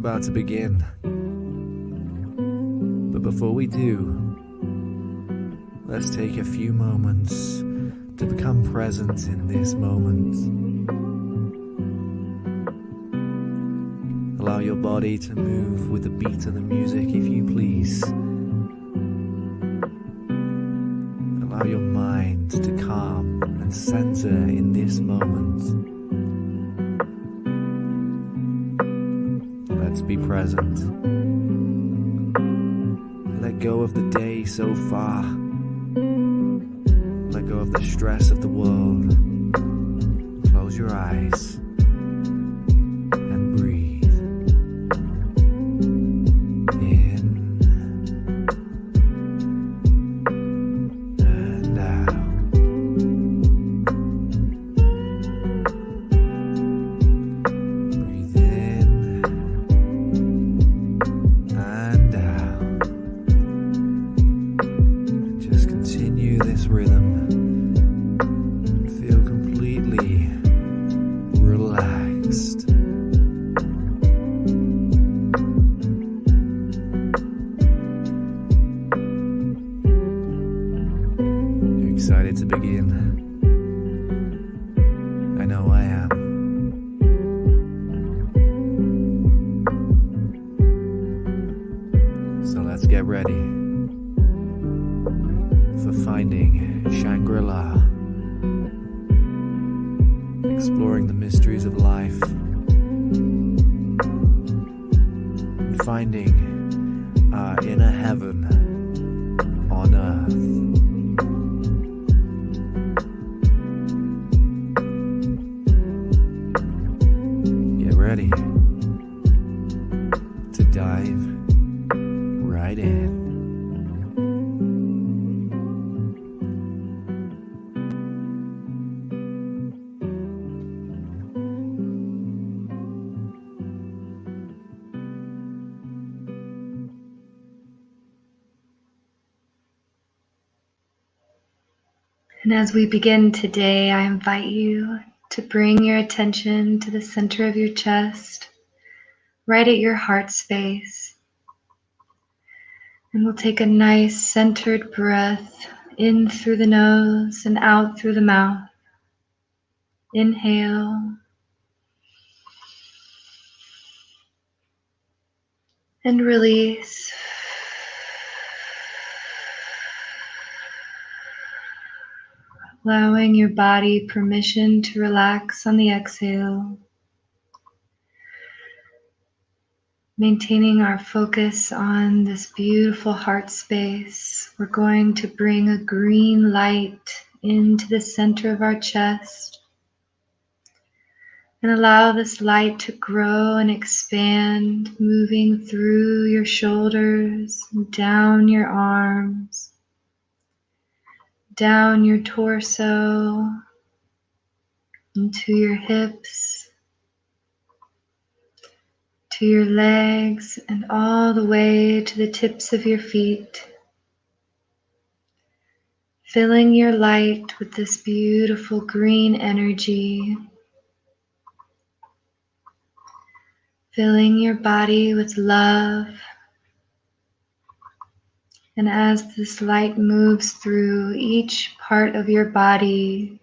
about to begin. But before we do, let's take a few moments to become present in this moment. Allow your body to move with the beat of the music, if you please. Allow your mind to calm and center in this moment. Let's be present. Let go of the day so far. Let go of the stress of the world. Close your eyes and breathe. In and out. Breathe in and out. And just continue this rhythm. Feel completely relaxed. You're excited to begin? I know I am. So let's get ready for finding Shangri-La. Exploring the mysteries of life and finding our inner heaven on earth. Get ready to dive right in. And as we begin today, I invite you to bring your attention to the center of your chest, right at your heart space. And we'll take a nice centered breath in through the nose and out through the mouth. Inhale. And release. Allowing your body permission to relax on the exhale. Maintaining our focus on this beautiful heart space, we're going to bring a green light into the center of our chest and allow this light to grow and expand, moving through your shoulders, down your arms, down your torso, into your hips, to your legs, and all the way to the tips of your feet. Filling your light with this beautiful green energy. Filling your body with love. And as this light moves through each part of your body,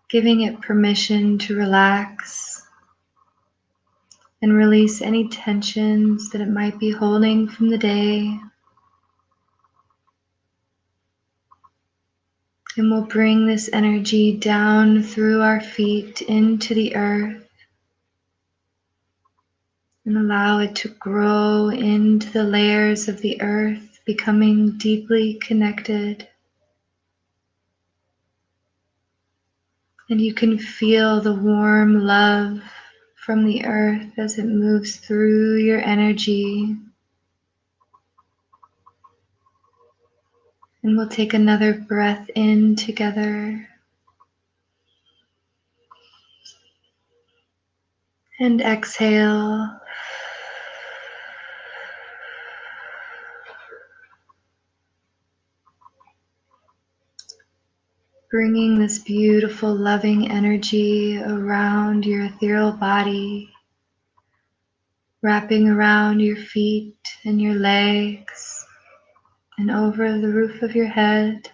giving it permission to relax and release any tensions that it might be holding from the day. And we'll bring this energy down through our feet into the earth and allow it to grow into the layers of the earth, becoming deeply connected. And you can feel the warm love from the earth as it moves through your energy. And we'll take another breath in together. And exhale. Bringing this beautiful, loving energy around your ethereal body, wrapping around your feet and your legs and over the roof of your head.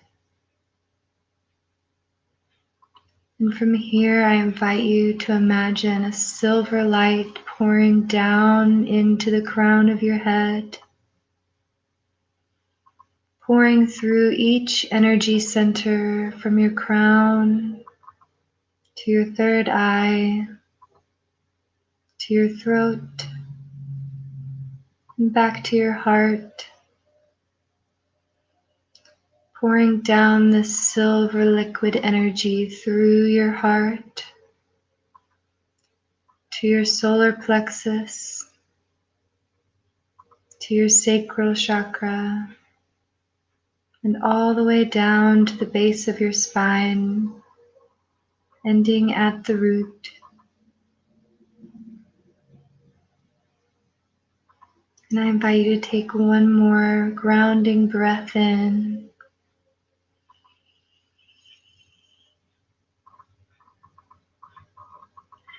And from here, I invite you to imagine a silver light pouring down into the crown of your head, pouring through each energy center from your crown to your third eye, to your throat, and back to your heart, pouring down this silver liquid energy through your heart to your solar plexus, to your sacral chakra, and all the way down to the base of your spine, ending at the root. And I invite you to take one more grounding breath in.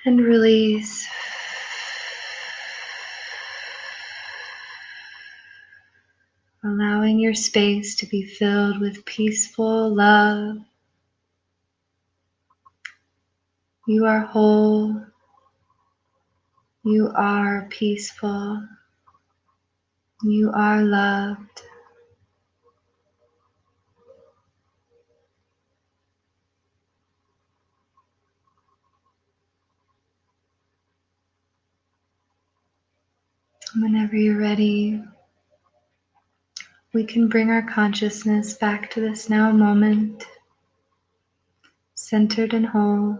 And release. Allowing your space to be filled with peaceful love. You are whole. You are peaceful. You are loved. Whenever you're ready, we can bring our consciousness back to this now moment, centered and whole.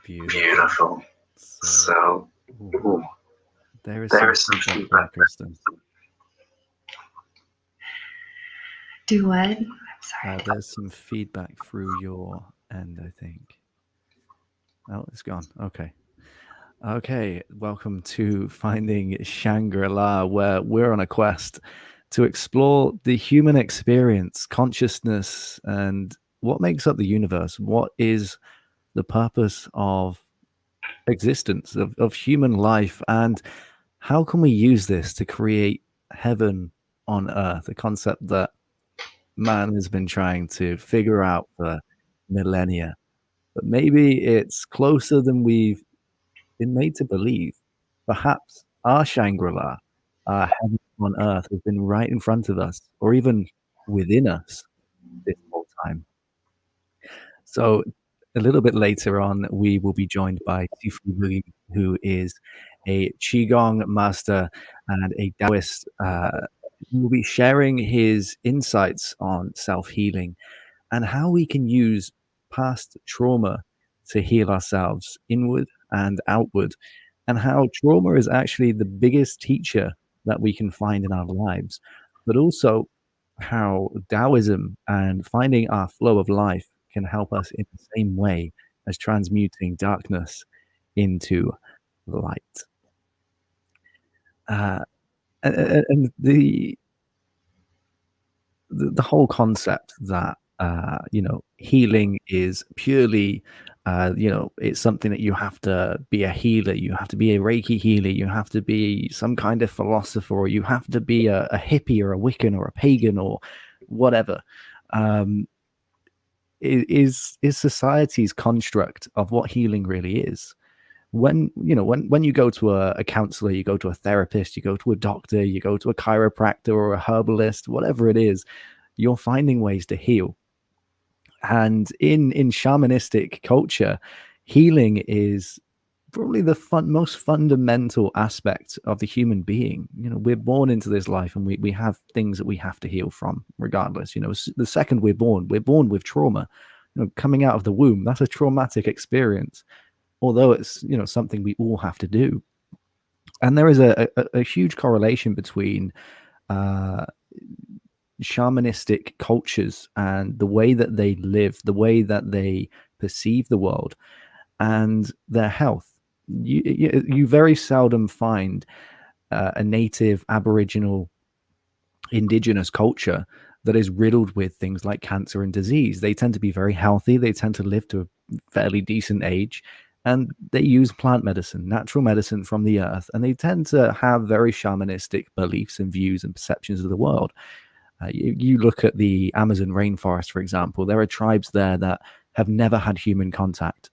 Beautiful. So, there is some feedback, Kristen. Do what? I'm sorry. There's some feedback through your end, I think. Oh, it's gone. Okay. Okay, welcome to Finding Shangri-La, where we're on a quest to explore the human experience, consciousness, and what makes up the universe. What is the purpose of existence, of human life, and how can we use this to create heaven on earth, a concept that man has been trying to figure out for millennia. But maybe it's closer than we've been made to believe. Perhaps our Shangri-La, our heaven on earth, has been right in front of us, or even within us this whole time. So a little bit later on, we will be joined by Sifu Boggie, who is a Qigong master and a Daoist. Who will be sharing his insights on self-healing and how we can use past trauma to heal ourselves inward and outward, and how trauma is actually the biggest teacher that we can find in our lives, but also how Taoism and finding our flow of life can help us in the same way as transmuting darkness into light. And the whole concept that healing is purely it's something that you have to be a healer, you have to be a Reiki healer, you have to be some kind of philosopher, or you have to be a hippie or a Wiccan or a pagan or whatever, is society's construct of what healing really is. When you go to a counselor, you go to a therapist, you go to a doctor, you go to a chiropractor or a herbalist, whatever it is, you're finding ways to heal. And in shamanistic culture, healing is probably the most fundamental aspect of the human being. We're born into this life, and we have things that we have to heal from regardless. The second we're born with trauma. Coming out of the womb, that's a traumatic experience, although it's something we all have to do. And there is a huge correlation between shamanistic cultures and the way that they live, the way that they perceive the world, and their health. You very seldom find a native Aboriginal indigenous culture that is riddled with things like cancer and disease. They tend to be very healthy. They tend to live to a fairly decent age, and they use plant medicine, natural medicine from the earth, and they tend to have very shamanistic beliefs and views and perceptions of the world. You look at the Amazon rainforest, for example, there are tribes there that have never had human contact.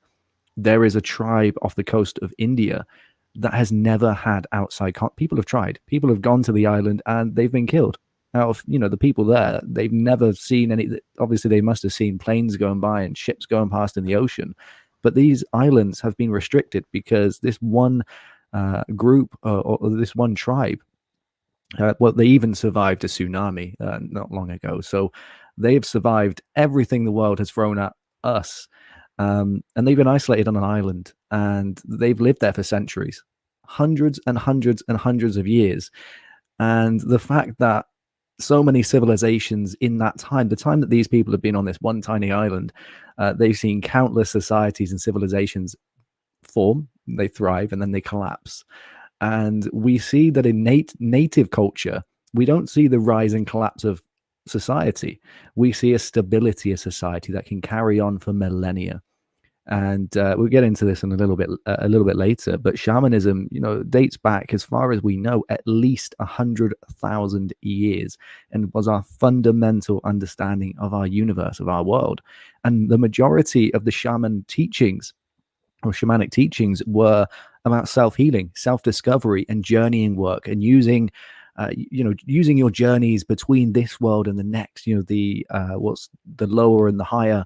There is a tribe off the coast of India that has never had outside people have tried. People have gone to the island and they've been killed. Out of the people there, they've never seen any. Obviously, they must have seen planes going by and ships going past in the ocean, but these islands have been restricted because this one group or this one tribe. Well, they even survived a tsunami not long ago, so they've survived everything the world has thrown at us, and they've been isolated on an island, and they've lived there for centuries, hundreds and hundreds and hundreds of years. And the fact that so many civilizations in that time, the time that these people have been on this one tiny island, they've seen countless societies and civilizations form, they thrive, and then they collapse. And we see that in native culture, we don't see the rise and collapse of society. We see a stability of society that can carry on for millennia. And we'll get into this in a little bit later. But shamanism, dates back, as far as we know, at least 100,000 years, and was our fundamental understanding of our universe, of our world. And the majority of the shaman teachings or shamanic teachings were about self-healing, self-discovery, and journeying work, and using your journeys between this world and the next. The what's the lower and the higher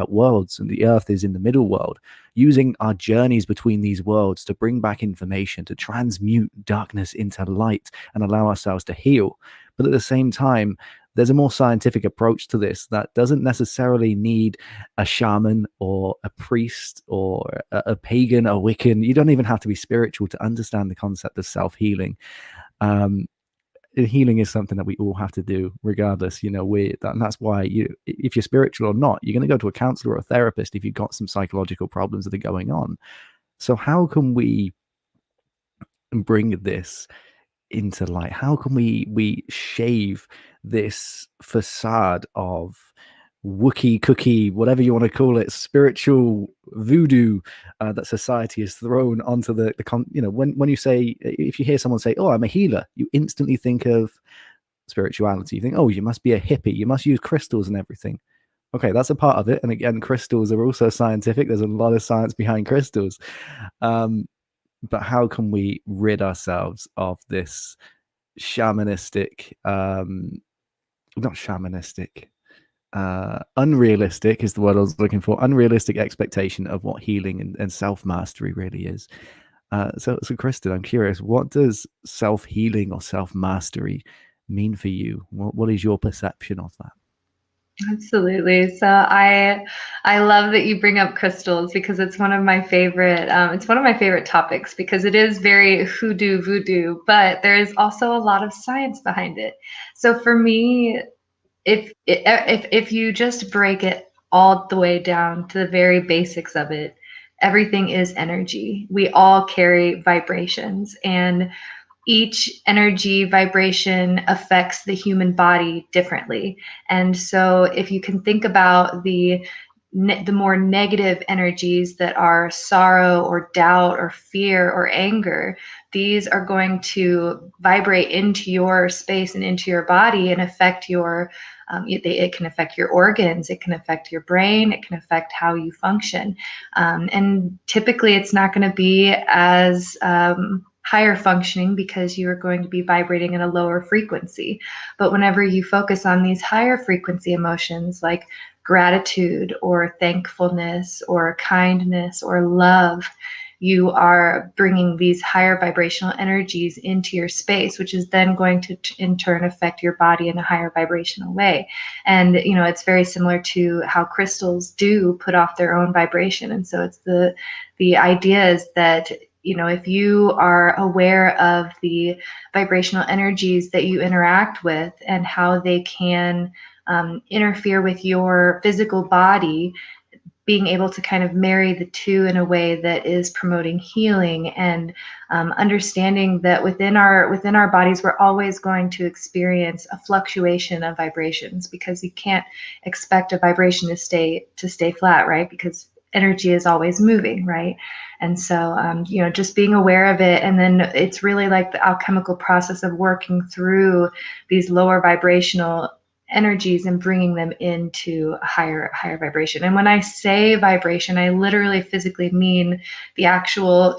worlds, and the earth is in the middle world. Using our journeys between these worlds to bring back information, to transmute darkness into light, and allow ourselves to heal. But at the same time, there's a more scientific approach to this that doesn't necessarily need a shaman or a priest or a pagan, a Wiccan. You don't even have to be spiritual to understand the concept of self-healing. Healing is something that we all have to do regardless. And that's why if you're spiritual or not, you're going to go to a counselor or a therapist if you've got some psychological problems that are going on. So how can we bring this into light? How can we shave this facade of Wookiee cookie, whatever you want to call it, spiritual voodoo that society has thrown onto when you say, if you hear someone say, "Oh, I'm a healer," you instantly think of spirituality. You think, "Oh, you must be a hippie. You must use crystals and everything." Okay, that's a part of it. And again, crystals are also scientific. There's a lot of science behind crystals. But how can we rid ourselves of this shamanistic, not shamanistic, unrealistic is the word I was looking for, unrealistic expectation of what healing and self-mastery really is. So Kristen, I'm curious, what does self-healing or self-mastery mean for you? What is your perception of that? Absolutely. So I love that you bring up crystals, because it's one of my favorite topics, because it is very hoodoo voodoo, but there is also a lot of science behind it. So for me, if you just break it all the way down to the very basics of it, everything is energy. We all carry vibrations, and each energy vibration affects the human body differently. And so if you can think about the more negative energies that are sorrow or doubt or fear or anger, these are going to vibrate into your space and into your body and affect your it can affect your organs, it can affect your brain, it can affect how you function. And typically it's not going to be as higher functioning, because you are going to be vibrating at a lower frequency. But whenever you focus on these higher frequency emotions like gratitude or thankfulness or kindness or love, you are bringing these higher vibrational energies into your space, which is then going to in turn affect your body in a higher vibrational way. And it's very similar to how crystals do put off their own vibration. And so it's the idea is that if you are aware of the vibrational energies that you interact with and how they can interfere with your physical body, being able to kind of marry the two in a way that is promoting healing, and understanding that within our bodies we're always going to experience a fluctuation of vibrations, because you can't expect a vibration to stay flat, right? Because energy is always moving, right? And so just being aware of it, and then it's really like the alchemical process of working through these lower vibrational energies and bringing them into a higher vibration. And when I say vibration, I literally physically mean the actual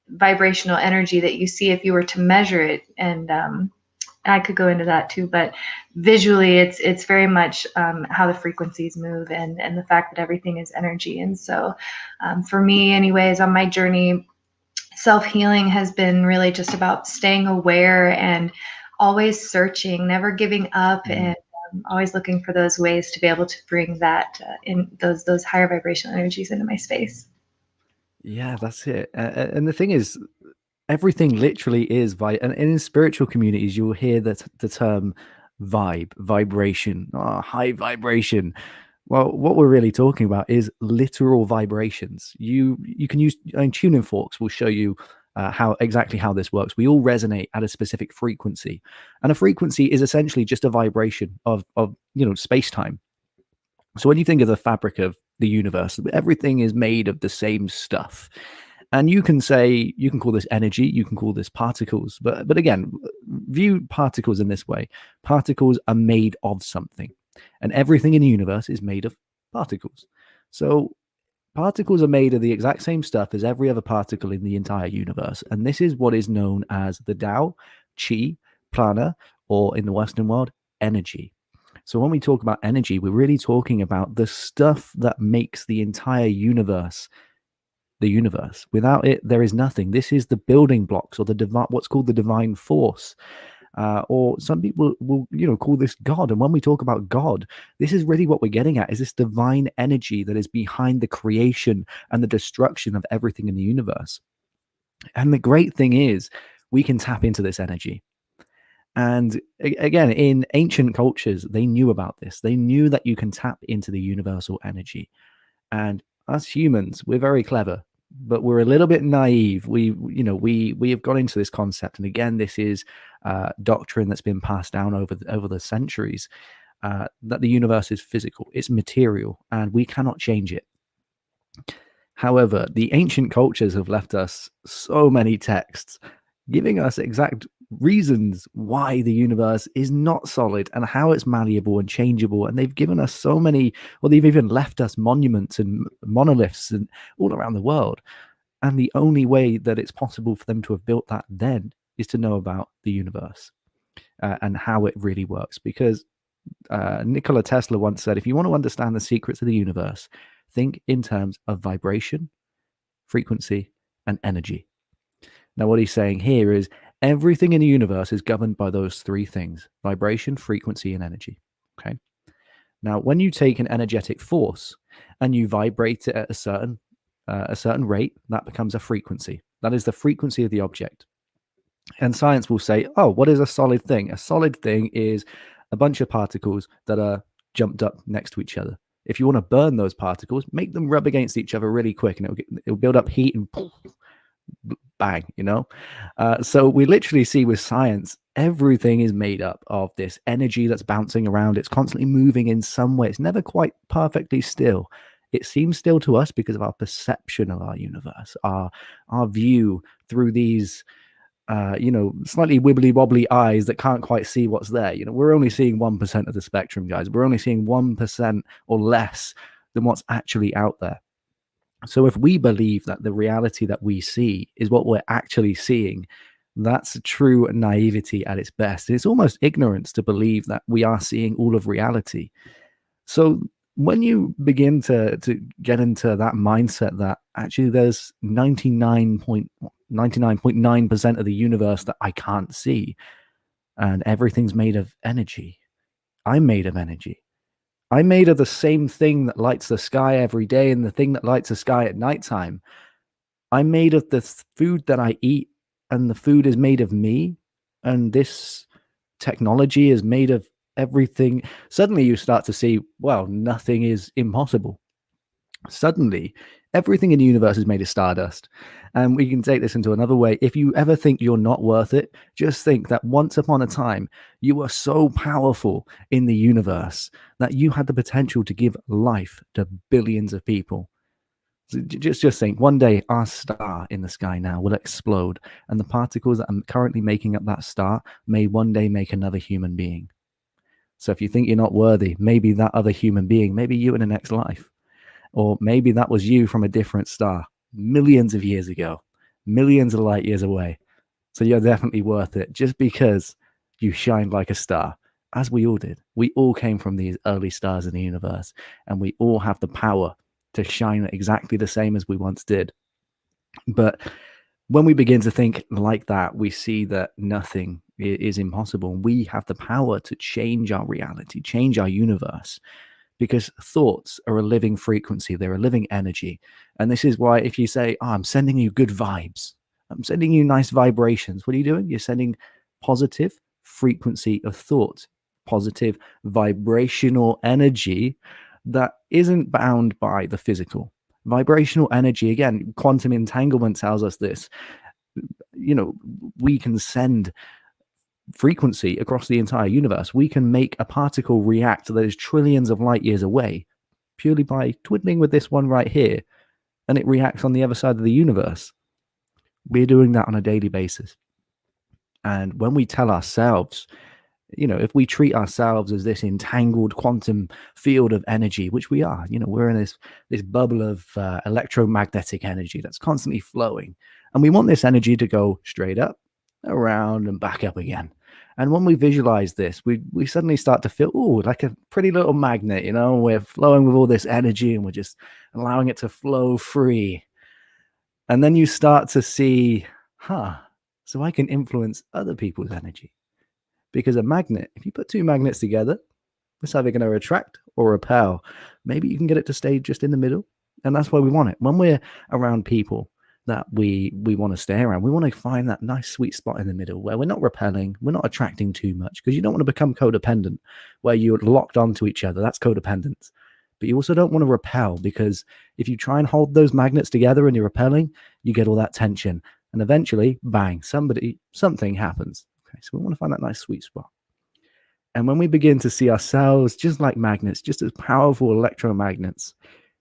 vibrational energy that you see if you were to measure it. And I could go into that too, but visually it's very much how the frequencies move, and the fact that everything is energy. And so for me anyways, on my journey, self-healing has been really just about staying aware and always searching, never giving up, and always looking for those ways to be able to bring that in those higher vibrational energies into my space. Yeah, that's it. And the thing is, everything literally is and in spiritual communities, you'll hear that the term vibration, high vibration. Well, what we're really talking about is literal vibrations. You can use, tuning forks will show you how this works. We all resonate at a specific frequency, and a frequency is essentially just a vibration of space time. So when you think of the fabric of the universe, everything is made of the same stuff. And you can call this energy, you can call this particles, but again, view particles in this way. Particles are made of something, and everything in the universe is made of particles. So particles are made of the exact same stuff as every other particle in the entire universe. And this is what is known as the Tao, Qi, Prana, or in the Western world, energy. So when we talk about energy, we're really talking about the stuff that makes the entire universe the universe. Without it, there is nothing. This is the building blocks, or the divine, what's called the divine force. Or some people will call this God. And when we talk about God, this is really what we're getting at, is this divine energy that is behind the creation and the destruction of everything in the universe. And the great thing is, we can tap into this energy. And again, in ancient cultures, they knew about this. They knew that you can tap into the universal energy. And us humans, we're very clever, but we're a little bit naive. We have got into this concept, and again, this is doctrine that's been passed down over the centuries, that the universe is physical, it's material, and we cannot change it. However, the ancient cultures have left us so many texts giving us exact reasons why the universe is not solid and how it's malleable and changeable. And they've given us so many, well, they've even left us monuments and monoliths and all around the world. And the only way that it's possible for them to have built that then is to know about the universe and how it really works. Because Nikola Tesla once said, if you want to understand the secrets of the universe, think in terms of vibration, frequency, and energy. Now, what he's saying here is everything in the universe is governed by those three things: vibration, frequency, and energy. Okay. Now, when you take an energetic force and you vibrate it at a certain rate, that becomes a frequency. That is the frequency of the object. And science will say, oh, what is a solid thing? A solid thing is a bunch of particles that are jumped up next to each other. If you want to burn those particles, make them rub against each other really quick, and it'll build up heat and bang, so we literally see with science, everything is made up of this energy that's bouncing around. It's constantly moving in some way. It's never quite perfectly still. It seems still to us because of our perception of our universe, our view through these slightly wibbly wobbly eyes that can't quite see what's there. We're only seeing 1% of the spectrum, guys. We're only seeing 1% or less than what's actually out there. So if we believe that the reality that we see is what we're actually seeing, that's true naivety at its best. It's almost ignorance to believe that we are seeing all of reality. So when you begin to get into that mindset that actually there's 99.9% of the universe that I can't see, and everything's made of energy. I'm made of energy. I'm made of the same thing that lights the sky every day and the thing that lights the sky at nighttime. I'm made of the food that I eat, and the food is made of me. And this technology is made of everything. Suddenly you start to see, well, nothing is impossible. Suddenly, everything in the universe is made of stardust. And we can take this into another way. If you ever think you're not worth it, just think that once upon a time, you were so powerful in the universe that you had the potential to give life to billions of people. So just think, one day our star in the sky now will explode, and the particles that are currently making up that star may one day make another human being. So if you think you're not worthy, maybe that other human being, maybe you in the next life, or maybe that was you from a different star millions of years ago, millions of light years away. So you're definitely worth it just because you shined like a star, as we all did. We all came from these early stars in the universe, and we all have the power to shine exactly the same as we once did. But when we begin to think like that, we see that nothing is impossible. We have the power to change our reality, change our universe, because thoughts are a living frequency, they're a living energy. And this is why if you say, oh, I'm sending you good vibes, I'm sending you nice vibrations, what are you doing? You're sending positive frequency of thought, positive vibrational energy that isn't bound by the physical. Vibrational energy, again, quantum entanglement tells us this. We can send frequency across the entire universe. We can make a particle react that is trillions of light years away purely by twiddling with this one right here, and it reacts on the other side of the universe. We're doing that on a daily basis. And when we tell ourselves, if we treat ourselves as this entangled quantum field of energy, which we are, we're in this bubble of electromagnetic energy that's constantly flowing, and we want this energy to go straight up, around, and back up again. And when we visualize this, we suddenly start to feel, like a pretty little magnet, we're flowing with all this energy and we're just allowing it to flow free. And then you start to see, so I can influence other people's energy. Because a magnet, if you put two magnets together, it's either going to attract or repel. Maybe you can get it to stay just in the middle. And that's why we want it. When we're around people that we want to stay around, we want to find that nice sweet spot in the middle where we're not repelling, we're not attracting too much, because you don't want to become codependent where you're locked onto each other. That's codependence. But you also don't want to repel, because if you try and hold those magnets together and you're repelling, you get all that tension. And eventually, bang, something happens. Okay, so we want to find that nice sweet spot. And when we begin to see ourselves just like magnets, just as powerful electromagnets,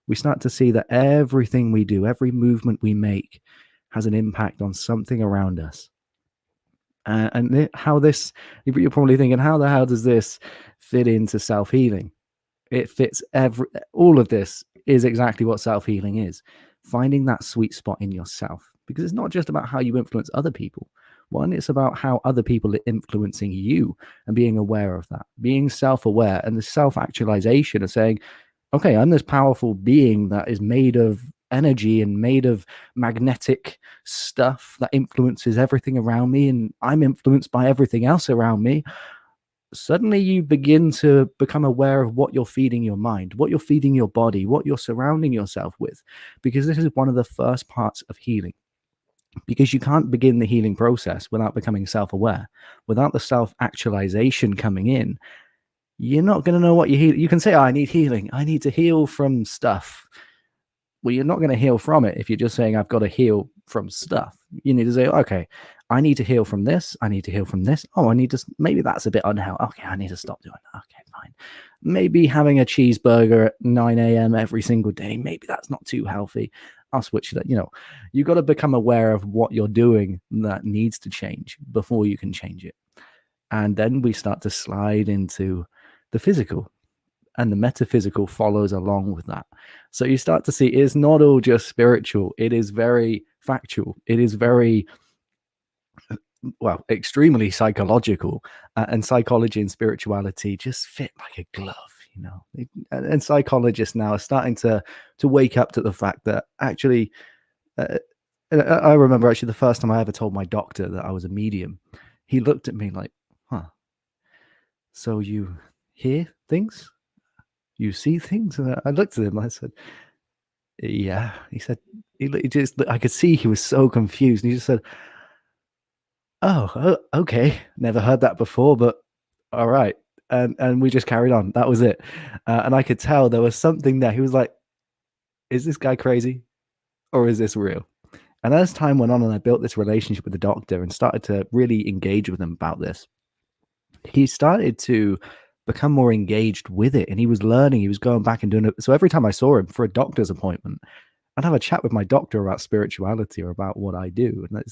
we start to see that everything we do, every movement we make has an impact on something around us. And how this, you're probably thinking, how the hell does this fit into self-healing? It fits all of this is exactly what self-healing is. Finding that sweet spot in yourself, because it's not just about how you influence other people. One, it's about how other people are influencing you and being aware of that, being self-aware, and the self-actualization of saying, okay, I'm this powerful being that is made of energy and made of magnetic stuff that influences everything around me, and I'm influenced by everything else around me. Suddenly you begin to become aware of what you're feeding your mind, what you're feeding your body, what you're surrounding yourself with, because this is one of the first parts of healing. Because you can't begin the healing process without becoming self-aware. Without the self-actualization coming in, you're not going to know what you heal. You can say, I need healing. I need to heal from stuff. Well, you're not going to heal from it if you're just saying, I've got to heal from stuff. You need to say, okay, I need to heal from this. I need to heal from this. Oh, maybe that's a bit unhealthy. Okay, I need to stop doing that. Okay, fine. Maybe having a cheeseburger at 9 a.m. every single day, maybe that's not too healthy. I'll switch that. You've got to become aware of what you're doing that needs to change before you can change it. And then we start to slide into the physical, and the metaphysical follows along with that. So you start to see it's not all just spiritual. It is very factual. It is very, extremely psychological. And psychology and spirituality just fit like a glove. And psychologists now are starting to wake up to the fact that actually, I remember actually the first time I ever told my doctor that I was a medium, he looked at me like, so you hear things? You see things? And I looked at him, I said, yeah. He said, I could see he was so confused. And he just said, oh, okay. Never heard that before, but all right. And we just carried on. That was it. And I could tell there was something there. He was like, is this guy crazy or is this real? And as time went on and I built this relationship with the doctor and started to really engage with him about this, he started to become more engaged with it, and he was learning, he was going back and doing it. So every time I saw him for a doctor's appointment, I'd have a chat with my doctor about spirituality or about what I do. And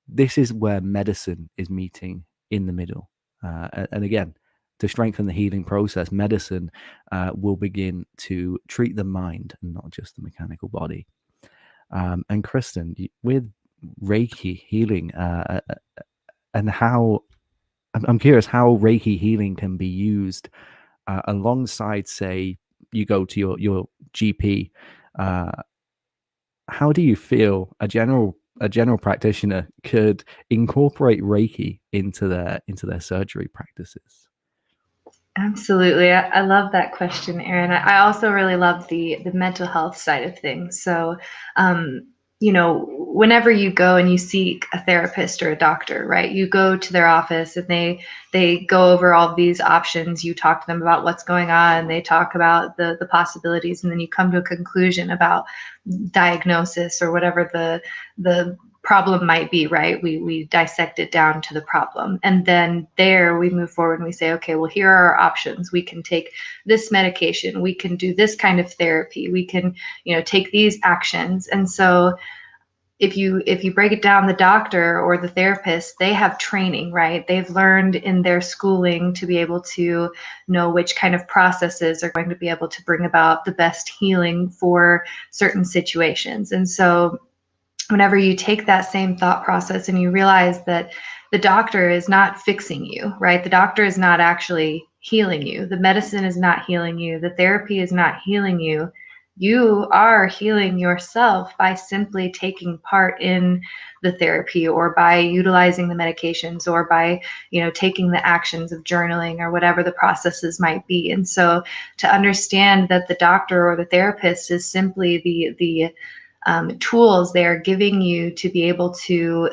this is where medicine is meeting in the middle. And again, to strengthen the healing process, medicine will begin to treat the mind and not just the mechanical body. And Kristen, with Reiki healing, and how I'm curious how Reiki healing can be used alongside, say, you go to your GP. How do you feel a general practitioner could incorporate Reiki into their surgery practices? Absolutely. I love that question, Aaron. I also really love the mental health side of things. So, whenever you go and you seek a therapist or a doctor, right? You go to their office and they go over all of these options. You talk to them about what's going on. They talk about the possibilities, and then you come to a conclusion about diagnosis or whatever the problem might be, right? We dissect it down to the problem. And then there we move forward and we say, okay, well, here are our options. We can take this medication. We can do this kind of therapy. We can, take these actions. And so if you break it down, the doctor or the therapist, they have training, right? They've learned in their schooling to be able to know which kind of processes are going to be able to bring about the best healing for certain situations. And so whenever you take that same thought process and you realize that the doctor is not fixing you, right? The doctor is not actually healing you. The medicine is not healing you. The therapy is not healing you. You are healing yourself by simply taking part in the therapy or by utilizing the medications or by, taking the actions of journaling or whatever the processes might be. And so to understand that the doctor or the therapist is simply the tools they are giving you to be able to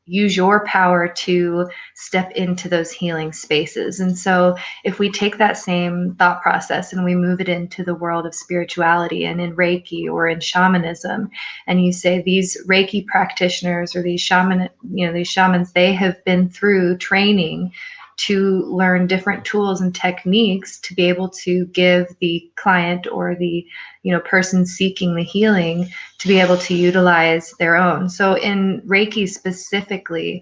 use your power to step into those healing spaces. And so if we take that same thought process and we move it into the world of spirituality and in Reiki or in shamanism, and you say these Reiki practitioners or these shamans, they have been through training to learn different tools and techniques to be able to give the client or the person seeking the healing to be able to utilize their own. So in Reiki specifically,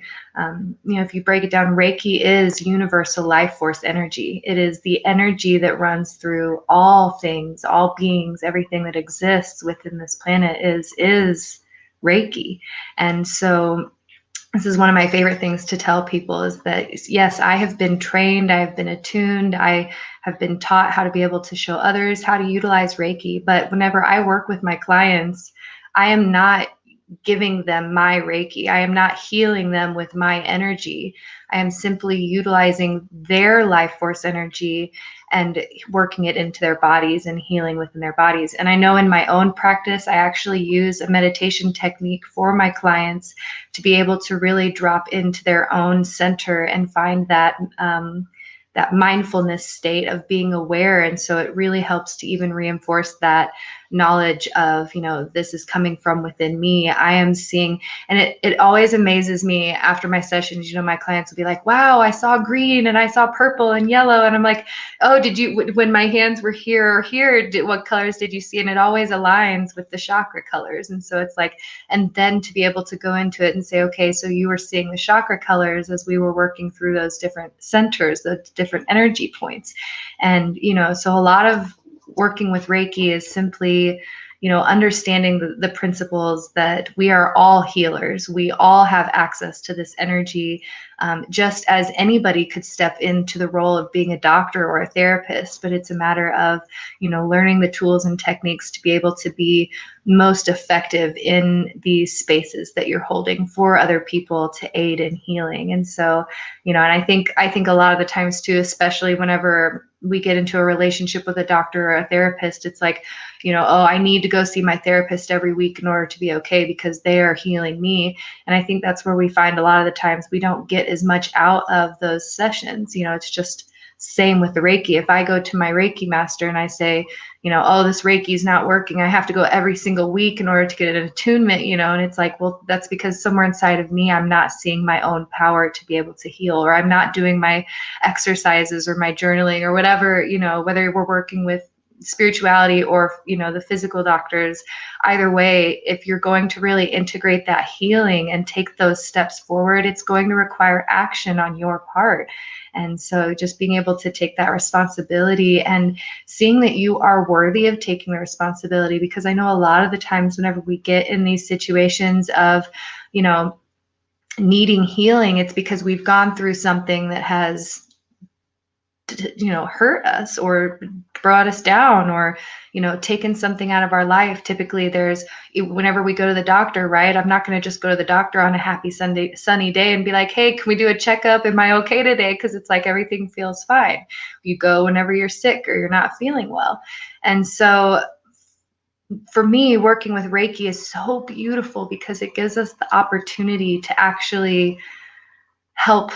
if you break it down, Reiki is universal life force energy. It is the energy that runs through all things, all beings, everything that exists within this planet is Reiki. And so this is one of my favorite things to tell people is that, yes, I have been trained, I have been attuned, I have been taught how to be able to show others how to utilize Reiki. But whenever I work with my clients, I am not giving them my Reiki. I am not healing them with my energy. I am simply utilizing their life force energy and working it into their bodies and healing within their bodies. And I know in my own practice, I actually use a meditation technique for my clients to be able to really drop into their own center and find that that mindfulness state of being aware. And so it really helps to even reinforce that knowledge of, this is coming from within me. I am seeing, and it always amazes me after my sessions, my clients will be like, wow, I saw green and I saw purple and yellow. And I'm like, oh, did you, when my hands were here or here, what colors did you see? And it always aligns with the chakra colors. And so it's like, and then to be able to go into it and say, okay, so you were seeing the chakra colors as we were working through those different centers, the different energy points. And, so a lot of working with Reiki is simply, understanding the principles that we are all healers. We all have access to this energy, just as anybody could step into the role of being a doctor or a therapist. But it's a matter of, learning the tools and techniques to be able to be most effective in these spaces that you're holding for other people to aid in healing. And so, and I think a lot of the times too, especially whenever we get into a relationship with a doctor or a therapist, it's like, oh, I need to go see my therapist every week in order to be okay because they are healing me. And I think that's where we find a lot of the times we don't get as much out of those sessions. It's just same with the Reiki. If I go to my Reiki master and I say, oh, this Reiki is not working. I have to go every single week in order to get an attunement, and it's like, well, that's because somewhere inside of me, I'm not seeing my own power to be able to heal, or I'm not doing my exercises or my journaling or whatever, whether we're working with spirituality or the physical doctors. Either way, if you're going to really integrate that healing and take those steps forward, it's going to require action on your part. And so just being able to take that responsibility and seeing that you are worthy of taking the responsibility, because I know a lot of the times whenever we get in these situations of needing healing, it's because we've gone through something that has hurt us or brought us down, or taken something out of our life. Typically whenever we go to the doctor, right, I'm not going to just go to the doctor on a happy sunny day and be like, hey, can we do a checkup, am I okay today? Because it's like everything feels fine. You go whenever you're sick or you're not feeling well. And so for me, working with Reiki is so beautiful because it gives us the opportunity to actually help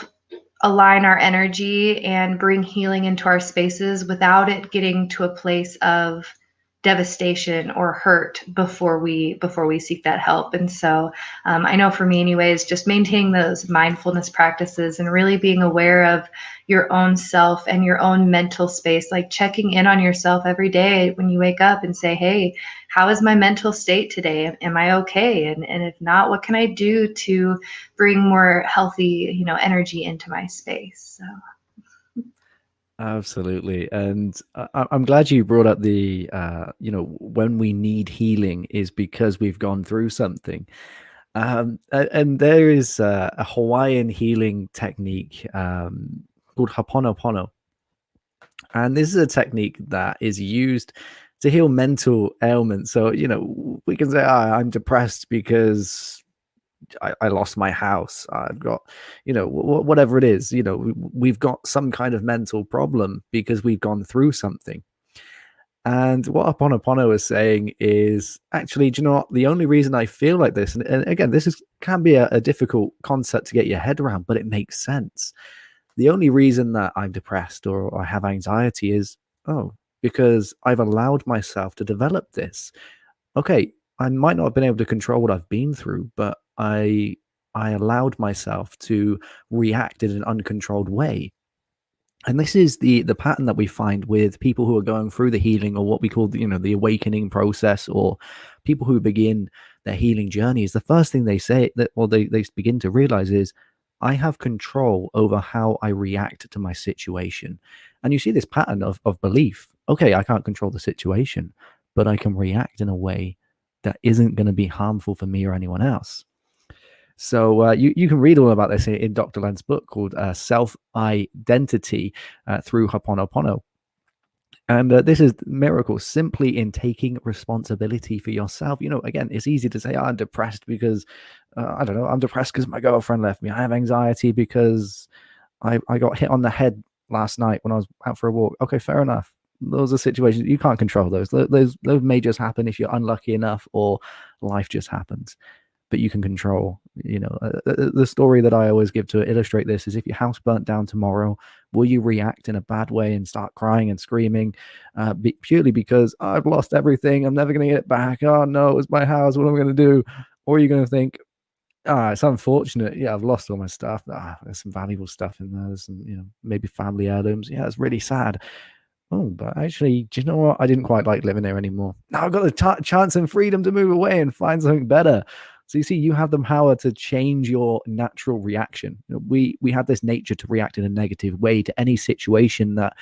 align our energy and bring healing into our spaces without it getting to a place of devastation or hurt before we seek that help. And so I know for me anyways, just maintaining those mindfulness practices and really being aware of your own self and your own mental space, like checking in on yourself every day when you wake up and say, hey, how is my mental state today? Am I okay? And if not, what can I do to bring more healthy, energy into my space? So. Absolutely. And I'm glad you brought up the, when we need healing is because we've gone through something. And there is a Hawaiian healing technique called Ho'oponopono. And this is a technique that is used to heal mental ailments. So, we can say, I'm depressed because I lost my house. I've got, whatever it is, we've got some kind of mental problem because we've gone through something. And what Ho'oponopono is saying is actually, do you know what? The only reason I feel like this, and again, can be a difficult concept to get your head around, but it makes sense. The only reason that I'm depressed or I have anxiety is, because I've allowed myself to develop this. Okay, I might not have been able to control what I've been through, but I allowed myself to react in an uncontrolled way. And this is the pattern that we find with people who are going through the healing, or what we call the awakening process, or people who begin their healing journey. Is the first thing they say that, or they begin to realize, is I have control over how I react to my situation. And you see this pattern of belief. Okay, I can't control the situation, but I can react in a way that isn't going to be harmful for me or anyone else. So you can read all about this in Dr. Len's book called Self-Identity through Ho'oponopono. And this is miracle simply in taking responsibility for yourself. Again, it's easy to say, I'm depressed because, I don't know, I'm depressed because my girlfriend left me. I have anxiety because I got hit on the head last night when I was out for a walk. Okay, fair enough. Those are situations you can't control. Those may just happen if you're unlucky enough, or life just happens. But you can control. The story that I always give to illustrate this is, if your house burnt down tomorrow, will you react in a bad way and start crying and screaming purely because I've lost everything, I'm never going to get it back, oh no, it's my house, what am I going to do? Or are you going to think, it's unfortunate, yeah, I've lost all my stuff, there's some valuable stuff in there, there's some, maybe family heirlooms, yeah, it's really sad. Oh, but actually, do you know what? I didn't quite like living there anymore. Now I've got the chance and freedom to move away and find something better. So you see, you have the power to change your natural reaction. We have this nature to react in a negative way to any situation that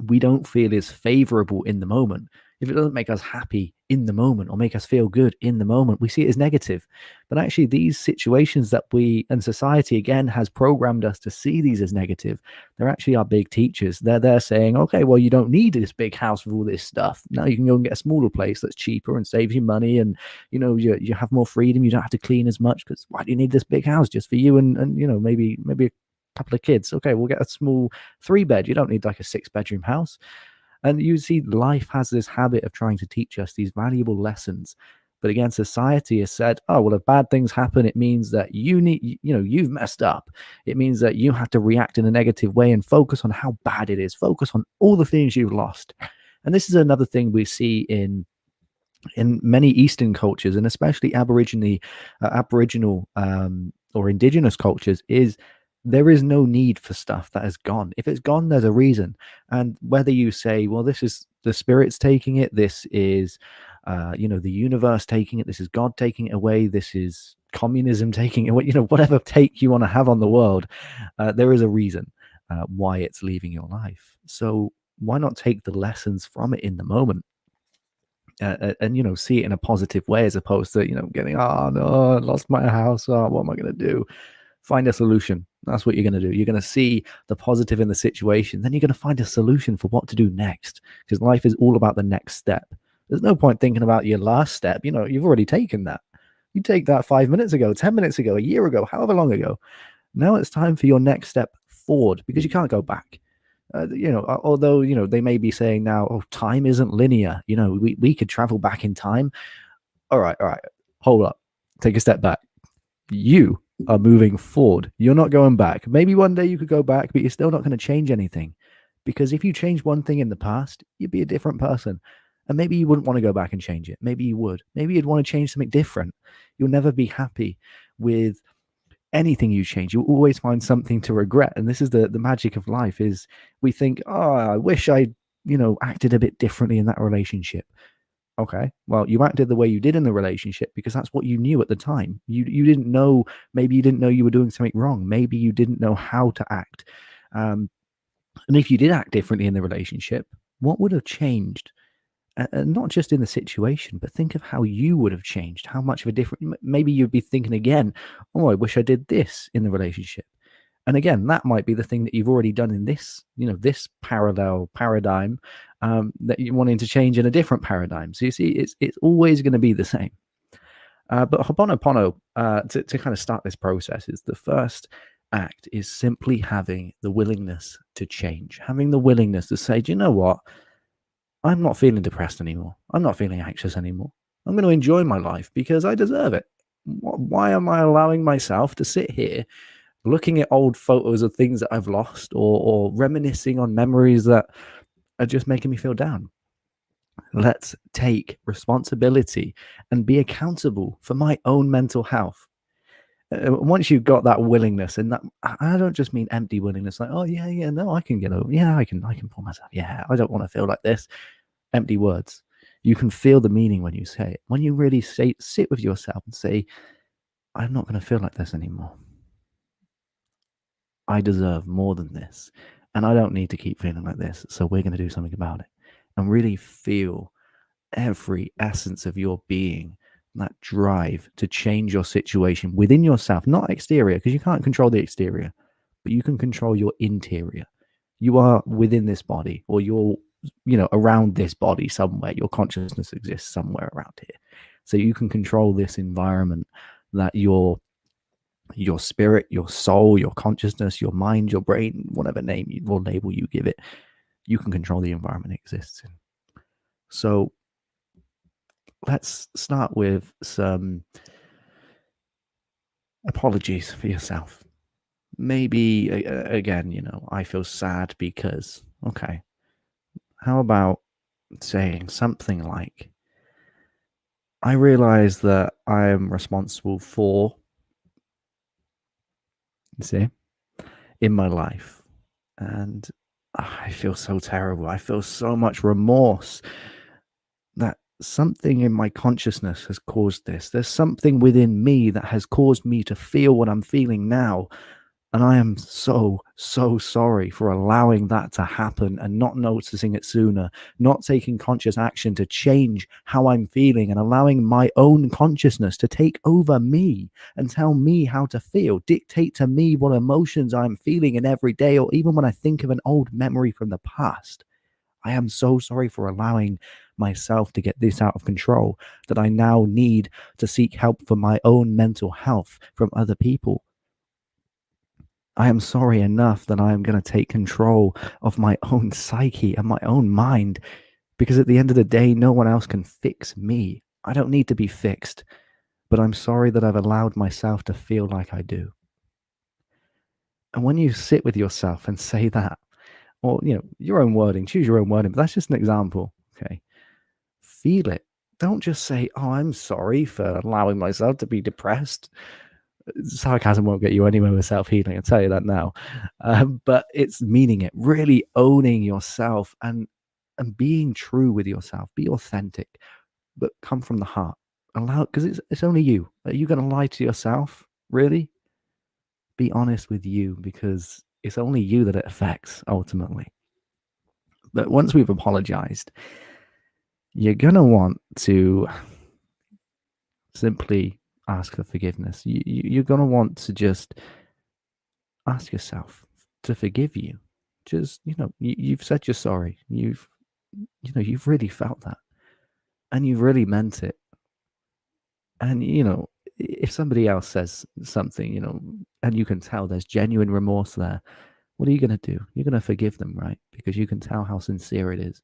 we don't feel is favorable in the moment. If it doesn't make us happy in the moment or make us feel good in the moment, we see it as negative. But actually, these situations that we and society again has programmed us to see these as negative, they're actually our big teachers. They're saying, okay, well, you don't need this big house with all this stuff. Now you can go and get a smaller place that's cheaper and saves you money, and you have more freedom. You don't have to clean as much, because why do you need this big house just for you and maybe a couple of kids? Okay, we'll get a small 3-bed. You don't need like a 6-bedroom house. And you see, life has this habit of trying to teach us these valuable lessons. But again, society has said, oh, well, if bad things happen, it means that you've messed up. It means that you have to react in a negative way and focus on how bad it is. Focus on all the things you've lost. And this is another thing we see in many Eastern cultures, and especially Aboriginal or indigenous cultures, is there is no need for stuff that has gone. If it's gone, there's a reason. And whether you say, well, this is the spirits taking it, this is, the universe taking it, this is God taking it away, this is communism taking it away, whatever take you want to have on the world, there is a reason why it's leaving your life. So why not take the lessons from it in the moment? And see it in a positive way, as opposed to getting, oh no, I lost my house, oh, what am I going to do? Find a solution. That's what you're going to do. You're going to see the positive in the situation, then you're going to find a solution for what to do next, because life is all about the next step. There's no point thinking about your last step. You've already taken that. You take that 5 minutes ago, 10 minutes ago, a year ago, however long ago. Now it's time for your next step forward, because you can't go back. Although they may be saying now, oh, time isn't linear. We could travel back in time. All right, hold up, take a step back. You are moving forward. You're not going back. Maybe one day you could go back, but you're still not going to change anything, because if you change one thing in the past, you'd be a different person. And maybe you wouldn't want to go back and change it. Maybe you would. Maybe you'd want to change something different. You'll never be happy with anything you change. You always find something to regret. And this is the magic of life, is we think, oh, I wish I acted a bit differently in that relationship. Okay, well, you acted the way you did in the relationship because that's what you knew at the time. You didn't know. Maybe you didn't know you were doing something wrong. Maybe you didn't know how to act. And if you did act differently in the relationship, what would have changed? And not just in the situation, but think of how you would have changed. How much of a different? Maybe you'd be thinking again, oh, I wish I did this in the relationship. And again, that might be the thing that you've already done in this, this parallel paradigm, that you're wanting to change in a different paradigm. So you see, it's always going to be the same. But Ho'oponopono, to kind of start this process, is the first act is simply having the willingness to change, having the willingness to say, do you know what? I'm not feeling depressed anymore. I'm not feeling anxious anymore. I'm going to enjoy my life because I deserve it. Why am I allowing myself to sit here looking at old photos of things that I've lost, or reminiscing on memories that are just making me feel down? Let's take responsibility and be accountable for my own mental health. Once you've got that willingness, and that, I don't just mean empty willingness, like, oh yeah, no, I can get over, yeah, I can pull myself, yeah, I don't want to feel like this. Empty words. You can feel the meaning when you say it. When you really sit with yourself and say, I'm not going to feel like this anymore. I deserve more than this, and I don't need to keep feeling like this. So we're going to do something about it, and really feel every essence of your being, that drive to change your situation within yourself, not exterior, because you can't control the exterior, but you can control your interior. You are within this body, or you're around this body somewhere. Your consciousness exists somewhere around here, so you can control this environment that your spirit, your soul, your consciousness, your mind, your brain, whatever name or label you give it, you can control the environment it exists in. So let's start with some apologies for yourself. Maybe, again, I feel sad because, okay, how about saying something like, I realize that I am responsible for, in my life. And I feel so terrible. I feel so much remorse that something in my consciousness has caused this. There's something within me that has caused me to feel what I'm feeling now. And I am so, so sorry for allowing that to happen and not noticing it sooner, not taking conscious action to change how I'm feeling, and allowing my own consciousness to take over me and tell me how to feel, dictate to me what emotions I'm feeling in every day, or even when I think of an old memory from the past. I am so sorry for allowing myself to get this out of control, that I now need to seek help for my own mental health from other people. I am sorry enough that I am going to take control of my own psyche and my own mind, because at the end of the day, no one else can fix me. I don't need to be fixed, but I'm sorry that I've allowed myself to feel like I do. And when you sit with yourself and say that, or your own wording, choose your own wording, but that's just an example. Okay, feel it. Don't just say, oh, I'm sorry for allowing myself to be depressed. Sarcasm won't get you anywhere with self-healing, I'll tell you that now. But it's meaning it, really owning yourself and being true with yourself. Be authentic, but come from the heart. Allow, because it's only you. Are you going to lie to yourself? Really? Be honest with you, because it's only you that it affects ultimately. But once we've apologized, you're going to want to simply ask for forgiveness. You're going to want to just ask yourself to forgive you. Just, you've said you're sorry. You've really felt that, and you've really meant it. And if somebody else says something, and you can tell there's genuine remorse there, what are you going to do? You're going to forgive them, right? Because you can tell how sincere it is.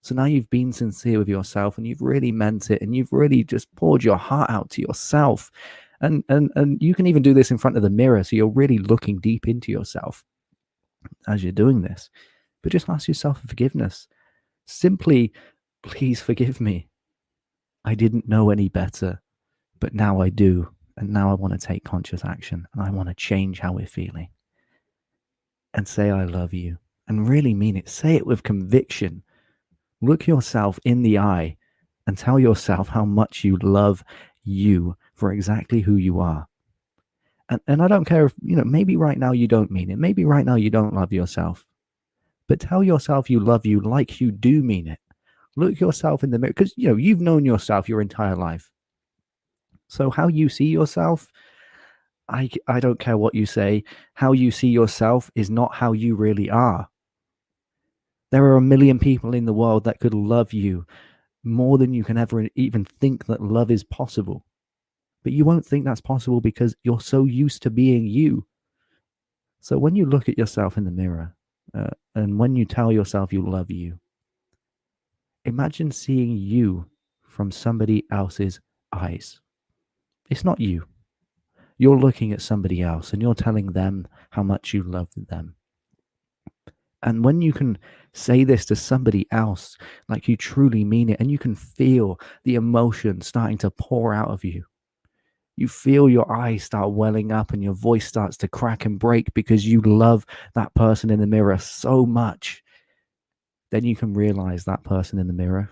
So now you've been sincere with yourself, and you've really meant it, and you've really just poured your heart out to yourself. And you can even do this in front of the mirror, so you're really looking deep into yourself as you're doing this. But just ask yourself for forgiveness. Simply, please forgive me. I didn't know any better, but now I do. And now I want to take conscious action, and I want to change how we're feeling. And say, I love you, and really mean it. Say it with conviction. Look yourself in the eye and tell yourself how much you love you for exactly who you are. And I don't care if, maybe right now you don't mean it. Maybe right now you don't love yourself. But tell yourself you love you like you do mean it. Look yourself in the mirror, because, you've known yourself your entire life. So how you see yourself, I don't care what you say. How you see yourself is not how you really are. There are a million people in the world that could love you more than you can ever even think that love is possible. But you won't think that's possible because you're so used to being you. So when you look at yourself in the mirror, and when you tell yourself you love you, imagine seeing you from somebody else's eyes. It's not you. You're looking at somebody else, and you're telling them how much you love them. And when you can say this to somebody else, like you truly mean it, and you can feel the emotion starting to pour out of you, you feel your eyes start welling up and your voice starts to crack and break because you love that person in the mirror so much, then you can realize that person in the mirror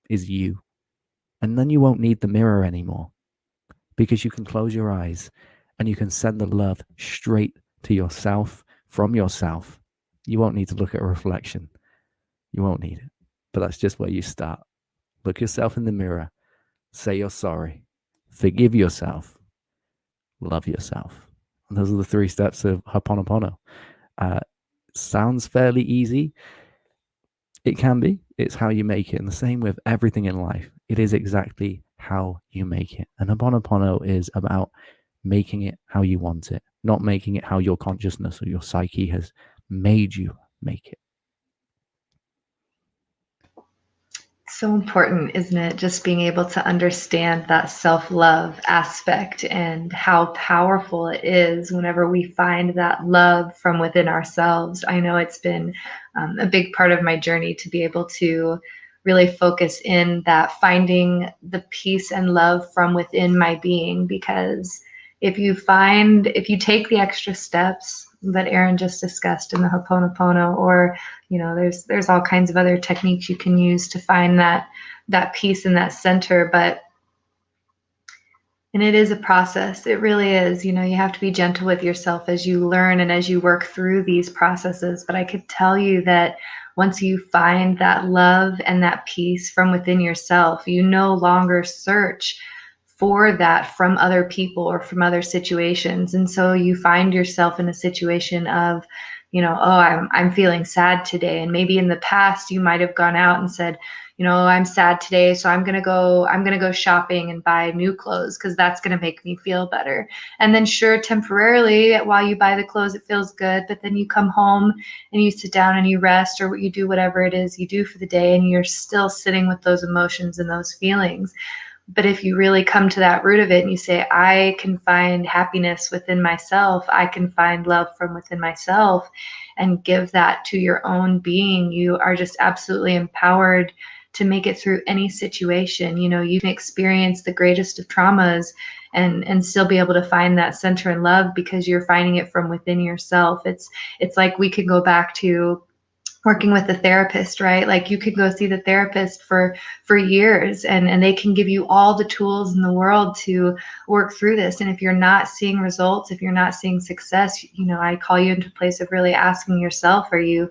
is you. And then you won't need the mirror anymore, because you can close your eyes and you can send the love straight to yourself from yourself. You won't need to look at a reflection. You won't need it. But that's just where you start. Look yourself in the mirror. Say you're sorry. Forgive yourself. Love yourself. And those are the 3 steps of Ho'oponopono. Sounds fairly easy. It can be. It's how you make it. And the same with everything in life. It is exactly how you make it. And Ho'oponopono is about making it how you want it, not making it how your consciousness or your psyche has made you make it. So important, isn't it? Just being able to understand that self-love aspect and how powerful it is whenever we find that love from within ourselves. I know it's been a big part of my journey to be able to really focus in that finding the peace and love from within my being, because if you take the extra steps that Aaron just discussed in the Ho'oponopono, or there's all kinds of other techniques you can use to find that peace in that center. And it is a process. It really is. You have to be gentle with yourself as you learn and as you work through these processes. But I could tell you that once you find that love and that peace from within yourself, you no longer search for that from other people or from other situations. And so you find yourself in a situation of, I'm feeling sad today. And maybe in the past you might have gone out and said, I'm sad today, so I'm going to go shopping and buy new clothes because that's going to make me feel better. And then sure, temporarily while you buy the clothes, it feels good. But then you come home and you sit down and you rest, or you do whatever it is you do for the day, and you're still sitting with those emotions and those feelings. But if you really come to that root of it and you say, I can find happiness within myself, I can find love from within myself, and give that to your own being, you are just absolutely empowered to make it through any situation. You can experience the greatest of traumas and still be able to find that center and love because you're finding it from within yourself. It's like we could go back to working with a therapist, right? Like you could go see the therapist for years and they can give you all the tools in the world to work through this. And if you're not seeing results, if you're not seeing success, I call you into a place of really asking yourself, are you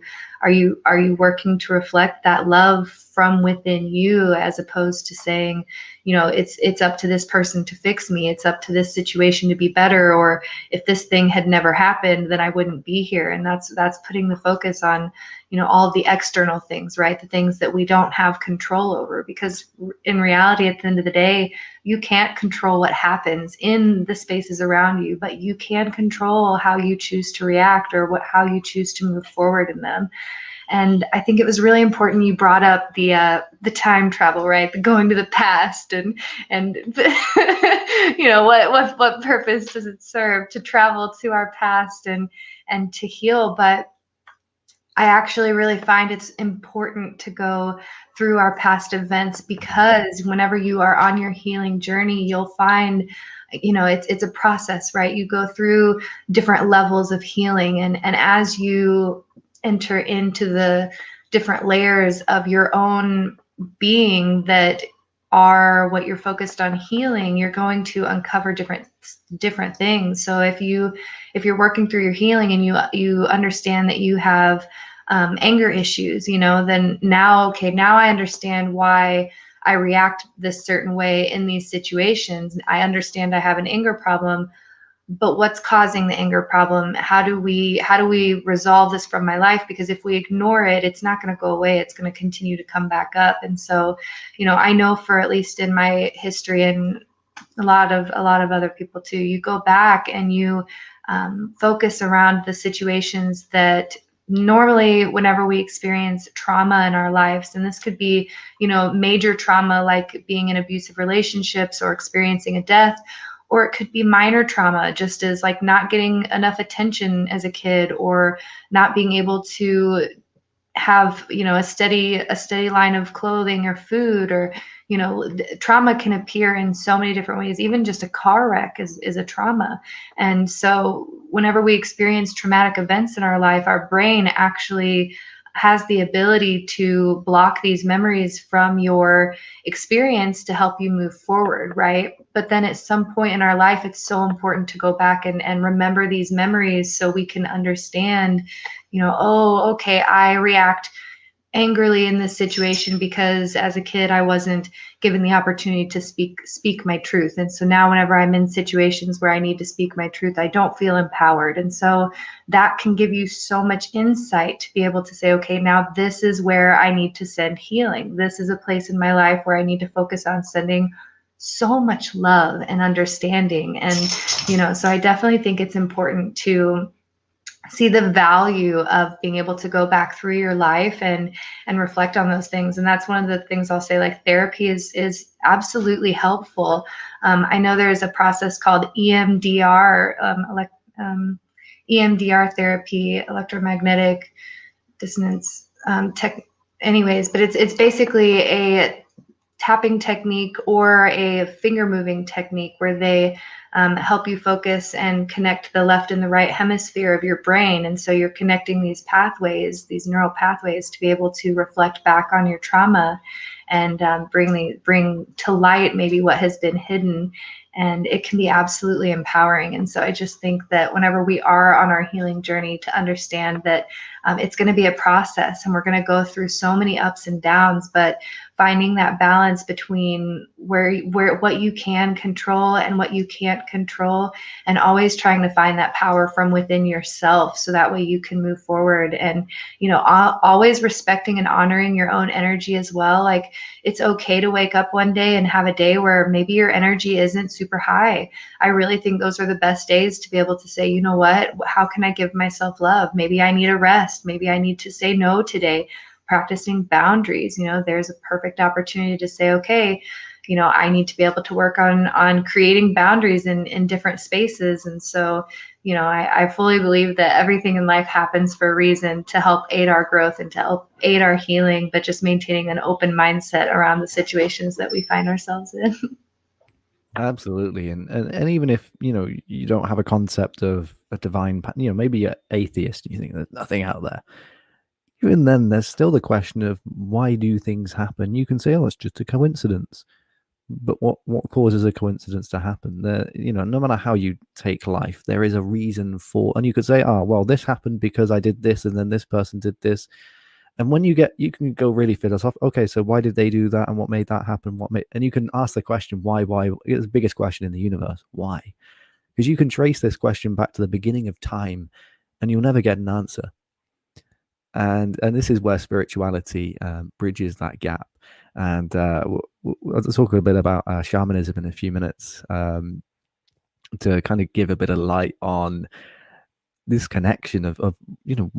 working to reflect that love from within you, as opposed to saying, it's up to this person to fix me, it's up to this situation to be better, or if this thing had never happened, then I wouldn't be here. And that's putting the focus on all the external things, right? The things that we don't have control over, because in reality, at the end of the day, you can't control what happens in the spaces around you, but you can control how you choose to react, or how you choose to move forward in them. And I think it was really important you brought up the time travel, right? The going to the past, and what purpose does it serve to travel to our past and to heal? But I actually really find it's important to go through our past events, because whenever you are on your healing journey, you'll find, it's a process, right? You go through different levels of healing, and as you enter into the different layers of your own being that are what you're focused on healing, you're going to uncover different things. So if you're working through your healing and you understand that you have anger issues, then now I understand why I react this certain way in these situations. I understand I have an anger problem, but what's causing the anger problem? How do we resolve this from my life? Because if we ignore it, it's not going to go away. It's going to continue to come back up. And so, I know, for at least in my history, and a lot of other people too, you go back and you focus around the situations that normally, whenever we experience trauma in our lives, and this could be, major trauma like being in abusive relationships or experiencing a death, or it could be minor trauma, just as like not getting enough attention as a kid, or not being able to have, a steady line of clothing or food, or, trauma can appear in so many different ways. Even just a car wreck is a trauma. And so whenever we experience traumatic events in our life, our brain actually has the ability to block these memories from your experience to help you move forward, right? But then at some point in our life, it's so important to go back and remember these memories, so we can understand, oh, okay, I react angrily in this situation because as a kid I wasn't given the opportunity to speak my truth. And so now whenever I'm in situations where I need to speak my truth, I don't feel empowered. And so that can give you so much insight to be able to say, okay, now this is where I need to send healing. This is a place in my life where I need to focus on sending so much love and understanding. And so I definitely think it's important to see the value of being able to go back through your life and reflect on those things. And that's one of the things I'll say, like, therapy is absolutely helpful. I know there's a process called EMDR, EMDR therapy, electromagnetic dissonance anyways, but it's basically a tapping technique or a finger moving technique where they help you focus and connect the left and the right hemisphere of your brain. And so you're connecting these pathways, these neural pathways, to be able to reflect back on your trauma and bring to light maybe what has been hidden. And it can be absolutely empowering. And so I just think that whenever we are on our healing journey, to understand that it's going to be a process and we're going to go through so many ups and downs, but finding that balance between where what you can control and what you can't control, and always trying to find that power from within yourself, so that way you can move forward. And always respecting and honoring your own energy as well. Like, it's okay to wake up one day and have a day where maybe your energy isn't super high. I really think those are the best days to be able to say, you know what, how can I give myself love? Maybe I need a rest. Maybe I need to say no today. Practicing boundaries, there's a perfect opportunity to say, okay, I need to be able to work on creating boundaries in different spaces. And so, I fully believe that everything in life happens for a reason, to help aid our growth and to help aid our healing, but just maintaining an open mindset around the situations that we find ourselves in. Absolutely. And even if, you don't have a concept of a divine, maybe you're atheist, you think there's nothing out there. Even then, there's still the question of why do things happen? You can say, oh, it's just a coincidence. But what causes a coincidence to happen? No matter how you take life, there is a reason for, and you could say, oh, well, this happened because I did this, and then this person did this. And when you can go really philosophical. Okay, so why did they do that, and what made that happen? And you can ask the question, why? It's the biggest question in the universe. Why? Because you can trace this question back to the beginning of time, and you'll never get an answer. And this is where spirituality bridges that gap. And I'll talk a bit about shamanism in a few minutes, to kind of give a bit of light on this connection of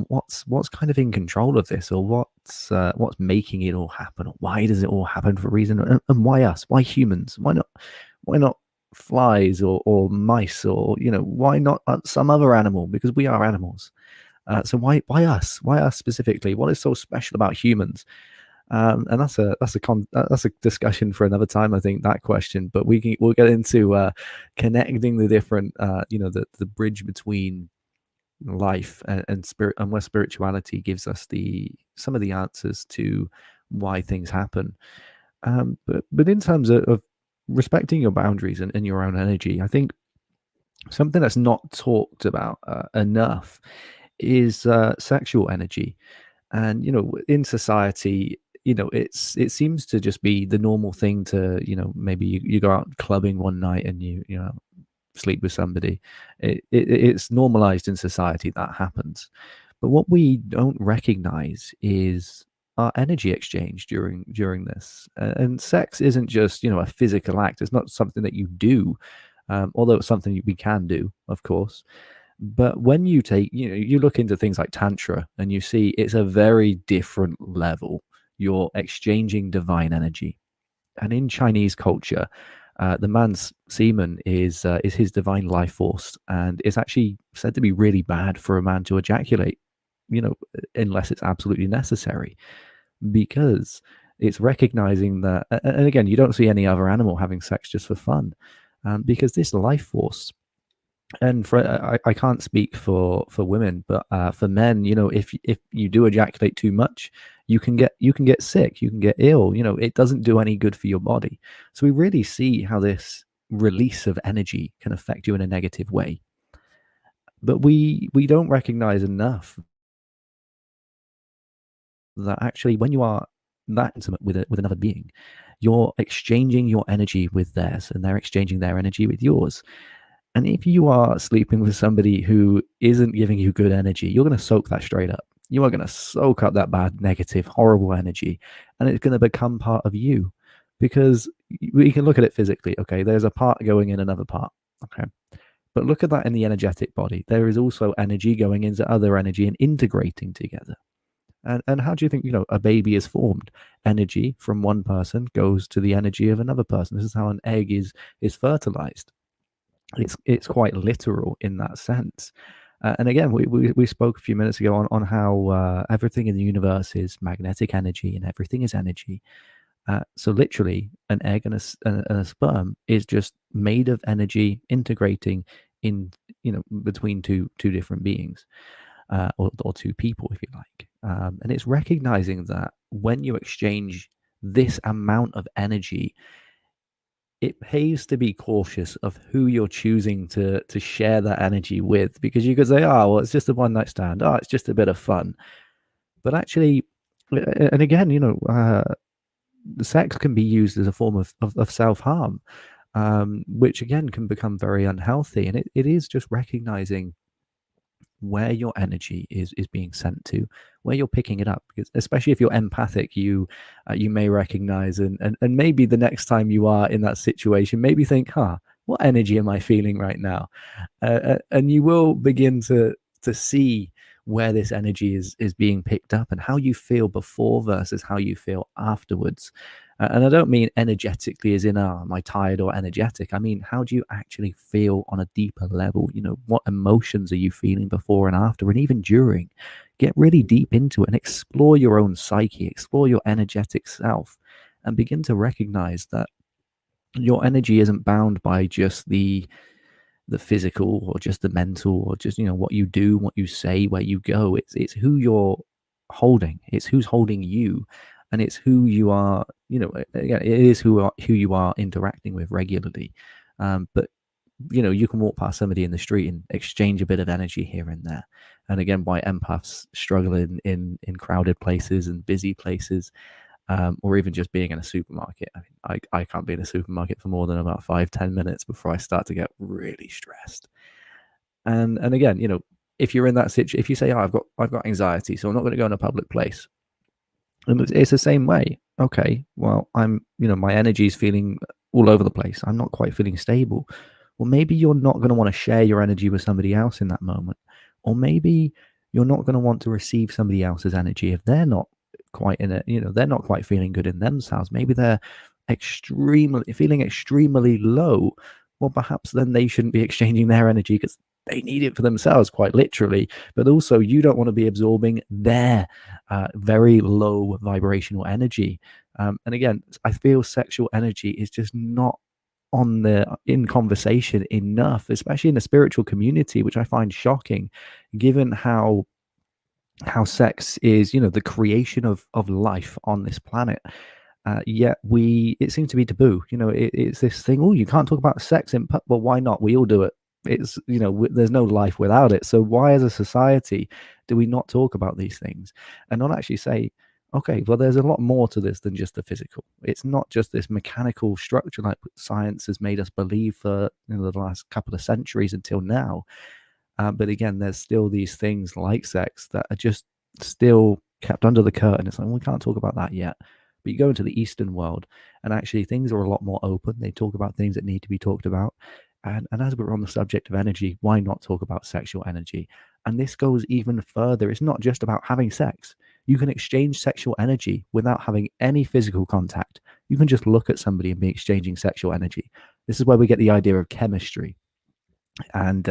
what's kind of in control of this, or what's making it all happen, or why does it all happen for a reason, and why us, why humans, why not flies or mice, or why not some other animal, because we are animals. So why us specifically? What is so special about humans? And that's a discussion for another time, I think, that question. But we'll get into connecting the different the bridge between life and spirit, and where spirituality gives us some of the answers to why things happen. But in terms of respecting your boundaries and your own energy, I think something that's not talked about enough is sexual energy. And in society, it seems to just be the normal thing to, maybe you go out clubbing one night and you sleep with somebody. It's normalized in society, that happens. But what we don't recognize is our energy exchange during this. And sex isn't just a physical act. It's not something that you do, although it's something we can do, of course. But when you take, you look into things like Tantra, and you see it's a very different level. You're exchanging divine energy. And in Chinese culture, the man's semen is his divine life force, and it's actually said to be really bad for a man to ejaculate, unless it's absolutely necessary, because it's recognizing that. And again, you don't see any other animal having sex just for fun, because this life force. And I can't speak for women, but for men, if you do ejaculate too much, you can get sick, you can get ill. It doesn't do any good for your body. So we really see how this release of energy can affect you in a negative way. But we don't recognize enough that actually, when you are that intimate with another being, you're exchanging your energy with theirs, and they're exchanging their energy with yours. And if you are sleeping with somebody who isn't giving you good energy, you're going to soak that straight up. You are going to soak up that bad, negative, horrible energy, and it's going to become part of you. Because we can look at it physically. Okay, there's a part going in another part. Okay, but look at that in the energetic body. There is also energy going into other energy and integrating together. And how do you think a baby is formed? Energy from one person goes to the energy of another person. This is how an egg is fertilized. It's quite literal in that sense. And again, we spoke a few minutes ago on how everything in the universe is magnetic energy, and everything is energy. So literally, an egg and a sperm is just made of energy integrating in between two different beings, or two people, if you like. And it's recognizing that when you exchange this amount of energy, it pays to be cautious of who you're choosing to share that energy with, because you could say, oh, well, it's just a one night stand, oh, it's just a bit of fun. But actually, and again, sex can be used as a form of self-harm, which again can become very unhealthy. And it is just recognizing where your energy is being sent to, where you're picking it up, because especially if you're empathic, you may recognize, and maybe the next time you are in that situation, maybe think, what energy am I feeling right now? And you will begin to see where this energy is being picked up, and how you feel before versus how you feel afterwards. And I don't mean energetically as in, am I tired or energetic? I mean, how do you actually feel on a deeper level? What emotions are you feeling before and after, and even during? Get really deep into it and explore your own psyche, explore your energetic self, and begin to recognize that your energy isn't bound by just the physical or just the mental or just what you do, what you say, where you go. It's who you're holding, it's who's holding you, and it's who you are. Again, it is who you are interacting with regularly. But you can walk past somebody in the street and exchange a bit of energy here and there. And again, why empaths struggle in crowded places and busy places, or even just being in a supermarket. I mean, I can't be in a supermarket for more than about 5-10 minutes before I start to get really stressed. And again, if you're in that situation, if you say, "Oh, I've got anxiety, so I'm not going to go in a public place," and it's the same way. Okay, well, my energy is feeling all over the place. I'm not quite feeling stable. Well, maybe you're not going to want to share your energy with somebody else in that moment, or maybe you're not going to want to receive somebody else's energy if they're not quite in it. They're not quite feeling good in themselves. Maybe they're feeling extremely low. Well, perhaps then they shouldn't be exchanging their energy because they need it for themselves, quite literally. But also, you don't want to be absorbing their very low vibrational energy. And again, I feel sexual energy is just not in conversation enough, especially in the spiritual community, which I find shocking, given how sex is, the creation of life on this planet. Yet it seems to be taboo. It's this thing. Oh, you can't talk about sex well, why not? We all do it. It's there's no life without it. So why, as a society, do we not talk about these things and not actually say, okay, well, there's a lot more to this than just the physical. It's not just this mechanical structure like science has made us believe for the last couple of centuries until now. But again, there's still these things like sex that are just still kept under the curtain. It's like, we can't talk about that yet. But you go into the Eastern world, and actually things are a lot more open. They talk about things that need to be talked about. And as we're on the subject of energy, why not talk about sexual energy? And this goes even further. It's not just about having sex. You can exchange sexual energy without having any physical contact. You can just look at somebody and be exchanging sexual energy. This is where we get the idea of chemistry. And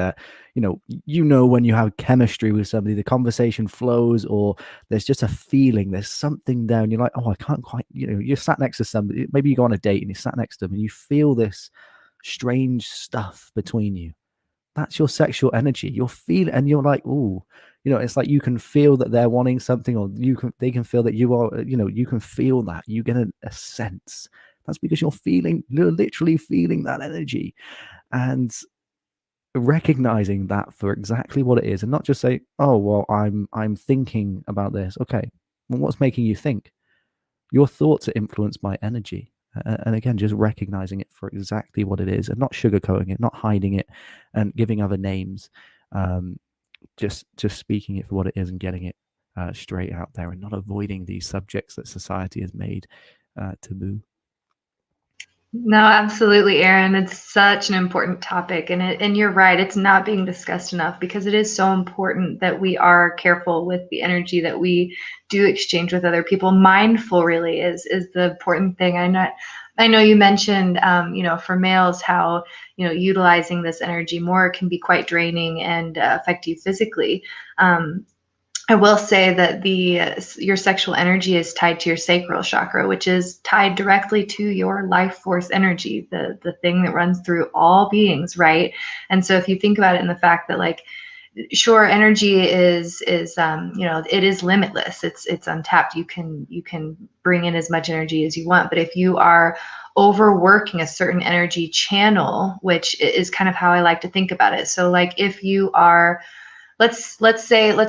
when you have chemistry with somebody, the conversation flows, or there's just a feeling, there's something there, and you're like, oh, I can't quite, you're sat next to somebody, maybe you go on a date and you're sat next to them and you feel this strange stuff between you. That's your sexual energy. You're feeling, and you're like, oh, it's like you can feel that they're wanting something, or they can feel that you are, you can feel that. You get a sense. That's because you're literally feeling that energy. And recognizing that for exactly what it is, and not just say, oh, well, I'm thinking about this. Okay, well, what's making you think? Your thoughts are influenced by energy. And again, just recognizing it for exactly what it is, and not sugarcoating it, not hiding it and giving other names. Just speaking it for what it is and getting it straight out there, and not avoiding these subjects that society has made taboo. No, absolutely, Aaron. It's such an important topic, and you're right. It's not being discussed enough, because it is so important that we are careful with the energy that we do exchange with other people. Mindful really is the important thing. I know you mentioned, for males, how utilizing this energy more can be quite draining and affect you physically. I will say that your sexual energy is tied to your sacral chakra, which is tied directly to your life force energy, the thing that runs through all beings, right? And so if you think about it in the fact that, like, sure, energy is it is limitless. It's untapped. You can bring in as much energy as you want, but if you are overworking a certain energy channel, which is kind of how I like to think about it. So like if you are, let's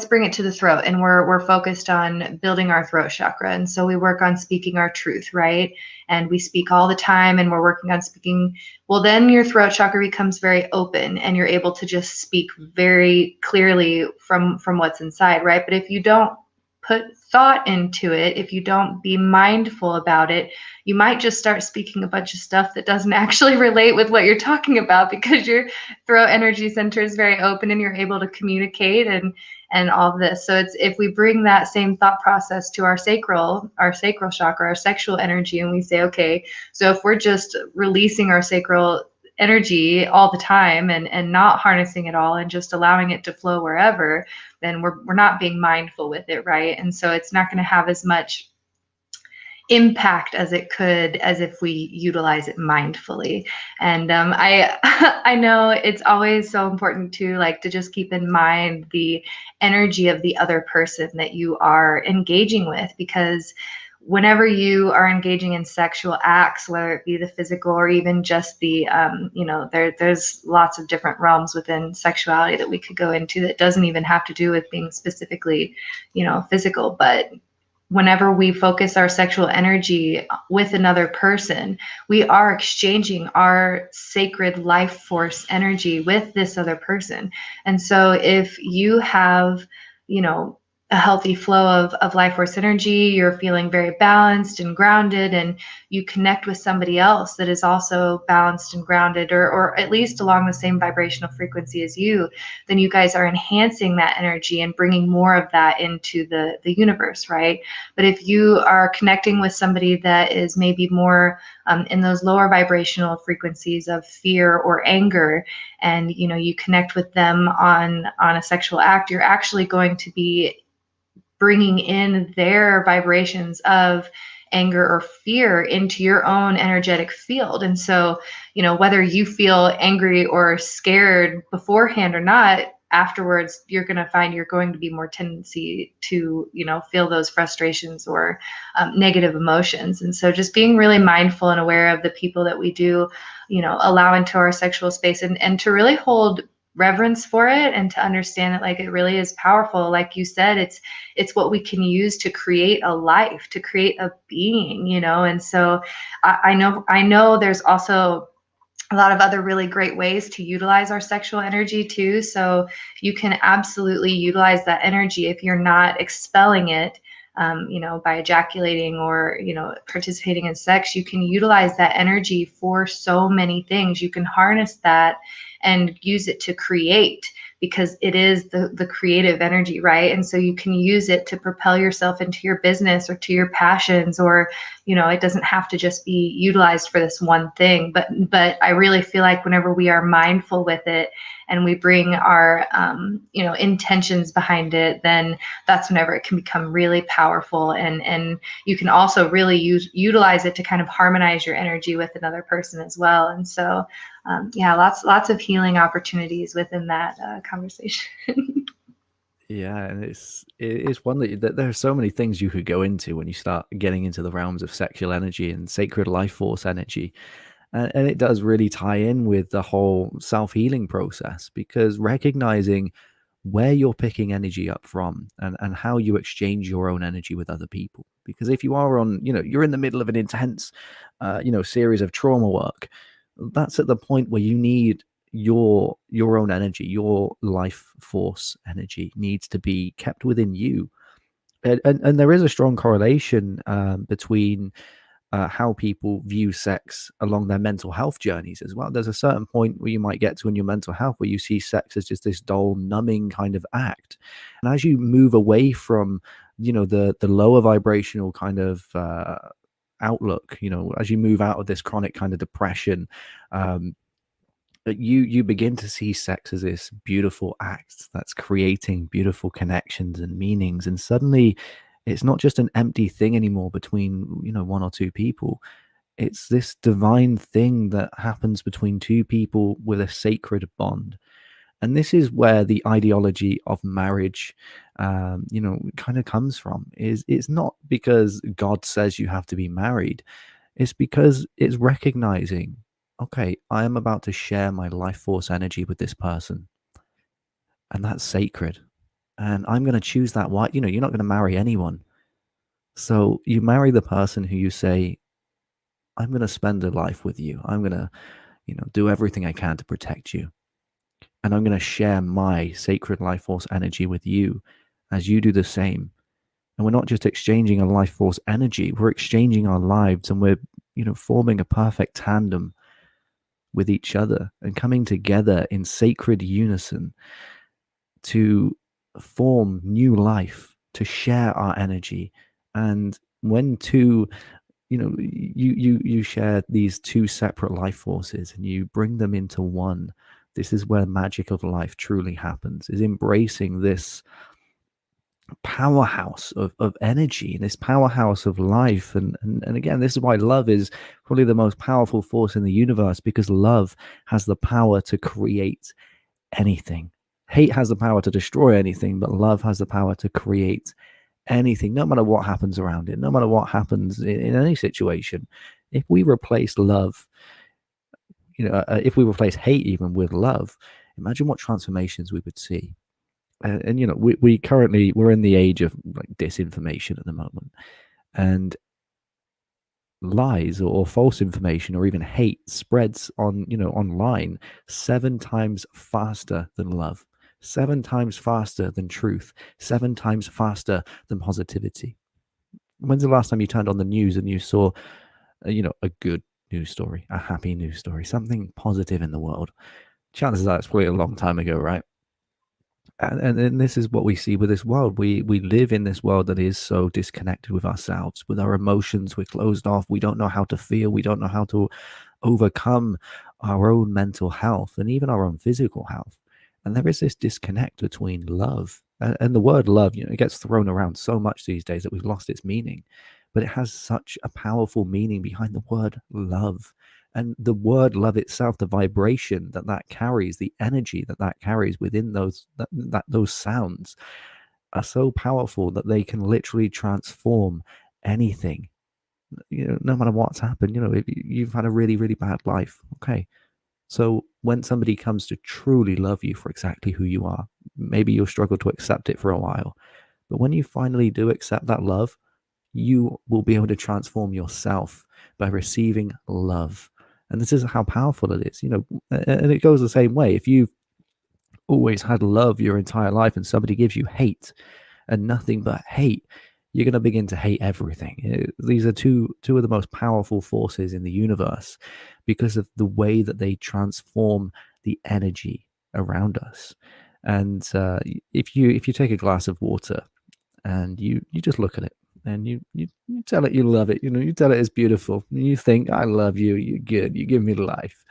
bring it to the throat, and we're focused on building our throat chakra, and so we work on speaking our truth, right? And we speak all the time, and we're working on speaking. Well, then your throat chakra becomes very open, and you're able to just speak very clearly from what's inside, right? But if you don't put thought into it, if you don't be mindful about it, you might just start speaking a bunch of stuff that doesn't actually relate with what you're talking about, because your throat energy center is very open and you're able to communicate and all of this. So it's, if we bring that same thought process to our sacral chakra, our sexual energy, and we say, okay, so if we're just releasing our sacral energy all the time and not harnessing it all and just allowing it to flow wherever, then we're not being mindful with it, right? And so it's not going to have as much impact as it could as if we utilize it mindfully. And I I know it's always so important to, like, to just keep in mind the energy of the other person that you are engaging with, because whenever you are engaging in sexual acts, whether it be the physical or even just the there's lots of different realms within sexuality that we could go into that doesn't even have to do with being specifically physical. But whenever we focus our sexual energy with another person, we are exchanging our sacred life force energy with this other person. And so if you have, a healthy flow of life force energy, you're feeling very balanced and grounded, and you connect with somebody else that is also balanced and grounded, or at least along the same vibrational frequency as you, then you guys are enhancing that energy and bringing more of that into the universe, right? But if you are connecting with somebody that is maybe more in those lower vibrational frequencies of fear or anger, and you connect with them on a sexual act, you're actually going to be bringing in their vibrations of anger or fear into your own energetic field. And so, whether you feel angry or scared beforehand or not, afterwards, you're going to find you're going to be more tendency to, feel those frustrations or negative emotions. And so just being really mindful and aware of the people that we do, allow into our sexual space, and to really hold reverence for it, and to understand that, like, it really is powerful. Like you said, it's what we can use to create a life, to create a being, and so I know there's also a lot of other really great ways to utilize our sexual energy too. So you can absolutely utilize that energy if you're not expelling it, by ejaculating or, participating in sex. You can utilize that energy for so many things. You can harness that and use it to create, because it is the creative energy, right? And so you can use it to propel yourself into your business or to your passions, or, it doesn't have to just be utilized for this one thing. But I really feel like whenever we are mindful with it and we bring our, intentions behind it, then that's whenever it can become really powerful. And you can also really utilize it to kind of harmonize your energy with another person as well. And so, lots of healing opportunities within that conversation. Yeah, and it's one that there are so many things you could go into when you start getting into the realms of sexual energy and sacred life force energy. And it does really tie in with the whole self-healing process, because recognizing where you're picking energy up from, and how you exchange your own energy with other people. Because if you are on, you're in the middle of an intense, series of trauma work, that's at the point where you need your own energy, your life force energy needs to be kept within you. And there is a strong correlation between how people view sex along their mental health journeys as well. There's a certain point where you might get to in your mental health where you see sex as just this dull, numbing kind of act. And as you move away from, the lower vibrational kind of outlook, as you move out of this chronic kind of depression, you begin to see sex as this beautiful act that's creating beautiful connections and meanings. And suddenly it's not just an empty thing anymore between, one or two people. It's this divine thing that happens between two people with a sacred bond. And this is where the ideology of marriage, kind of comes from. Is it's not because God says you have to be married. It's because it's recognizing, okay, I am about to share my life force energy with this person, and that's sacred. And I'm going to choose that. Why? You're not going to marry anyone. So you marry the person who you say, I'm going to spend a life with you. I'm going to, do everything I can to protect you. And I'm going to share my sacred life force energy with you as you do the same. And we're not just exchanging a life force energy, we're exchanging our lives, and we're, forming a perfect tandem with each other and coming together in sacred unison to form new life, to share our energy. And when two, you share these two separate life forces and you bring them into one, this is where magic of life truly happens, is embracing this powerhouse of energy and this powerhouse of life. And again, this is why love is probably the most powerful force in the universe, because love has the power to create anything. Hate has the power to destroy anything, but love has the power to create anything, no matter what happens around it, no matter what happens in any situation. If we replace love, if we replace hate even with love, imagine what transformations we would see. And we currently, we're in the age of like disinformation at the moment, and lies or false information or even hate spreads online 7 times faster than love, 7 times faster than truth, 7 times faster than positivity. When's the last time you turned on the news and you saw a good news story, a happy news story, something positive in the world? Chances are it's probably a long time ago, right? And this is what we see with this world. We live in this world that is so disconnected with ourselves, with our emotions. We're closed off. We don't know how to feel. We don't know how to overcome our own mental health and even our own physical health. And there is this disconnect between love and the word love. It gets thrown around so much these days that we've lost its meaning, but it has such a powerful meaning behind the word love. And the word love itself, the vibration that carries, the energy that carries within those sounds, are so powerful that they can literally transform anything. No matter what's happened, if you've had a really, really bad life, okay, so when somebody comes to truly love you for exactly who you are, maybe you'll struggle to accept it for a while, but when you finally do accept that love, you will be able to transform yourself by receiving love. And this is how powerful it is, and it goes the same way. If you've always had love your entire life and somebody gives you hate and nothing but hate, you're going to begin to hate everything. These are two of the most powerful forces in the universe because of the way that they transform the energy around us. And if you take a glass of water and you just look at it and you tell it you love it, you tell it it's beautiful, and you think, I love you, you're good, you give me life,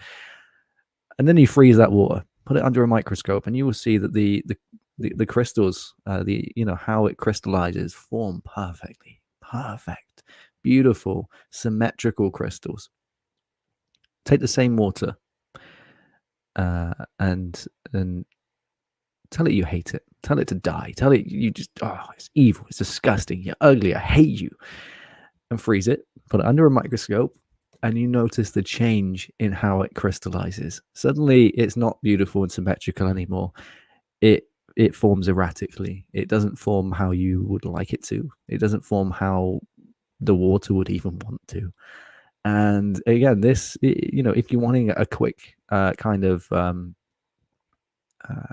and then you freeze that water, put it under a microscope, and you will see that the crystals, how it crystallizes, form perfectly, perfect, beautiful, symmetrical crystals. Take the same water and tell it you hate it. Tell it to die. Tell it you just, it's evil. It's disgusting. You're ugly. I hate you. And freeze it. Put it under a microscope. And you notice the change in how it crystallizes. Suddenly, it's not beautiful and symmetrical anymore. It forms erratically. It doesn't form how you would like it to. It doesn't form how the water would even want to. And again, this, if you're wanting a quick kind of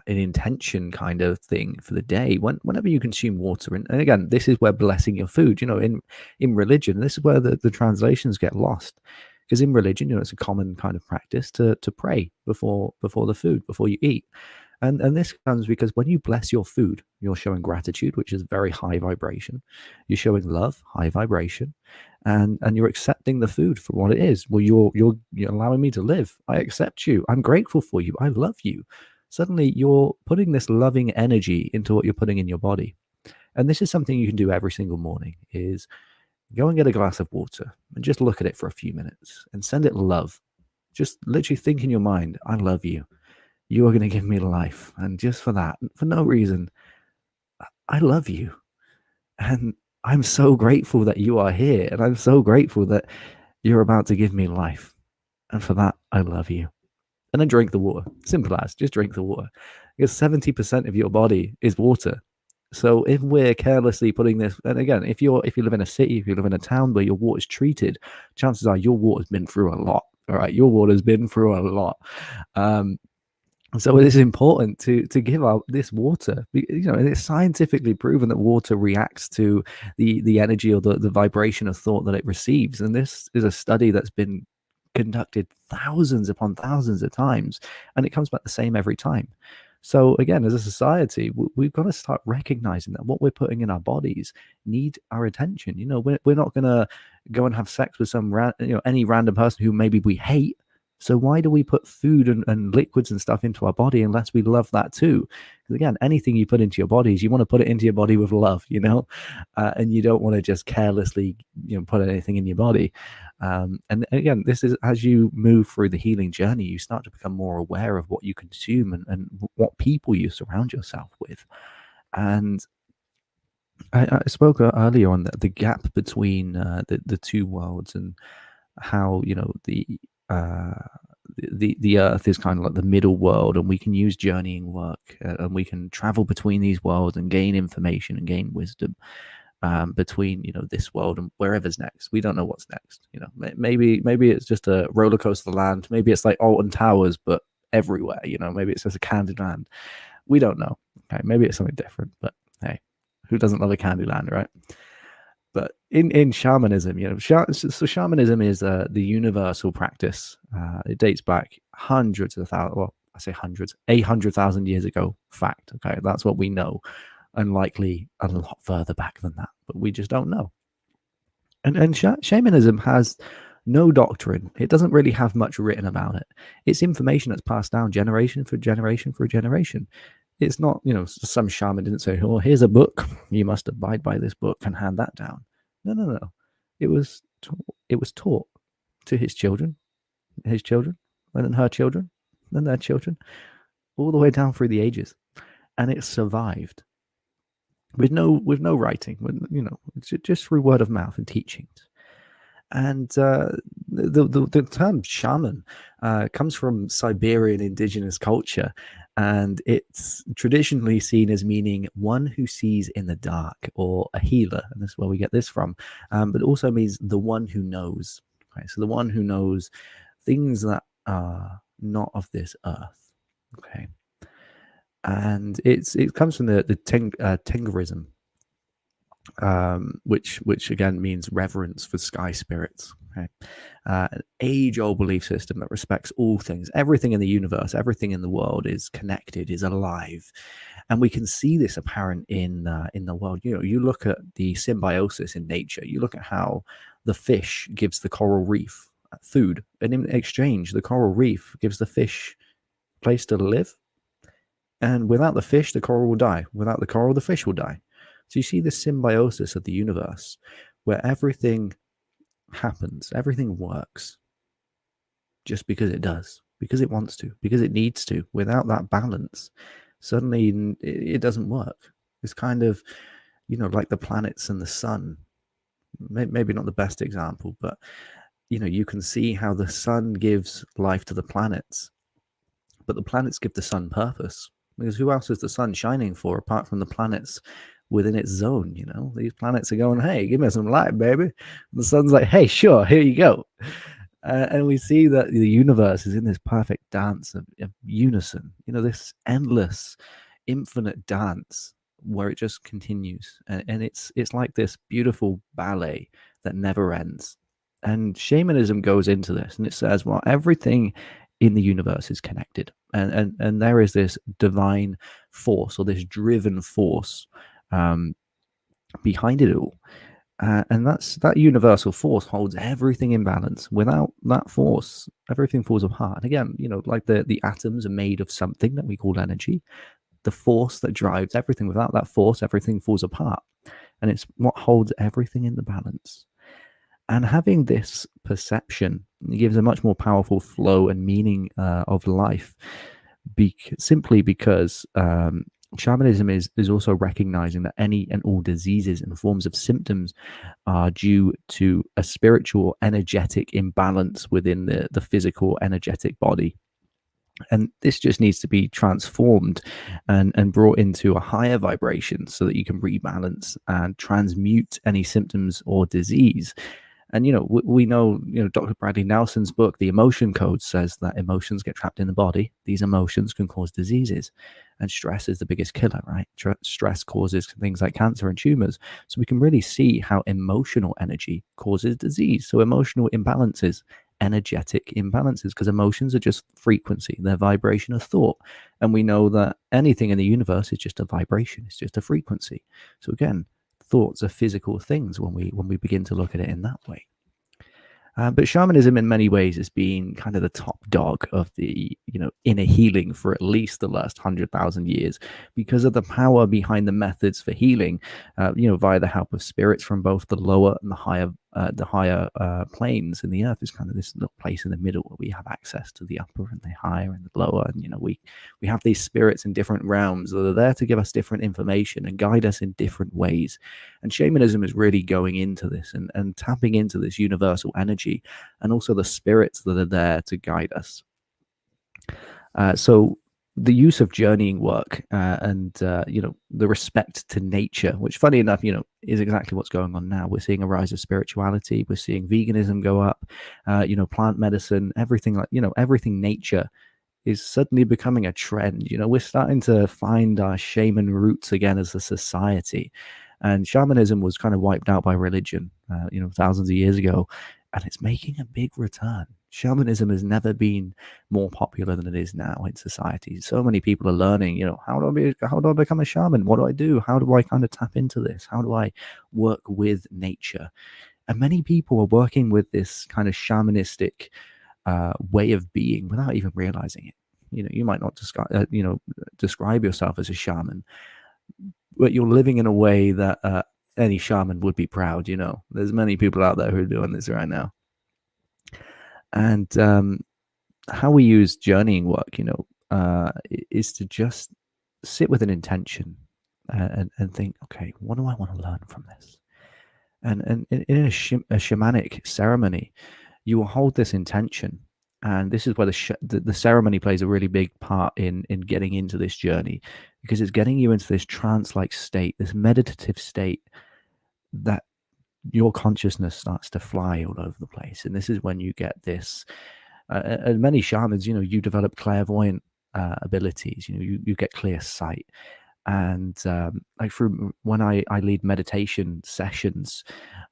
an intention kind of thing for the day, whenever you consume water, and again, this is where blessing your food, in religion, this is where the translations get lost, because in religion, it's a common kind of practice to pray before the food, before you eat. And this comes because when you bless your food, you're showing gratitude, which is very high vibration. You're showing love, high vibration, and you're accepting the food for what it is. Well, you're allowing me to live. I accept you. I'm grateful for you. I love you. Suddenly, you're putting this loving energy into what you're putting in your body. And this is something you can do every single morning: is go and get a glass of water and just look at it for a few minutes and send it love. Just literally think in your mind, I love you. You are going to give me life. And just for that, for no reason, I love you. And I'm so grateful that you are here. And I'm so grateful that you're about to give me life. And for that, I love you. And then drink the water. Simple as, just drink the water. Because 70% of your body is water. So if we're carelessly putting this, and again, if you live in a city, if you live in a town where your water's treated, chances are your water's been through a lot. All right, your water's been through a lot. So it is important to give out this water, and it's scientifically proven that water reacts to the energy or the vibration of thought that it receives. And this is a study that's been conducted thousands upon thousands of times, and it comes back the same every time. So again, as a society, we've got to start recognizing that what we're putting in our bodies need our attention. We're not going to go and have sex with any random person who maybe we hate. So why do we put food and liquids and stuff into our body unless we love that too? Because again, anything you put into your bodies, you want to put it into your body with love, and you don't want to just carelessly, put anything in your body. And again, this is as you move through the healing journey, you start to become more aware of what you consume and what people you surround yourself with. And I spoke earlier on the gap between the two worlds, and how uh, the earth is kind of like the middle world, and we can use journeying work, and we can travel between these worlds and gain information and gain wisdom between this world and wherever's next. We don't know what's next. Maybe it's just a roller coaster land. Maybe it's like Alton Towers, but everywhere. Maybe it's just a candy land. We don't know. Okay, maybe it's something different. But hey, who doesn't love a candy land, right? But in shamanism, so shamanism is the universal practice. It dates back hundreds of thousands. Well, I say hundreds, 800,000 years ago. Fact. Okay, that's what we know, and likely a lot further back than that, but we just don't know. And shamanism has no doctrine. It doesn't really have much written about it. It's information that's passed down generation for generation for generation. It's not, some shaman didn't say, "Oh, here's a book. You must abide by this book and hand that down." No. It was taught to his children, and then her children, then their children, all the way down through the ages, and it survived with no writing, just through word of mouth and teachings. And the term shaman comes from Siberian indigenous culture, and it's traditionally seen as meaning one who sees in the dark, or a healer, and this is where we get this from. But it also means the one who knows. Okay, so the one who knows things that are not of this earth. Okay, and it comes from the Tengerism, which again means reverence for sky spirits. Okay? An age-old belief system that respects all things, everything in the universe, everything in the world is connected, is alive, and we can see this apparent in the world. You look at the symbiosis in nature. You look at how the fish gives the coral reef food, and in exchange, the coral reef gives the fish a place to live. And without the fish, the coral will die. Without the coral, the fish will die. So you see this symbiosis of the universe where everything happens, everything works just because it does, because it wants to, because it needs to. Without that balance, suddenly it doesn't work. It's kind of, like the planets and the sun. Maybe not the best example, but, you can see how the sun gives life to the planets, but the planets give the sun purpose. Because who else is the sun shining for apart from the planets within its zone? These planets are going, "Hey, give me some light, baby." And the sun's like, "Hey, sure, here you go." And we see that the universe is in this perfect dance of unison, this endless, infinite dance where it just continues. And it's like this beautiful ballet that never ends. And shamanism goes into this, and it says, well, everything in the universe is connected, and there is this divine force, or this driven force behind it all, and that universal force holds everything in balance. Without that force, everything falls apart. And again, like the atoms are made of something that we call energy, the force that drives everything. Without that force, everything falls apart, and it's what holds everything in the balance. And having this perception gives a much more powerful flow and meaning of life, simply because shamanism is also recognizing that any and all diseases and forms of symptoms are due to a spiritual energetic imbalance within the physical energetic body. And this just needs to be transformed and brought into a higher vibration so that you can rebalance and transmute any symptoms or disease. And we know, Dr. Bradley Nelson's book, The Emotion Code, says that emotions get trapped in the body. These emotions can cause diseases, and stress is the biggest killer, right? Stress causes things like cancer and tumors. So we can really see how emotional energy causes disease. So emotional imbalances energetic imbalances, because emotions are just frequency, they're vibration of thought. And we know that anything in the universe is just a vibration, it's just a frequency. So again, thoughts are physical things when we begin to look at it in that way. But shamanism, in many ways, has been kind of the top dog of the inner healing for at least the last 100,000 years, because of the power behind the methods for healing. Via the help of spirits from both the lower and the higher planes. And the earth is kind of this little place in the middle where we have access to the upper and the higher and the lower. And we have these spirits in different realms that are there to give us different information and guide us in different ways. And shamanism is really going into this and tapping into this universal energy, and also the spirits that are there to guide us. So the use of journeying work and the respect to nature, which funny enough, is exactly what's going on now. We're seeing a rise of spirituality. We're seeing veganism go up, plant medicine, everything everything nature is suddenly becoming a trend. We're starting to find our shaman roots again as a society. And shamanism was kind of wiped out by religion, thousands of years ago, and it's making a big return. Shamanism has never been more popular than it is now in society. So many people are learning, how do I become a shaman? What do I do? How do I kind of tap into this? How do I work with nature? And many people are working with this kind of shamanistic way of being without even realizing it. You might not describe yourself as a shaman, but you're living in a way that any shaman would be proud. There's many people out there who are doing this right now. And how we use journeying work, is to just sit with an intention and think, okay, what do I want to learn from this? And in a shamanic ceremony, you will hold this intention. And this is where the ceremony plays a really big part in getting into this journey, because it's getting you into this trance-like state, this meditative state, that your consciousness starts to fly all over the place. And this is when you get this, and many shamans, you develop clairvoyant abilities, you get clear sight. And like through when I lead meditation sessions,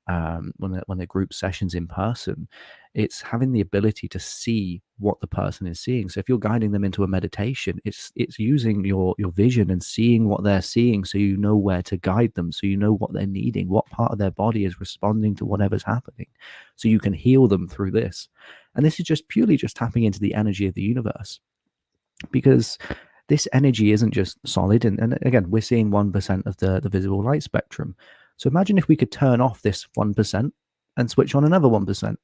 when they're group sessions in person, it's having the ability to see what the person is seeing. So if you're guiding them into a meditation, it's using your vision and seeing what they're seeing, so you know where to guide them, so you know what they're needing, what part of their body is responding to whatever's happening, so you can heal them through this. And this is just purely just tapping into the energy of the universe, because this energy isn't just solid. And again, we're seeing 1% of the visible light spectrum. So imagine if we could turn off this 1% and switch on another 1%.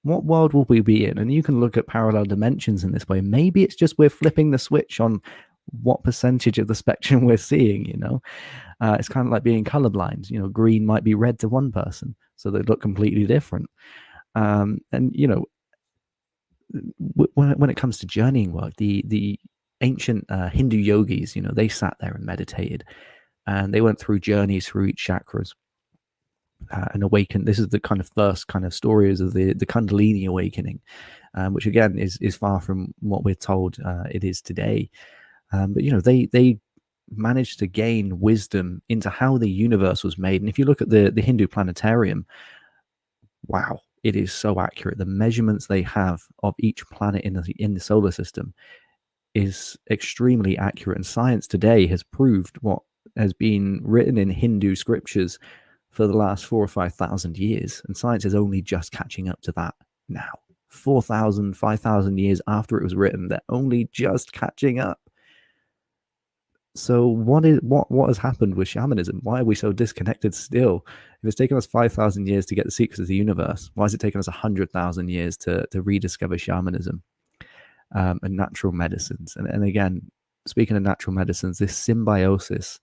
What world will we be in? And you can look at parallel dimensions in this way. Maybe it's just we're flipping the switch on what percentage of the spectrum we're seeing. It's kind of like being colorblind. Green might be red to one person, so they look completely different. And when it comes to journeying work, the ancient Hindu yogis, they sat there and meditated, and they went through journeys through each chakras and awakened. This is the kind of first kind of stories of the Kundalini awakening, which again is far from what we're told it is today. But they managed to gain wisdom into how the universe was made. And if you look at the Hindu planetarium, wow, it is so accurate. The measurements they have of each planet in the solar system is extremely accurate. And science today has proved what has been written in Hindu scriptures for the last 4,000 or 5,000 years. And science is only just catching up to that now. 4,000, 5,000 years after it was written, they're only just catching up. So what has happened with shamanism? Why are we so disconnected still? If it's taken us 5,000 years to get the secrets of the universe, why has it taken us 100,000 years to rediscover shamanism and natural medicines? And again, speaking of natural medicines, this symbiosis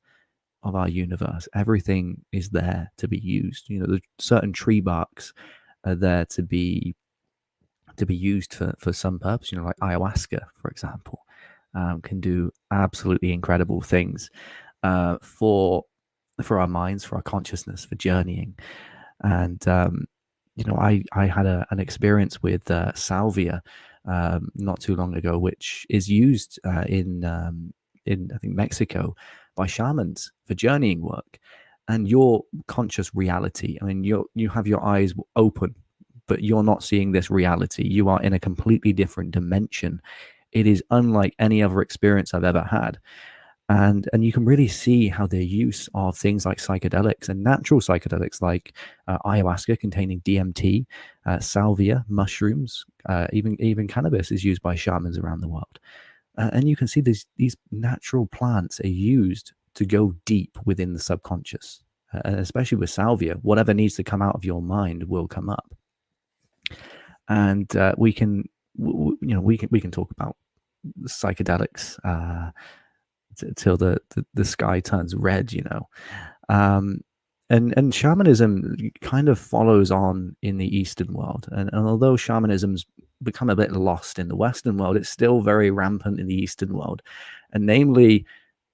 of our universe, everything is there to be used. The certain tree barks are there to be used for some purpose. Like ayahuasca, for example. Can do absolutely incredible things for our minds, for our consciousness, for journeying. And I had an experience with salvia not too long ago, which is used in I think Mexico by shamans for journeying work. And your conscious reality, I mean, you have your eyes open but you're not seeing this reality. You are in a completely different dimension. It is unlike any other experience I've ever had. And you can really see how their use of things like psychedelics and natural psychedelics like ayahuasca containing DMT, salvia, mushrooms, even cannabis is used by shamans around the world. And you can see these natural plants are used to go deep within the subconscious, and especially with salvia, whatever needs to come out of your mind will come up. And we can talk about psychedelics till the sky turns red, and shamanism kind of follows on in the Eastern world, and although shamanism's become a bit lost in the Western world, it's still very rampant in the Eastern world, and namely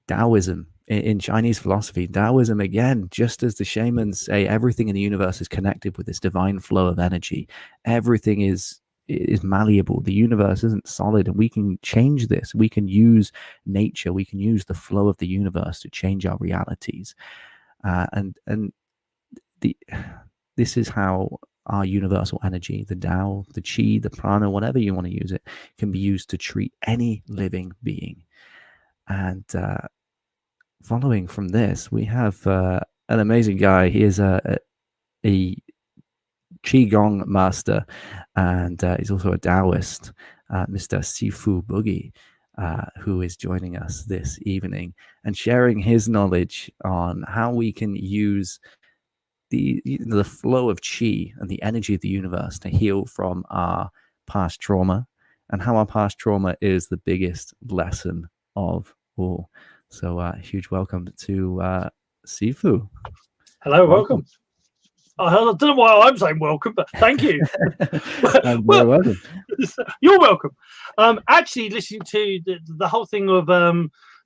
Taoism. In Chinese philosophy, Taoism, again, just as the shamans say, everything in the universe is connected with this divine flow of energy. Everything is malleable. The universe isn't solid, and we can change this. We can use nature. We can use the flow of the universe to change our realities. And this is how our universal energy, the Tao, the Qi, the Prana, whatever you want to use it, can be used to treat any living being. And following from this, we have an amazing guy. He is a Qi Gong master, and he's also a Daoist, Mr. Sifu Boggie, who is joining us this evening and sharing his knowledge on how we can use the flow of Qi and the energy of the universe to heal from our past trauma, and how our past trauma is the biggest lesson of all. So huge welcome to Sifu. Hello, welcome. I don't know why I'm saying welcome, but thank you. You're welcome. You're welcome. Actually, listening to the whole thing of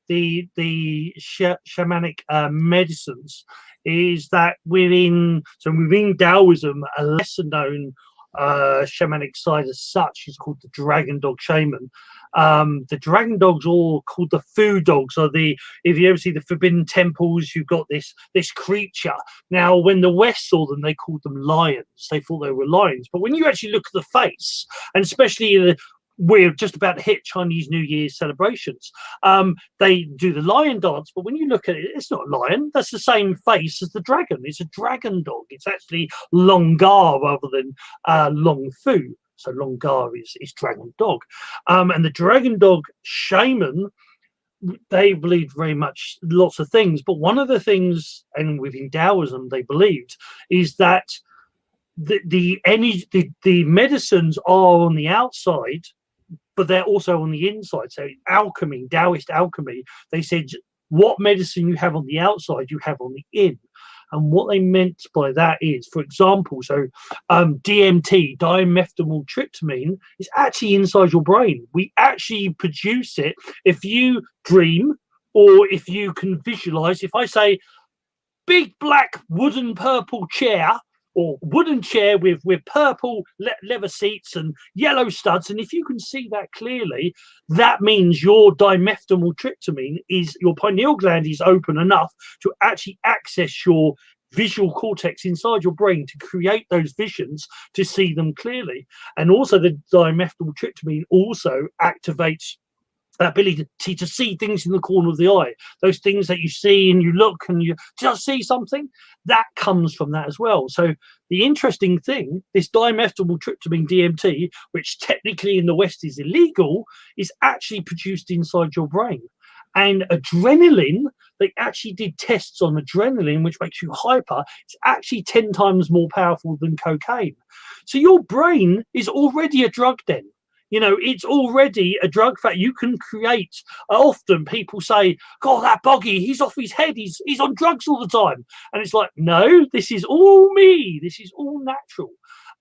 the shamanic medicines is that within Taoism, a lesser known shamanic side as such is called the dragon dog shaman. The dragon dogs, or called the food dogs, are if you ever see the Forbidden Temples, you've got this creature. Now, when the West saw them, they called them lions. They thought they were lions. But when you actually look at the face, and especially we're just about to hit Chinese New Year's celebrations, they do the lion dance, but when you look at it, it's not a lion. That's the same face as the dragon. It's a dragon dog. It's actually longar rather than long fu. So longar is dragon dog. And the dragon dog shaman, they believed very much lots of things. But one of the things, and within Taoism they believed, is that the medicines are on the outside, but they're also on the inside. So alchemy, Daoist alchemy, they said what medicine you have on the outside, you have on the in. And what they meant by that is, for example, DMT, dimethyltryptamine, is actually inside your brain. We actually produce it if you dream, or if you can visualize. If I say big black wooden purple chair, or wooden chair with purple leather seats and yellow studs, and if you can see that clearly, that means your dimethyltryptamine is, your pineal gland is open enough to actually access your visual cortex inside your brain to create those visions, to see them clearly. And also the dimethyltryptamine also activates that ability to see things in the corner of the eye. Those things that you see and you look and you just see something, that comes from that as well. So the interesting thing, this dimethyltryptamine, DMT, which technically in the West is illegal, is actually produced inside your brain. And adrenaline, they actually did tests on adrenaline, which makes you hyper. It's actually 10 times more powerful than cocaine. So your brain is already a drug den. It's already a drug fact. You can create. Often people say, God, that Boggie, he's off his head. He's on drugs all the time. And it's like, no, this is all me. This is all natural.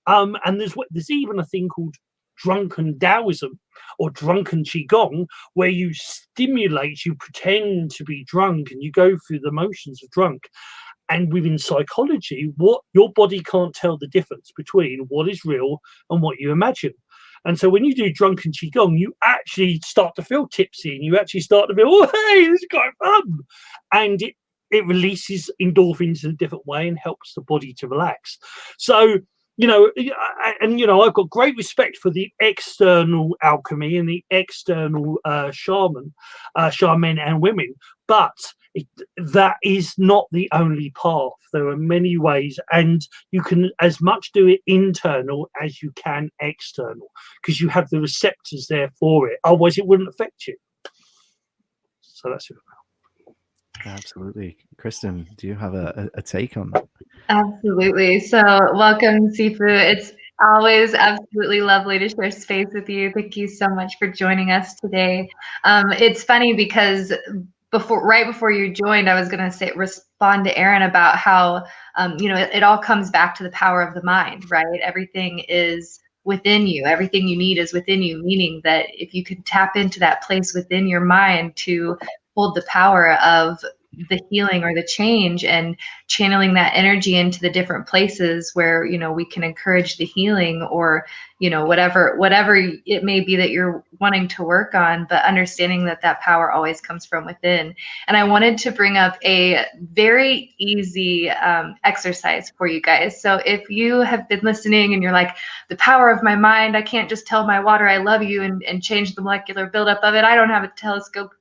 And there's even a thing called drunken Taoism or drunken Qi Gong, where you pretend to be drunk and you go through the motions of drunk. And within psychology, what your body can't tell the difference between what is real and what you imagine. And so when you do drunken Qi Gong, you actually start to feel tipsy, and you actually start to feel, oh, hey, this is quite fun. And it releases endorphins in a different way and helps the body to relax. So you know, and you know, I've got great respect for the external alchemy and the external shaman and women, but that is not the only path. There are many ways, and you can as much do it internal as you can external, because you have the receptors there for it. Otherwise, it wouldn't affect you. So that's it. Absolutely. Kristen, do you have a take on that? Absolutely. So welcome, Sifu. It's always absolutely lovely to share space with you. Thank you so much for joining us today. It's funny because right before you joined, I was going to respond to Aaron about how you know, it all comes back to the power of the mind, right? Everything is within you. Everything you need is within you, meaning that if you can tap into that place within your mind to hold the power of the healing or the change, and channeling that energy into the different places where, you know, we can encourage the healing, or, you know, whatever it may be that you're wanting to work on, but understanding that that power always comes from within. And I wanted to bring up a very easy exercise for you guys. So if you have been listening and you're like, the power of my mind, I can't just tell my water I love you and change the molecular buildup of it. I don't have a telescope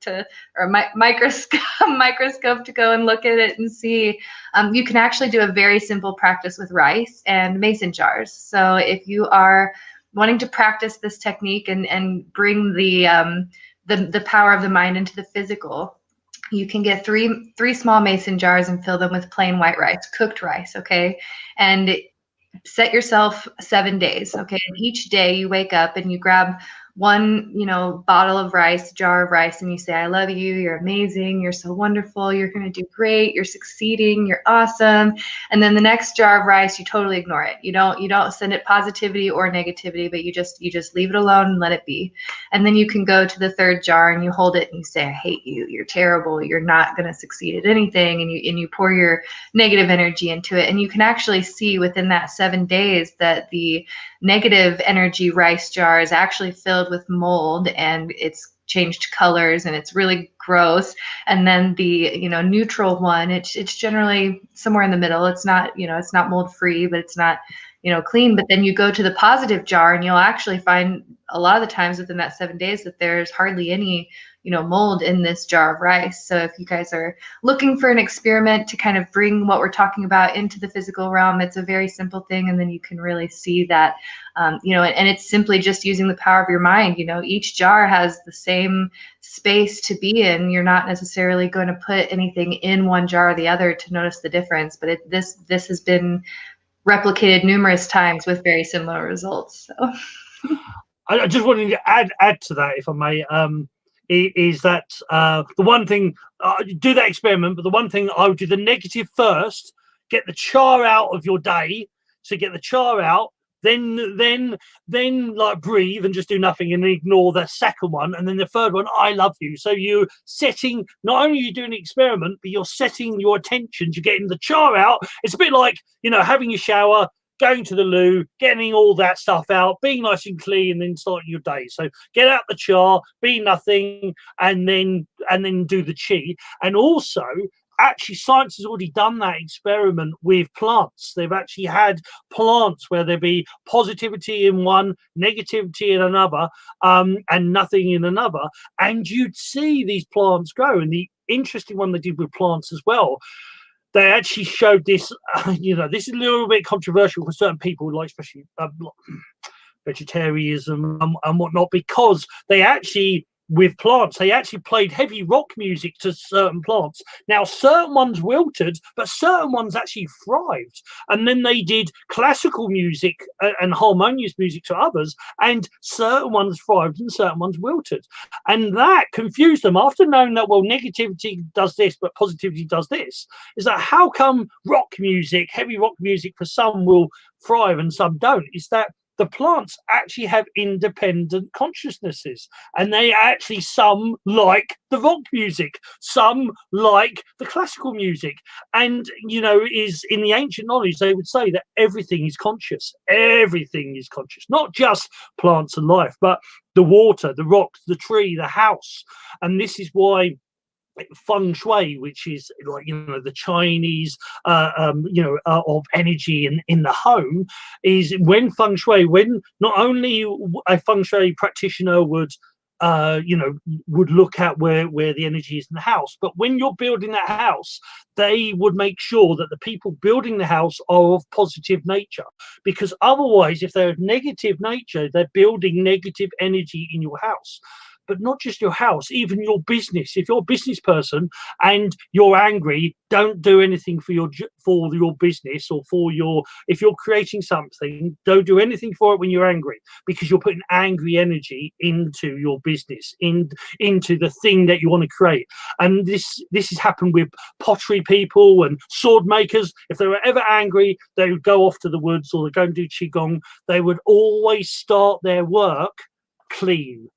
or microscope to go and look at it and see. You can actually do a very simple practice with rice and mason jars. So if you are wanting to practice this technique and bring the power of the mind into the physical, you can get three small mason jars and fill them with plain white rice, cooked rice, okay? And set yourself 7 days, okay? And each day you wake up and you grab one, you know, bottle of rice, jar of rice, and you say, I love you, you're amazing, you're so wonderful, you're going to do great, you're succeeding, you're awesome. And then the next jar of rice, you totally ignore it. You don't send it positivity or negativity, but you just leave it alone and let it be. And then you can go to the third jar and you hold it and you say, I hate you, you're terrible, you're not going to succeed at anything, and you pour your negative energy into it. And you can actually see within that 7 days that the negative energy rice jar is actually filled with mold, and it's changed colors and it's really gross. And then the, you know, neutral one, it's generally somewhere in the middle. It's not, you know, it's not mold free, but it's not, you know, clean. But then you go to the positive jar and you'll actually find a lot of the times within that 7 days that there's hardly any, you know, mold in this jar of rice. So if you guys are looking for an experiment to kind of bring what we're talking about into the physical realm, it's a very simple thing. And then you can really see that, you know, and it's simply just using the power of your mind. You know, each jar has the same space to be in. You're not necessarily going to put anything in one jar or the other to notice the difference. But this has been replicated numerous times with very similar results. So I just wanted to add to that, if I may. Is that the one thing, do that experiment, but the one thing I would do the negative first, get the char out of your day. So get the char out, then like breathe and just do nothing and ignore the second one. And then the third one, I love you. So you're setting, not only are you doing the experiment, but you're setting your attention to getting the char out. It's a bit like, you know, having a shower, going to the loo, getting all that stuff out, being nice and clean, and then starting your day. So get out the char, be nothing, and then do the qi. And also, actually, science has already done that experiment with plants. They've actually had plants where there be positivity in one, negativity in another, and nothing in another. And you'd see these plants grow. And the interesting one they did with plants as well, they actually showed this, you know, this is a little bit controversial for certain people, like especially vegetarianism and whatnot, because they actually, with plants, they actually played heavy rock music to certain plants. Now, certain ones wilted, but certain ones actually thrived. And then they did classical music and harmonious music to others, and certain ones thrived and certain ones wilted. And that confused them. After knowing that, well, negativity does this, but positivity does this, is that how come rock music, heavy rock music for some will thrive and some don't? Is that the plants actually have independent consciousnesses, and they actually, some like the rock music, some like the classical music. And, you know, is in the ancient knowledge, they would say that everything is conscious. Everything is conscious, not just plants and life, but the water, the rocks, the tree, the house. And this is why feng shui, which is like, you know, the Chinese of energy in the home, is when feng shui, when not only a feng shui practitioner would would look at where the energy is in the house, but when you're building that house, they would make sure that the people building the house are of positive nature, because otherwise, if they're of negative nature, they're building negative energy in your house. But not just your house, even your business. If you're a business person and you're angry, don't do anything for your business, or for your, if you're creating something, don't do anything for it when you're angry, because you're putting angry energy into your business, into the thing that you want to create. And this has happened with pottery people and sword makers. If they were ever angry, they would go off to the woods, or they go and do qigong. They would always start their work clean.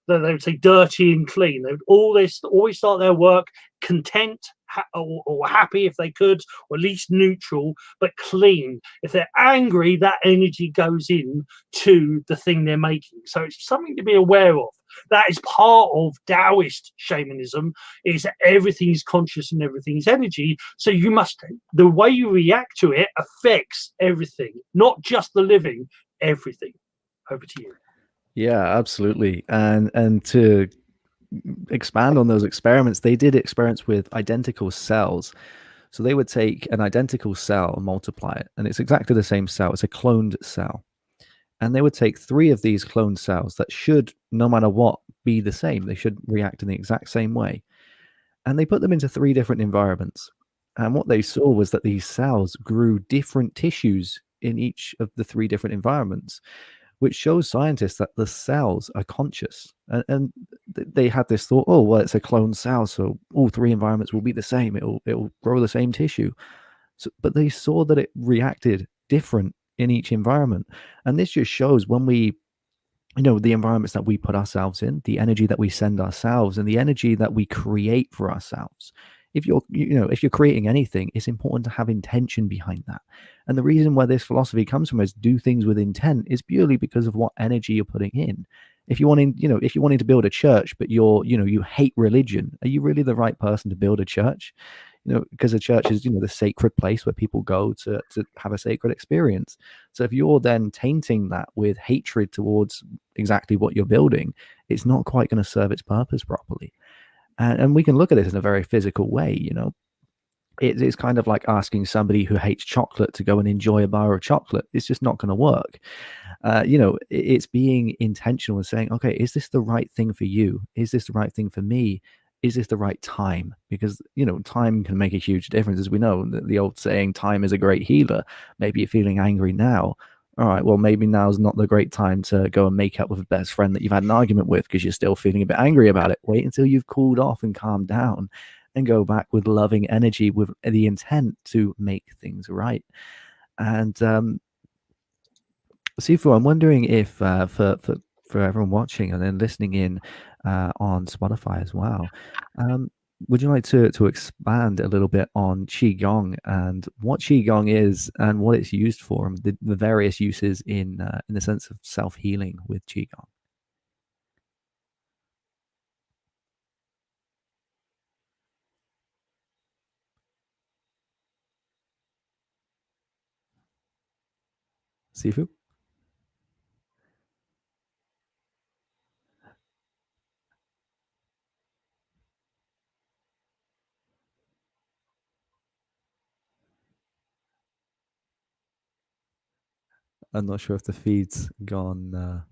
They would say dirty and clean. They would always start their work content, or happy if they could, or at least neutral, but clean. If they're angry, that energy goes in to the thing they're making. So it's something to be aware of. That is part of Daoist shamanism, is that everything is conscious and everything is energy. So the way you react to it affects everything, not just the living, everything. Over to you. Yeah, absolutely. And to expand on those experiments, they did experiments with identical cells. So they would take an identical cell and multiply it, and it's exactly the same cell. It's a cloned cell. And they would take 3 of these cloned cells that should, no matter what, be the same. They should react in the exact same way. And they put them into 3 different environments. And what they saw was that these cells grew different tissues in each of the 3 different environments, which shows scientists that the cells are conscious. And they had this thought, oh, well, it's a cloned cell, so all 3 environments will be the same. It'll grow the same tissue. So, but they saw that it reacted different in each environment. And this just shows when we, the environments that we put ourselves in, the energy that we send ourselves, and the energy that we create for ourselves. If you're creating anything, it's important to have intention behind that. And the reason where this philosophy comes from is do things with intent is purely because of what energy you're putting in. If you're wanting to build a church, but you hate religion, are you really the right person to build a church? Because a church is, the sacred place where people go to have a sacred experience. So if you're then tainting that with hatred towards exactly what you're building, it's not quite going to serve its purpose properly. And we can look at this in a very physical way. It's kind of like asking somebody who hates chocolate to go and enjoy a bar of chocolate. It's just not going to work. It's being intentional and saying, okay, is this the right thing for you? Is this the right thing for me? Is this the right time? Because, time can make a huge difference. As we know, the old saying, time is a great healer. Maybe you're feeling angry now. All right, well, maybe now's not the great time to go and make up with a best friend that you've had an argument with because you're still feeling a bit angry about it. Wait until you've cooled off and calmed down, and go back with loving energy, with the intent to make things right. And Sifu, I'm wondering if for everyone watching and then listening in on Spotify as well, would you like to expand a little bit on Qi Gong and what Qi Gong is and what it's used for, and the various uses in the sense of self-healing with Qi Gong? Sifu? I'm not sure if the feed's gone.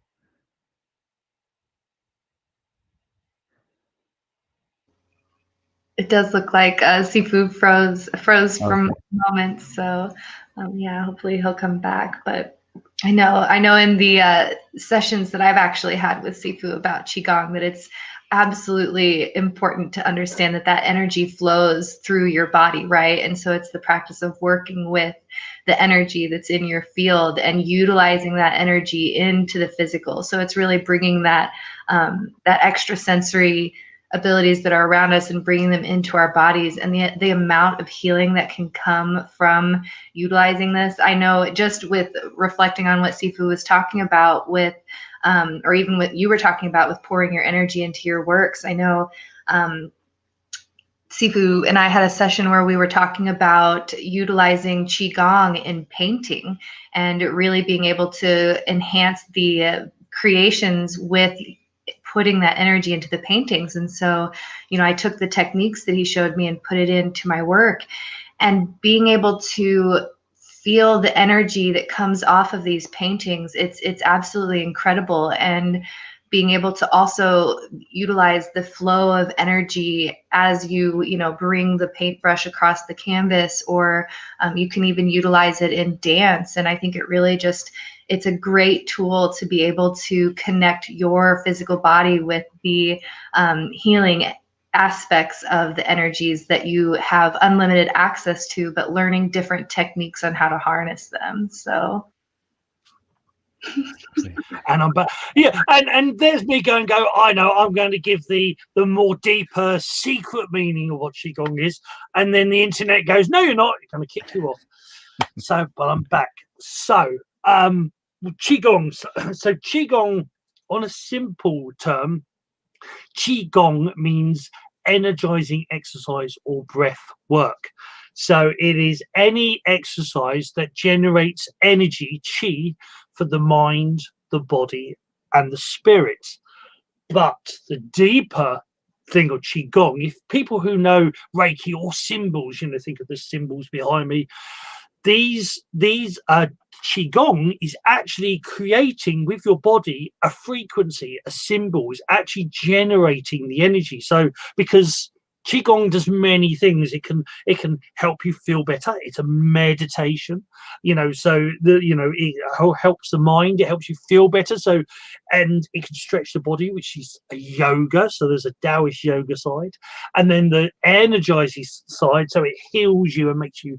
It does look like Sifu froze from Okay. moments. So yeah, hopefully he'll come back. But I know in the sessions that I've actually had with Sifu about Qigong that it's absolutely important to understand that energy flows through your body, right? And so it's the practice of working with the energy that's in your field and utilizing that energy into the physical. So it's really bringing that extrasensory abilities that are around us and bringing them into our bodies, and the amount of healing that can come from utilizing this. I know just with reflecting on what Sifu was talking about with or even what you were talking about with pouring your energy into your works, I know Sifu and I had a session where we were talking about utilizing Qi Gong in painting and really being able to enhance the creations with putting that energy into the paintings. And so, I took the techniques that he showed me and put it into my work, and being able to feel the energy that comes off of these paintings, it's absolutely incredible. And being able to also utilize the flow of energy as you bring the paintbrush across the canvas, or you can even utilize it in dance. And I think it really it's a great tool to be able to connect your physical body with the healing aspects of the energies that you have unlimited access to, but learning different techniques on how to harness them. So and I'm back. Yeah, and there's me go. I know I'm going to give the more deeper secret meaning of what Qigong is, and then the internet goes, no, you're not. It's going to kick you off. So, but I'm back. So, Qigong. So Qigong, on a simple term, Qigong means energizing exercise or breath work. So it is any exercise that generates energy, qi, for the mind, the body, and the spirit. But the deeper thing of Qigong, if people who know Reiki or symbols, think of the symbols behind me, these Qigong is actually creating with your body a frequency, a symbol, is actually generating the energy. So because Qigong does many things, it can help you feel better. It's a meditation, so it helps the mind, it helps you feel better. So, and it can stretch the body, which is a yoga. So there's a Daoist yoga side, and then the energizes side. So it heals you and makes you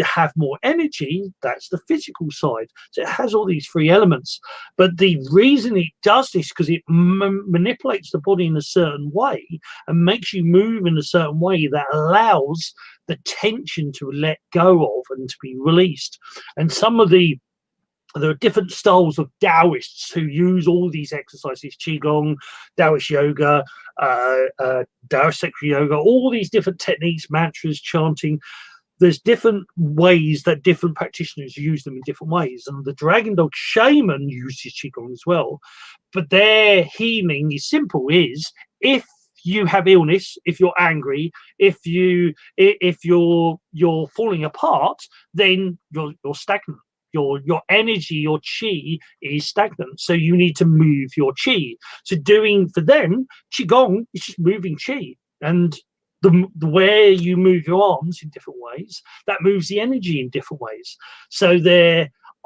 have more energy. That's the physical side. So it has all these three elements. But the reason it does this, because it manipulates the body in a certain way and makes you move in a certain way that allows the tension to let go of and to be released. And there are different styles of Taoists who use all these exercises: Qigong, Taoist yoga, Taoist sacred yoga, all these different techniques, mantras, chanting. There's different ways that different practitioners use them in different ways. And the Dragon Dog Shaman uses Qigong as well. But their healing is simple, is if you have illness, if you're angry, if you're falling apart, then you're stagnant. Your energy, your chi is stagnant. So you need to move your chi. So for them, Qigong is just moving chi. And the way you move your arms in different ways, that moves the energy in different ways. So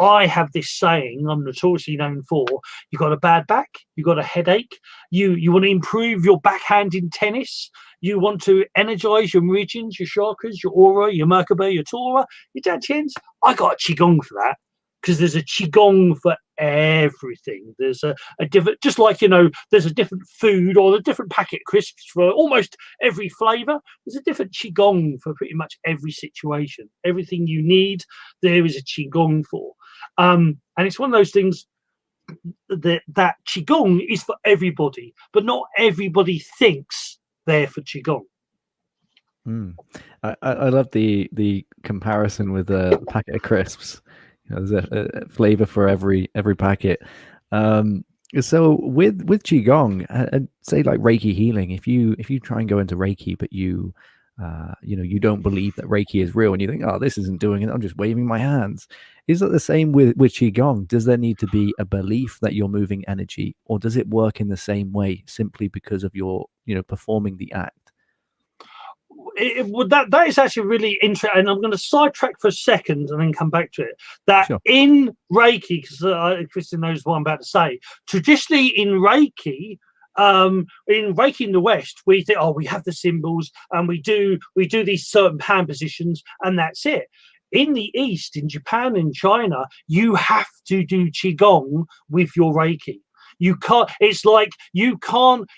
I have this saying I'm notoriously known for: you got a bad back, you got a headache, you want to improve your backhand in tennis, you want to energize your meridians, your chakras, your aura, your Merkaba, your Torah, your Dantians. I got a Qigong for that, because there's a Qigong for everything. There's a different, just like, there's a different food or a different packet of crisps for almost every flavor. There's a different Qigong for pretty much every situation. Everything you need, there is a Qigong for. And it's one of those things that Qigong is for everybody, but not everybody thinks they're for Qigong. I love the comparison with a packet of crisps. There's a flavor for every packet. So with Qigong, and say like Reiki healing, if you try and go into Reiki, but you don't believe that Reiki is real, and you think, oh, this isn't doing it, I'm just waving my hands. Is it the same with Qigong? Does there need to be a belief that you're moving energy, or does it work in the same way simply because of your performing the act? That is actually really interesting, and I'm going to sidetrack for a second and then come back to it. That sure. In Reiki, because Kristen knows what I'm about to say, traditionally in Reiki in the West, we think, we have the symbols and we do these certain hand positions, and that's it. In the East, in Japan, in China, you have to do Qigong with your Reiki. You can't. It's like you can't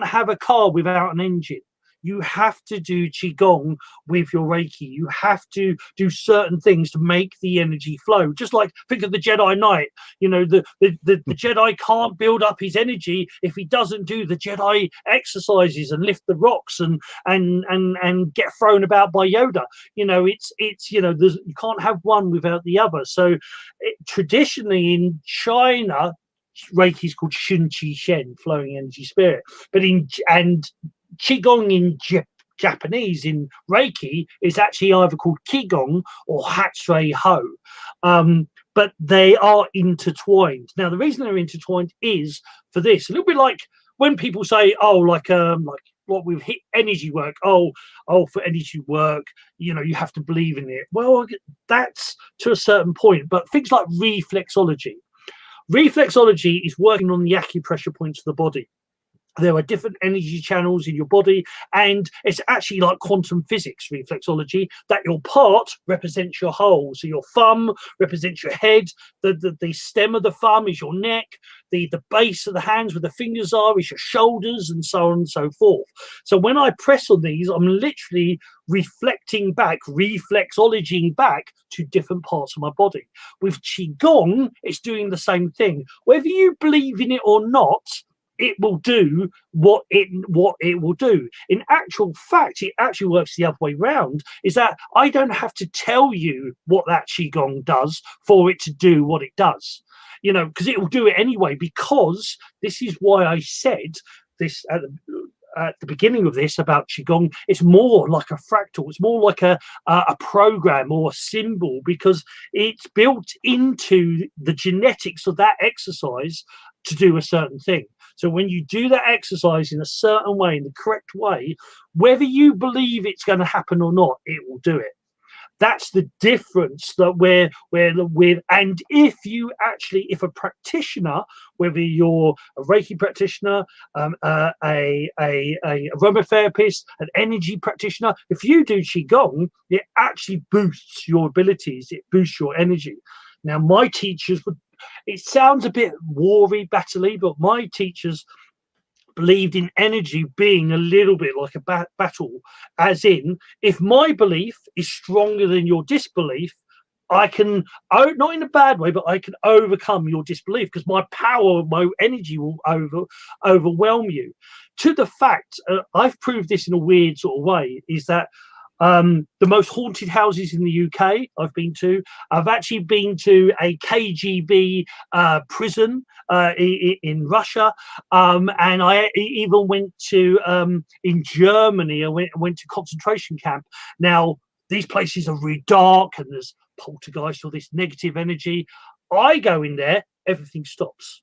have a car without an engine. you have to do Qigong with your Reiki. You have to do certain things to make the energy flow. Just like, think of the Jedi Knight. You know, the Jedi can't build up his energy if he doesn't do the Jedi exercises and lift the rocks and get thrown about by Yoda. You know, it's you know, you can't have one without the other. So traditionally in China, Reiki is called Shun Qi Shen, flowing energy spirit. But Qigong in Japanese, in Reiki, is actually either called Qigong or Hatsui Ho. But they are intertwined. Now, the reason they're intertwined is for this. A little bit like when people say, oh, like what we've hit energy work. Oh, for energy work, you know, you have to believe in it. Well, that's to a certain point. But things like reflexology. Reflexology is working on the acupressure points of the body. There are different energy channels in your body, and it's actually like quantum physics, reflexology, that your part represents your whole. So your thumb represents your head, the stem of the thumb is your neck, the base of the hands where the fingers are is your shoulders, and so on and so forth. So when I press on these, I'm literally reflecting back, reflexologying back to different parts of my body. With Qigong, it's doing the same thing. Whether you believe in it or not, it will do what it will do. In actual fact, it actually works the other way round, is that I don't have to tell you what that Qigong does for it to do what it does, you know, because it will do it anyway. Because this is why I said this at the beginning of this about Qigong. It's more like a fractal. It's more like a program or a symbol, because it's built into the genetics of that exercise to do a certain thing. So when you do that exercise in a certain way, in the correct way, whether you believe it's going to happen or not, it will do it. That's the difference that we're with. And if a practitioner, whether you're a Reiki practitioner, a aromatherapist, an energy practitioner, if you do Qigong, it actually boosts your abilities. It boosts your energy. Now, my teachers would, it sounds a bit war-y, battle-y, but my teachers believed in energy being a little bit like a battle, as in, if my belief is stronger than your disbelief, I can, not in a bad way, but I can overcome your disbelief, because my power, my energy will overwhelm you. To the fact, I've proved this in a weird sort of way, is that the most haunted houses in the UK I've been to. I've actually been to a KGB prison in Russia, and I even went to in Germany. I went to concentration camp. Now, these places are really dark, and there's poltergeist, or this negative energy. I go in there, everything stops.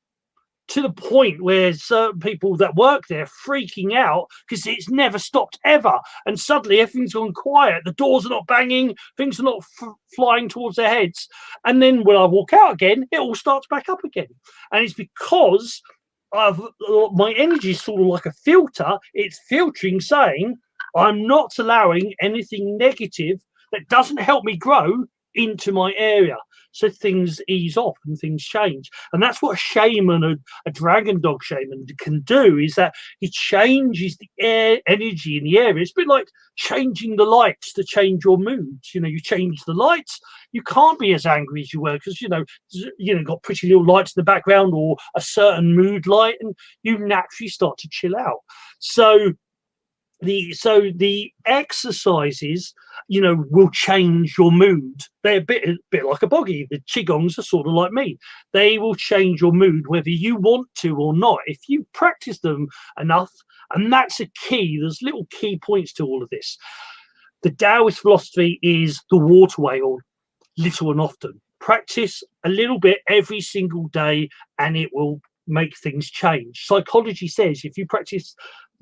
To the point where certain people that work there are freaking out because it's never stopped ever. And suddenly everything's gone quiet. The doors are not banging. Things are not flying towards their heads. And then when I walk out again, it all starts back up again. And it's because my energy is sort of like a filter. It's filtering, saying, I'm not allowing anything negative that doesn't help me grow into my area. So things ease off and things change. And that's what a shaman, a dragon dog shaman, can do, is that he changes the air energy in the area. It's a bit like changing the lights to change your mood. You know, you change the lights, you can't be as angry as you were, because you know got pretty little lights in the background or a certain mood light, and you naturally start to chill out. So the exercises, you know, will change your mood. They're a bit like a boggie. The Qigongs are sort of like me. They will change your mood whether you want to or not, if you practice them enough. And that's a key. There's little key points to all of this. The Daoist philosophy is the waterway, or little and often. Practice a little bit every single day, and it will make things change. Psychology says if you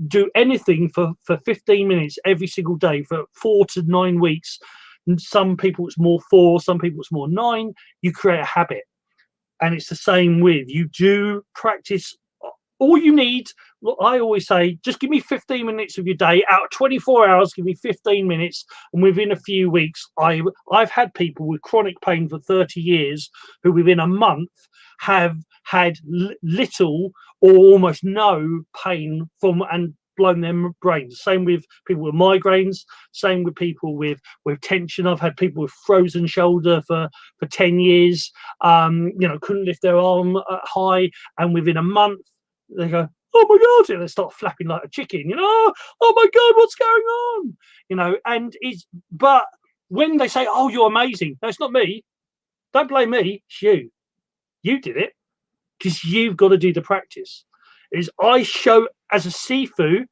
do anything for 15 minutes every single day for 4 to 9 weeks, and some people it's more 4, some people it's more 9, you create a habit. And it's the same with, you do practice. All you need, look, I always say, just give me 15 minutes of your day out of 24 hours. Give me 15 minutes, and within a few weeks, I've had people with chronic pain for 30 years who within a month have had little or almost no pain from, and blown their brains. Same with people with migraines, same with people with tension. I've had people with frozen shoulder for 10 years, couldn't lift their arm high, and within a month they go, oh my God, and they start flapping like a chicken, oh my God, what's going on? And but when they say, oh, you're amazing, no, it's not me. Don't blame me, it's you. You did it, because you've got to do the practice. I show, as a Sifu,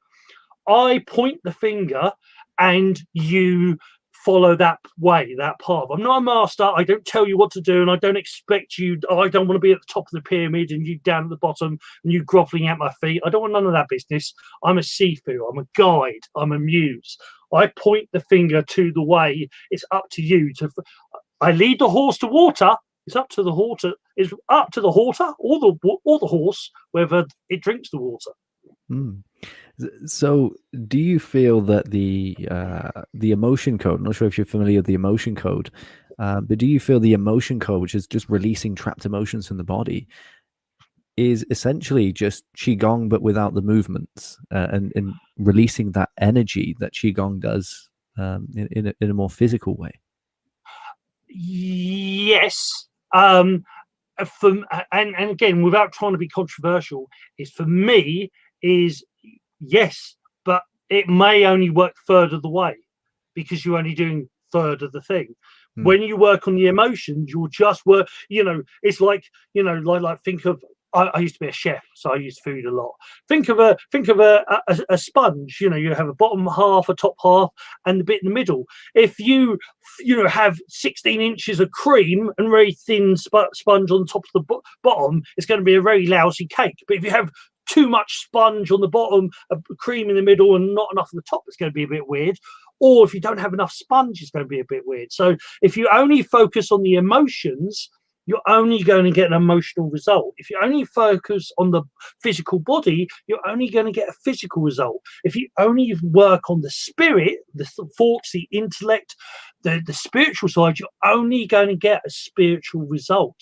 I point the finger and you follow that way, that path. I'm not a master. I don't tell you what to do, and I don't expect you. I don't want to be at the top of the pyramid and you down at the bottom and you groveling at my feet. I don't want none of that business. I'm a Sifu. I'm a guide. I'm a muse. I point the finger to the way. It's up to you to. I lead the horse to water. It's up to the horse. It's up to the horse or the horse whether it drinks the water. So, do you feel that the emotion code? I'm not sure if you're familiar with the emotion code, but do you feel the emotion code, which is just releasing trapped emotions from the body, is essentially just Qigong but without the movements, and releasing that energy that Qigong does in a more physical way? Yes. And again, without trying to be controversial, for me is yes, but it may only work third of the way because you're only doing third of the thing. When you work on the emotions, you'll just work. It's like think of. I used to be a chef, so I used food a lot. Think of a sponge. You have a bottom half, a top half, and the bit in the middle. If you have 16 inches of cream and very thin sponge on the top of the bottom, it's going to be a very lousy cake. But if you have too much sponge on the bottom, cream in the middle, and not enough on the top, it's going to be a bit weird. Or if you don't have enough sponge, it's going to be a bit weird. So if you only focus on the emotions, you're only going to get an emotional result. If you only focus on the physical body, you're only going to get a physical result. If you only work on the spirit, the thoughts, the intellect, the spiritual side, you're only going to get a spiritual result.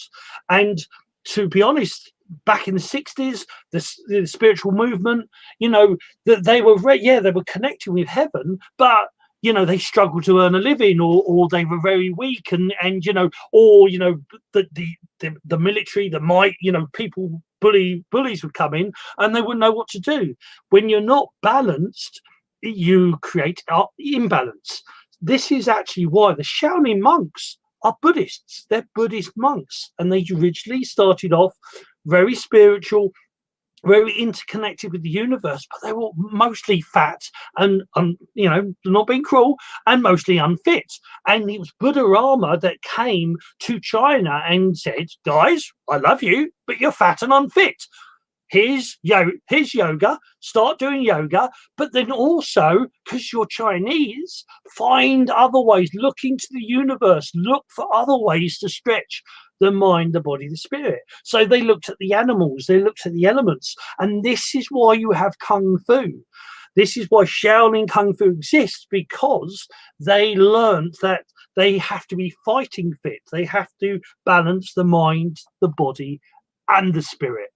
And to be honest, back in the 60s, the spiritual movement, that they were connecting with heaven, but they struggled to earn a living, or they were very weak, and the military, the might, people, bullies would come in and they wouldn't know what to do. When you're not balanced, you create imbalance. This is actually why the Shaolin monks are Buddhists. They're Buddhist monks, and they originally started off very spiritual, very interconnected with the universe, but they were mostly fat and not being cruel, and mostly unfit. And it was Buddha Rama that came to China and said, guys, I love you, but you're fat and unfit. Here's yoga, start doing yoga, but then also, because you're Chinese, find other ways, look into the universe, look for other ways to stretch the mind, the body, the spirit. So they looked at the animals, they looked at the elements, and this is why you have Kung Fu. This is why Shaolin Kung Fu exists, because they learned that they have to be fighting fit. They have to balance the mind, the body, and the spirit.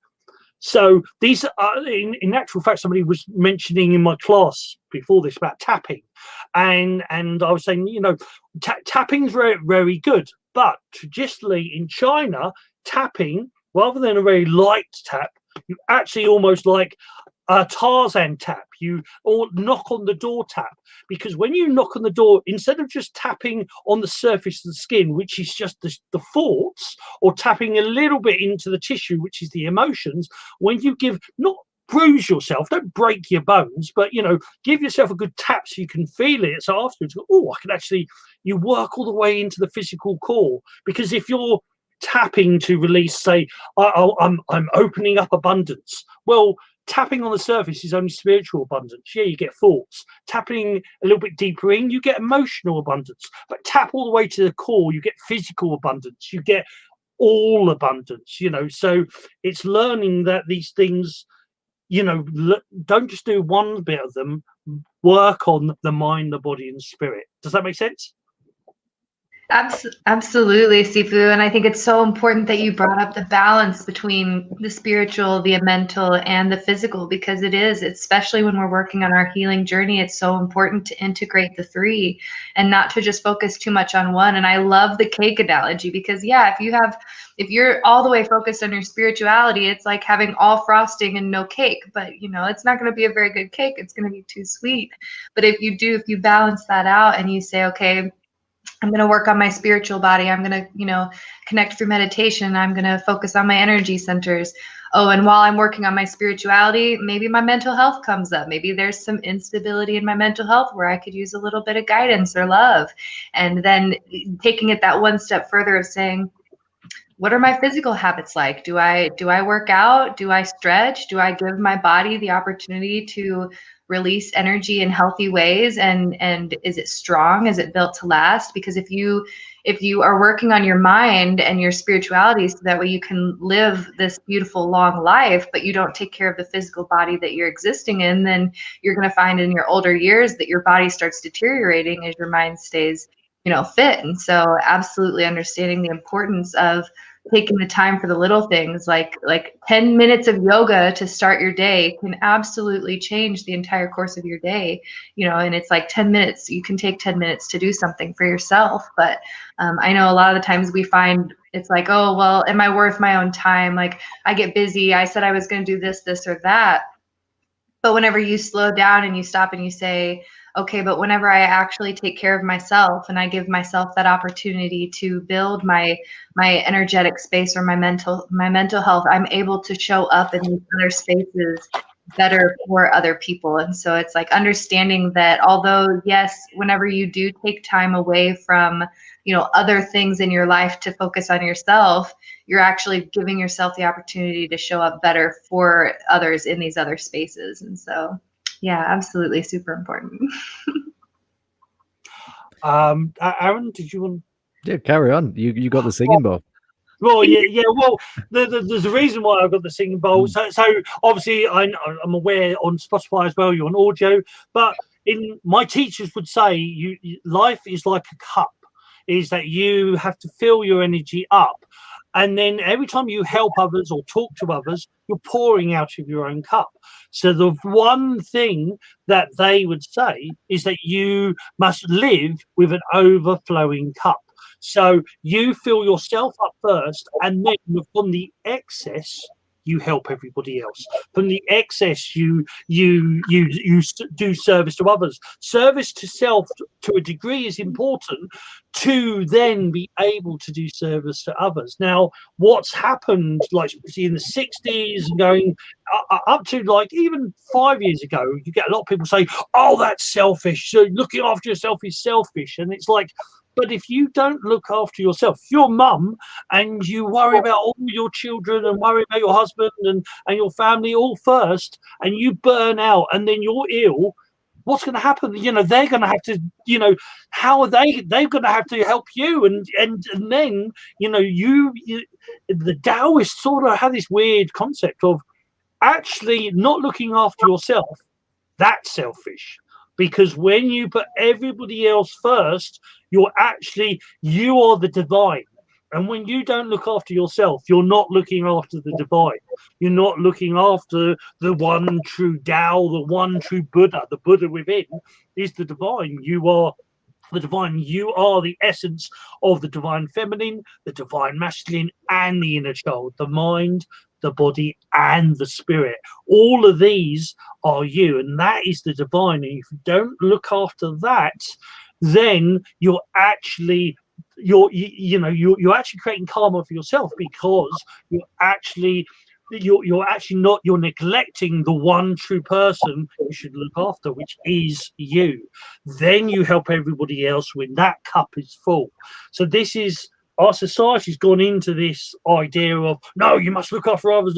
So these are, in actual fact, somebody was mentioning in my class before this about tapping, and I was saying, tapping's very, very good, but traditionally in China, tapping, rather than a very light tap, you actually almost like a Tarzan tap, or knock on the door tap, because when you knock on the door, instead of just tapping on the surface of the skin, which is just the thoughts, or tapping a little bit into the tissue, which is the emotions, when you not bruise yourself, don't break your bones, but give yourself a good tap so you can feel it. So afterwards, you work all the way into the physical core, because if you're tapping to release, say, I'm opening up abundance, well, tapping on the surface is only spiritual abundance. Yeah, you get thoughts. Tapping a little bit deeper in, you get emotional abundance. But tap all the way to the core, you get physical abundance. You get all abundance, So it's learning that these things, don't just do one bit of them. Work on the mind, the body, and the spirit. Does that make sense? Absolutely, Sifu. And I think it's so important that you brought up the balance between the spiritual, the mental, and the physical, because it is, especially when we're working on our healing journey, it's so important to integrate the three and not to just focus too much on one. And I love the cake analogy because, yeah, if you're all the way focused on your spirituality, it's like having all frosting and no cake. But, it's not going to be a very good cake. It's going to be too sweet. But if you balance that out and you say, okay, I'm going to work on my spiritual body. I'm going to, connect through meditation. I'm going to focus on my energy centers. Oh, and while I'm working on my spirituality, maybe my mental health comes up. Maybe there's some instability in my mental health where I could use a little bit of guidance or love. And then taking it that one step further of saying, what are my physical habits like? Do I work out? Do I stretch? Do I give my body the opportunity to release energy in healthy ways? And is it strong? Is it built to last? Because if you are working on your mind and your spirituality so that way you can live this beautiful long life, but you don't take care of the physical body that you're existing in, then you're going to find in your older years that your body starts deteriorating as your mind stays fit. And so absolutely understanding the importance of taking the time for the little things, like 10 minutes of yoga to start your day can absolutely change the entire course of your day, and it's like 10 minutes. You can take 10 minutes to do something for yourself. But I know a lot of the times we find it's like, oh, well, am I worth my own time? Like, I get busy. I said I was going to do this or that. But whenever you slow down and you stop and you say, okay, but whenever I actually take care of myself and I give myself that opportunity to build my energetic space or my mental health, I'm able to show up in these other spaces better for other people. And so it's like understanding that although, yes, whenever you do take time away from, other things in your life to focus on yourself, you're actually giving yourself the opportunity to show up better for others in these other spaces. And so, yeah, absolutely super important. Aaron, did you want? Yeah, carry on. You got the singing bowl. Well, yeah. Well, there's a reason why I've got the singing bowl. So obviously, I'm aware on Spotify as well. You're on audio, but my teachers would say, life is like a cup. Is that you have to fill your energy up, and then every time you help others or talk to others, you're pouring out of your own cup. So the one thing that they would say is that you must live with an overflowing cup. So you fill yourself up first, and then from the excess, you help everybody else. From the excess, you do service to others. Service to self, to a degree, is important to then be able to do service to others. Now, what's happened, like in the 60s and going up to like even 5 years ago, you get a lot of people say, "Oh, that's selfish. So looking after yourself is selfish," and it's like, but if you don't look after yourself, your mum, and you worry about all your children and worry about your husband and your family all first, and you burn out and then you're ill, what's going to happen? They're going to have to, how are they're going to have to help you. And then, the Daoists sort of have this weird concept of actually not looking after yourself. That's selfish. Because when you put everybody else first, you are the divine. And when you don't look after yourself, you're not looking after the divine. You're not looking after the one true Tao, the one true Buddha. The Buddha within is the divine. You are the divine. You are the essence of the divine feminine, the divine masculine, and the inner child, the mind, the body, and the spirit. All of these are you, and that is the divine. And if you don't look after that, then you're actually creating karma for yourself, because you're neglecting the one true person you should look after, which is you. Then you help everybody else when that cup is full. So this is, our society's gone into this idea of, no, you must look after others,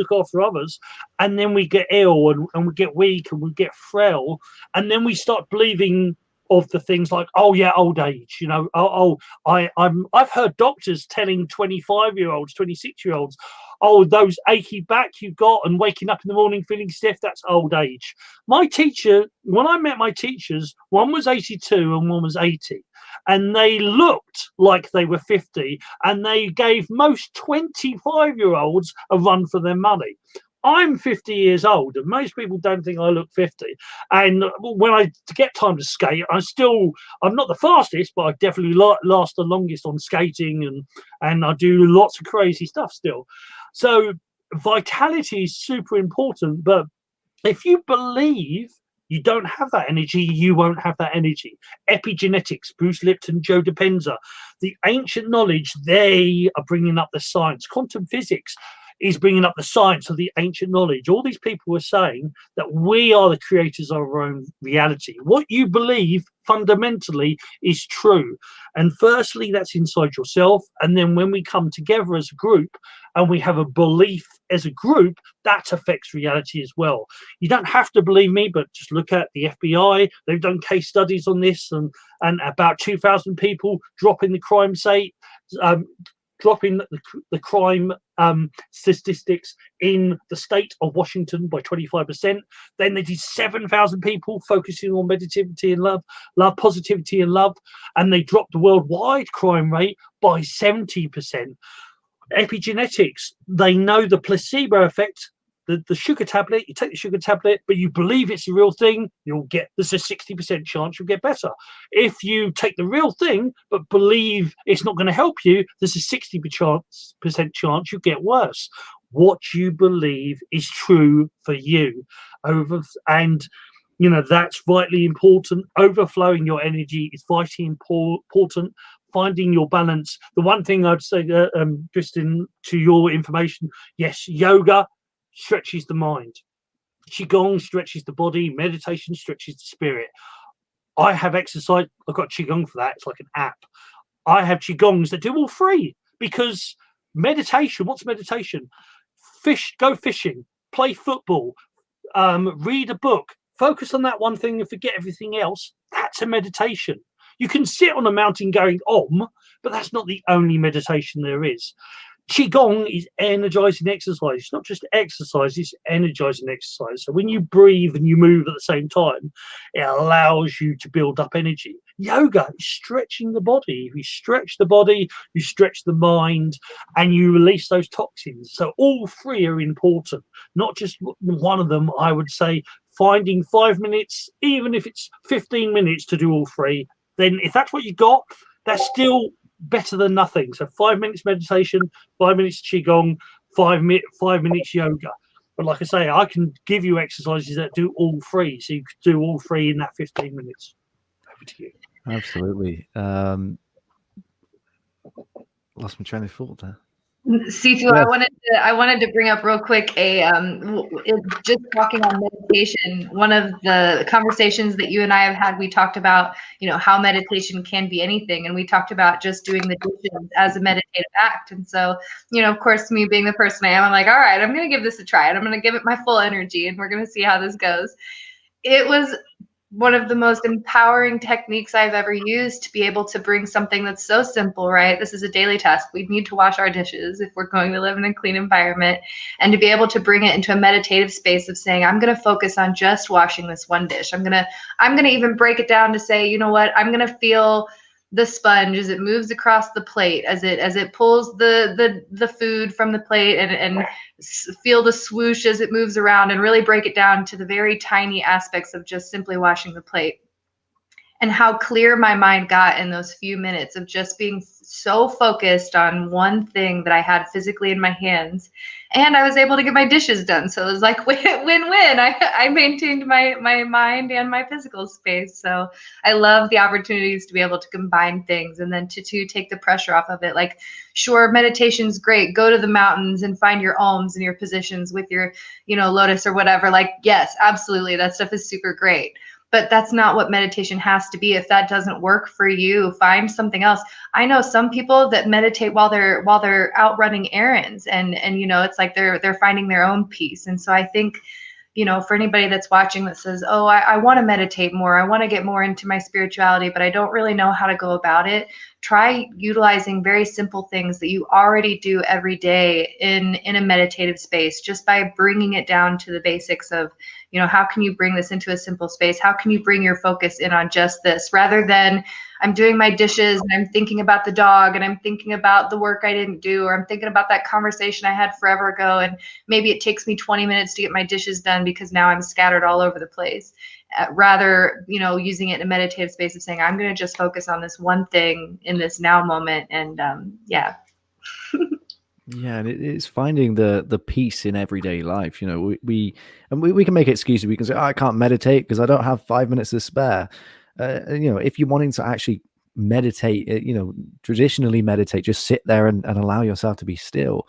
and then we get ill and we get weak and we get frail, and then we start believing of the things like, oh yeah, old age, I've heard doctors telling 25-year-olds, 26-year-olds, oh, those achy back you've got and waking up in the morning feeling stiff, that's old age. My teacher, when I met my teachers, one was 82 and one was 80. And they looked like they were 50, and they gave most 25-year-olds a run for their money. I'm 50 years old, and most people don't think I look 50. And when I get time to skate, I'm not the fastest, but I definitely last the longest on skating, and I do lots of crazy stuff still. So vitality is super important, but if you believe you don't have that energy, you won't have that energy. Epigenetics, Bruce Lipton, Joe Dispenza, the ancient knowledge, they are bringing up the science. Quantum physics is bringing up the science of the ancient knowledge. All these people are saying that we are the creators of our own reality. What you believe fundamentally is true. And firstly, that's inside yourself. And then when we come together as a group and we have a belief as a group, that affects reality as well. You don't have to believe me, but just look at the FBI. They've done case studies on this, and about 2,000 people dropping the crime rate, dropping the crime statistics in the state of Washington by 25%. Then they did 7,000 people focusing on meditivity and love, positivity and love, and they dropped the worldwide crime rate by 70%. Epigenetics, they know the placebo effect. The sugar tablet, you take the sugar tablet, but you believe it's the real thing, there's a 60% chance you'll get better. If you take the real thing, but believe it's not going to help you, there's a 60% chance you'll get worse. What you believe is true for you. And that's vitally important. Overflowing your energy is vitally important. Finding your balance. The one thing I'd say, Kristen, to your information, yes, yoga stretches the mind. Qigong stretches the body. Meditation stretches the spirit. I have exercise. I've got Qigong for that. It's like an app. I have Qigongs that do all three, because meditation, what's meditation? Go fishing, play football, read a book, focus on that one thing and forget everything else. That's a meditation. You can sit on a mountain going om, but that's not the only meditation there is. Qigong is energizing exercise. It's not just exercise, it's energizing exercise. So when you breathe and you move at the same time, it allows you to build up energy. Yoga is stretching the body. If you stretch the body, you stretch the mind, and you release those toxins. So all three are important, not just one of them. I would say finding 5 minutes, even if it's 15 minutes to do all three, then if that's what you got, that's still better than nothing. So 5 minutes meditation, 5 minutes Qigong, 5 minutes yoga. But like I say, I can give you exercises that do all three. So you could do all three in that 15 minutes. Over to you. Absolutely. Lost my train of thought there. Sifu, Yes. I wanted to bring up real quick just talking on meditation. One of the conversations that you and I have had, we talked about, how meditation can be anything, and we talked about just doing the dishes as a meditative act. And so, of course, me being the person I am, I'm like, all right, I'm going to give this a try, and I'm going to give it my full energy, and we're going to see how this goes. It was one of the most empowering techniques I've ever used to be able to bring something that's so simple, right? This is a daily task. We need to wash our dishes if we're going to live in a clean environment, and to be able to bring it into a meditative space of saying, I'm going to focus on just washing this one dish. I'm going to even break it down to say, you know what? I'm going to feel the sponge as it moves across the plate, as it pulls the food from the plate, and feel the swoosh as it moves around, and really break it down to the very tiny aspects of just simply washing the plate. And how clear my mind got in those few minutes of just being so focused on one thing that I had physically in my hands. And I was able to get my dishes done. So it was like win-win. I maintained my mind and my physical space. So I love the opportunities to be able to combine things, and then to take the pressure off of it. Like, sure, meditation's great. Go to the mountains and find your ohms and your positions with your, lotus or whatever. Like, yes, absolutely. That stuff is super great. But that's not what meditation has to be. If that doesn't work for you, find something else. I know some people that meditate while they're out running errands, and it's like they're finding their own peace. And so I think, for anybody that's watching that says, oh, I want to meditate more, I want to get more into my spirituality, but I don't really know how to go about it, try utilizing very simple things that you already do every day in a meditative space, just by bringing it down to the basics of, how can you bring this into a simple space? How can you bring your focus in on just this, rather than I'm doing my dishes and I'm thinking about the dog and I'm thinking about the work I didn't do, or I'm thinking about that conversation I had forever ago, and maybe it takes me 20 minutes to get my dishes done because now I'm scattered all over the place. Rather, using it in a meditative space of saying, I'm going to just focus on this one thing in this now moment. And yeah. Yeah, and it's finding the peace in everyday life. We can make excuses. We can say, I can't meditate because I don't have 5 minutes to spare. If you're wanting to actually meditate, traditionally meditate, just sit there and allow yourself to be still.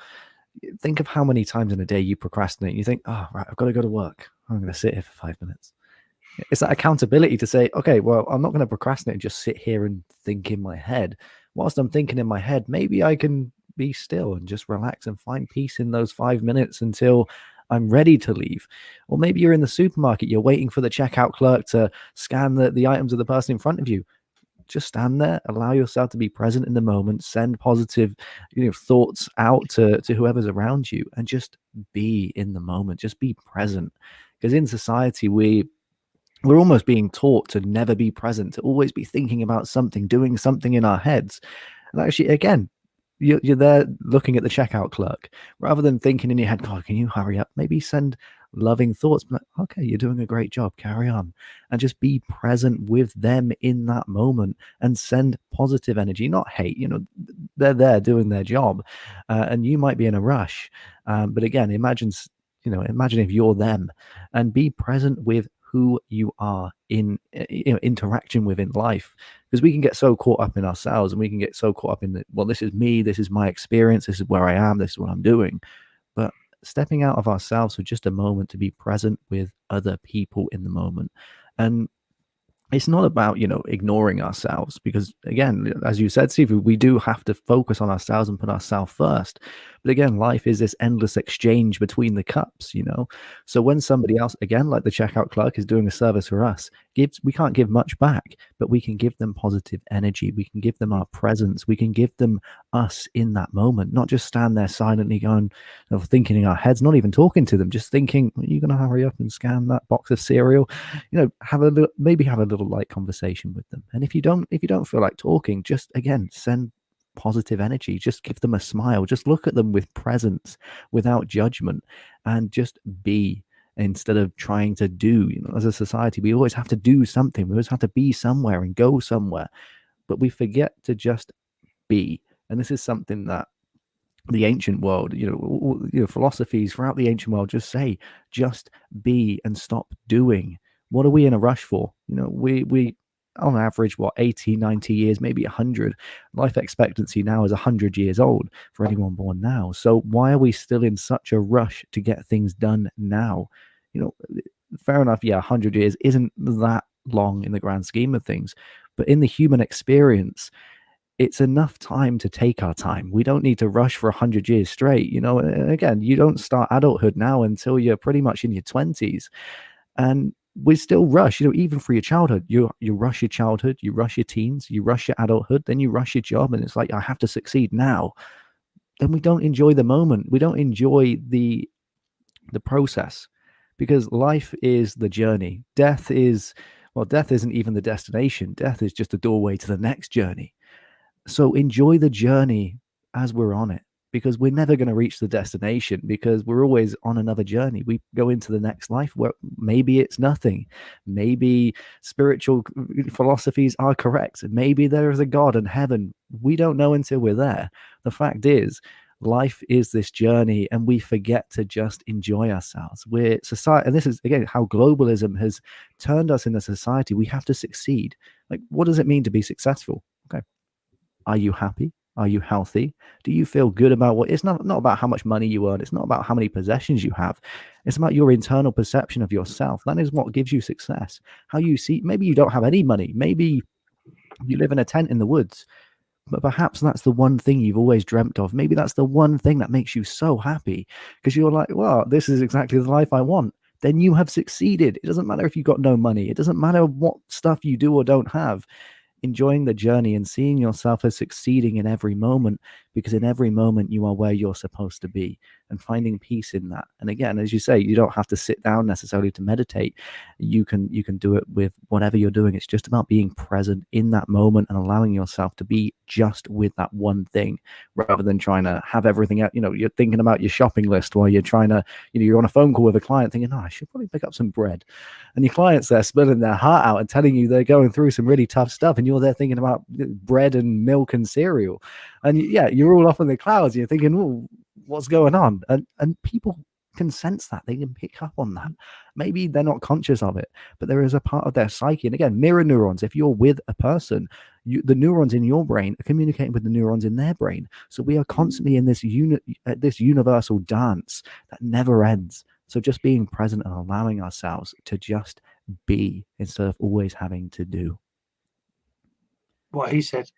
Think of how many times in a day you procrastinate. You think, oh, right, I've got to go to work. I'm going to sit here for 5 minutes. It's that accountability to say, okay, well, I'm not going to procrastinate and just sit here and think in my head. Whilst I'm thinking in my head, maybe I can be still and just relax and find peace in those 5 minutes until I'm ready to leave. Or maybe you're in the supermarket, you're waiting for the checkout clerk to scan the items of the person in front of you. Just stand there, allow yourself to be present in the moment, send positive thoughts out to whoever's around you, and just be in the moment, just be present. Because in society, we're almost being taught to never be present, to always be thinking about something, doing something in our heads. And actually, again, you're there looking at the checkout clerk, rather than thinking in your head, God, can you hurry up? Maybe send loving thoughts, like, okay, you're doing a great job, carry on. And just be present with them in that moment and send positive energy, not hate. They're there doing their job, and you might be in a rush. But again, imagine if you're them, and be present with who you are in interaction with in life. Because we can get so caught up in ourselves, and we can get so caught up in this is me, this is my experience, this is where I am, this is what I'm doing. But stepping out of ourselves for just a moment to be present with other people in the moment. And it's not about, ignoring ourselves, because again, as you said, Sifu, we do have to focus on ourselves and put ourselves first. But again, life is this endless exchange between the cups, So when somebody else, again, like the checkout clerk, is doing a service for us, we can't give much back, but we can give them positive energy. We can give them our presence. We can give them us in that moment, not just stand there silently going, thinking in our heads, not even talking to them, just thinking, are you going to hurry up and scan that box of cereal? Maybe have a little light conversation with them. And if you don't feel like talking, just again, send positive energy, just give them a smile, just look at them with presence, without judgment, and just be, instead of trying to do. As a society, we always have to do something, we always have to be somewhere and go somewhere, but we forget to just be. And this is something that the ancient world, philosophies throughout the ancient world just say, just be and stop doing. What are we in a rush for? We on average, 80, 90 years, maybe 100. Life expectancy now is 100 years old for anyone born now. So why are we still in such a rush to get things done now? Fair enough, 100 years isn't that long in the grand scheme of things. But in the human experience, it's enough time to take our time. We don't need to rush for 100 years straight. And again, you don't start adulthood now until you're pretty much in your 20s. And we still rush, even for your childhood. You rush your childhood, you rush your teens, you rush your adulthood, then you rush your job, and it's like, I have to succeed now. Then we don't enjoy the moment. We don't enjoy the process, because life is the journey. Death isn't even the destination. Death is just a doorway to the next journey. So enjoy the journey as we're on it, because we're never going to reach the destination, because we're always on another journey. We go into the next life where maybe it's nothing. Maybe spiritual philosophies are correct. Maybe there is a God in heaven. We don't know until we're there. The fact is, life is this journey, and we forget to just enjoy ourselves. We're society, and this is again how globalism has turned us in a society. We have to succeed. Like, what does it mean to be successful? Okay. Are you happy? Are you healthy? Do you feel good about what? It's not about how much money you earn. It's not about how many possessions you have. It's about your internal perception of yourself. That is what gives you success. How you see, maybe you don't have any money. Maybe you live in a tent in the woods, but perhaps that's the one thing you've always dreamt of. Maybe that's the one thing that makes you so happy, because you're like, well, this is exactly the life I want. then you have succeeded. It doesn't matter if you've got no money. It doesn't matter what stuff you do or don't have. Enjoying the journey and seeing yourself as succeeding in every moment, because in every moment you are where you're supposed to be, and finding peace in that. And again, as you say, you don't have to sit down necessarily to meditate. You can do it with whatever you're doing. It's just about being present in that moment and allowing yourself to be just with that one thing, rather than trying to have everything out. You're thinking about your shopping list while you're trying to, you're on a phone call with a client thinking, oh, I should probably pick up some bread, and your client's there spilling their heart out and telling you they're going through some really tough stuff, and you're there thinking about bread and milk and cereal, and you're all off in the clouds. You're thinking, oh, what's going on? And people can sense that. They can pick up on that. Maybe they're not conscious of it, but there is a part of their psyche. And again, mirror neurons. If you're with a person, the neurons in your brain are communicating with the neurons in their brain. So we are constantly in this universal dance that never ends. So just being present and allowing ourselves to just be instead of always having to do. What he said.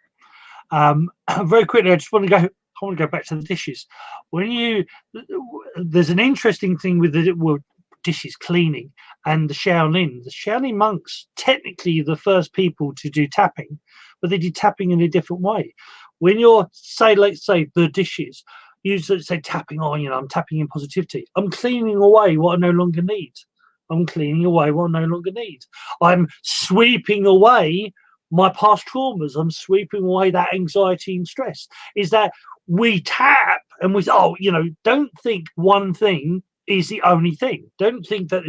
Very quickly, I want to go back to the dishes. There's an interesting thing with the dishes cleaning and the Shaolin. The Shaolin monks, technically the first people to do tapping, but they did tapping in a different way. When you're let's say the dishes, you say tapping on, I'm tapping in positivity. I'm cleaning away what I no longer need. I'm cleaning away what I no longer need. I'm sweeping away my past traumas. I'm sweeping away that anxiety and stress. Is that we tap and we don't think one thing is the only thing. Don't think that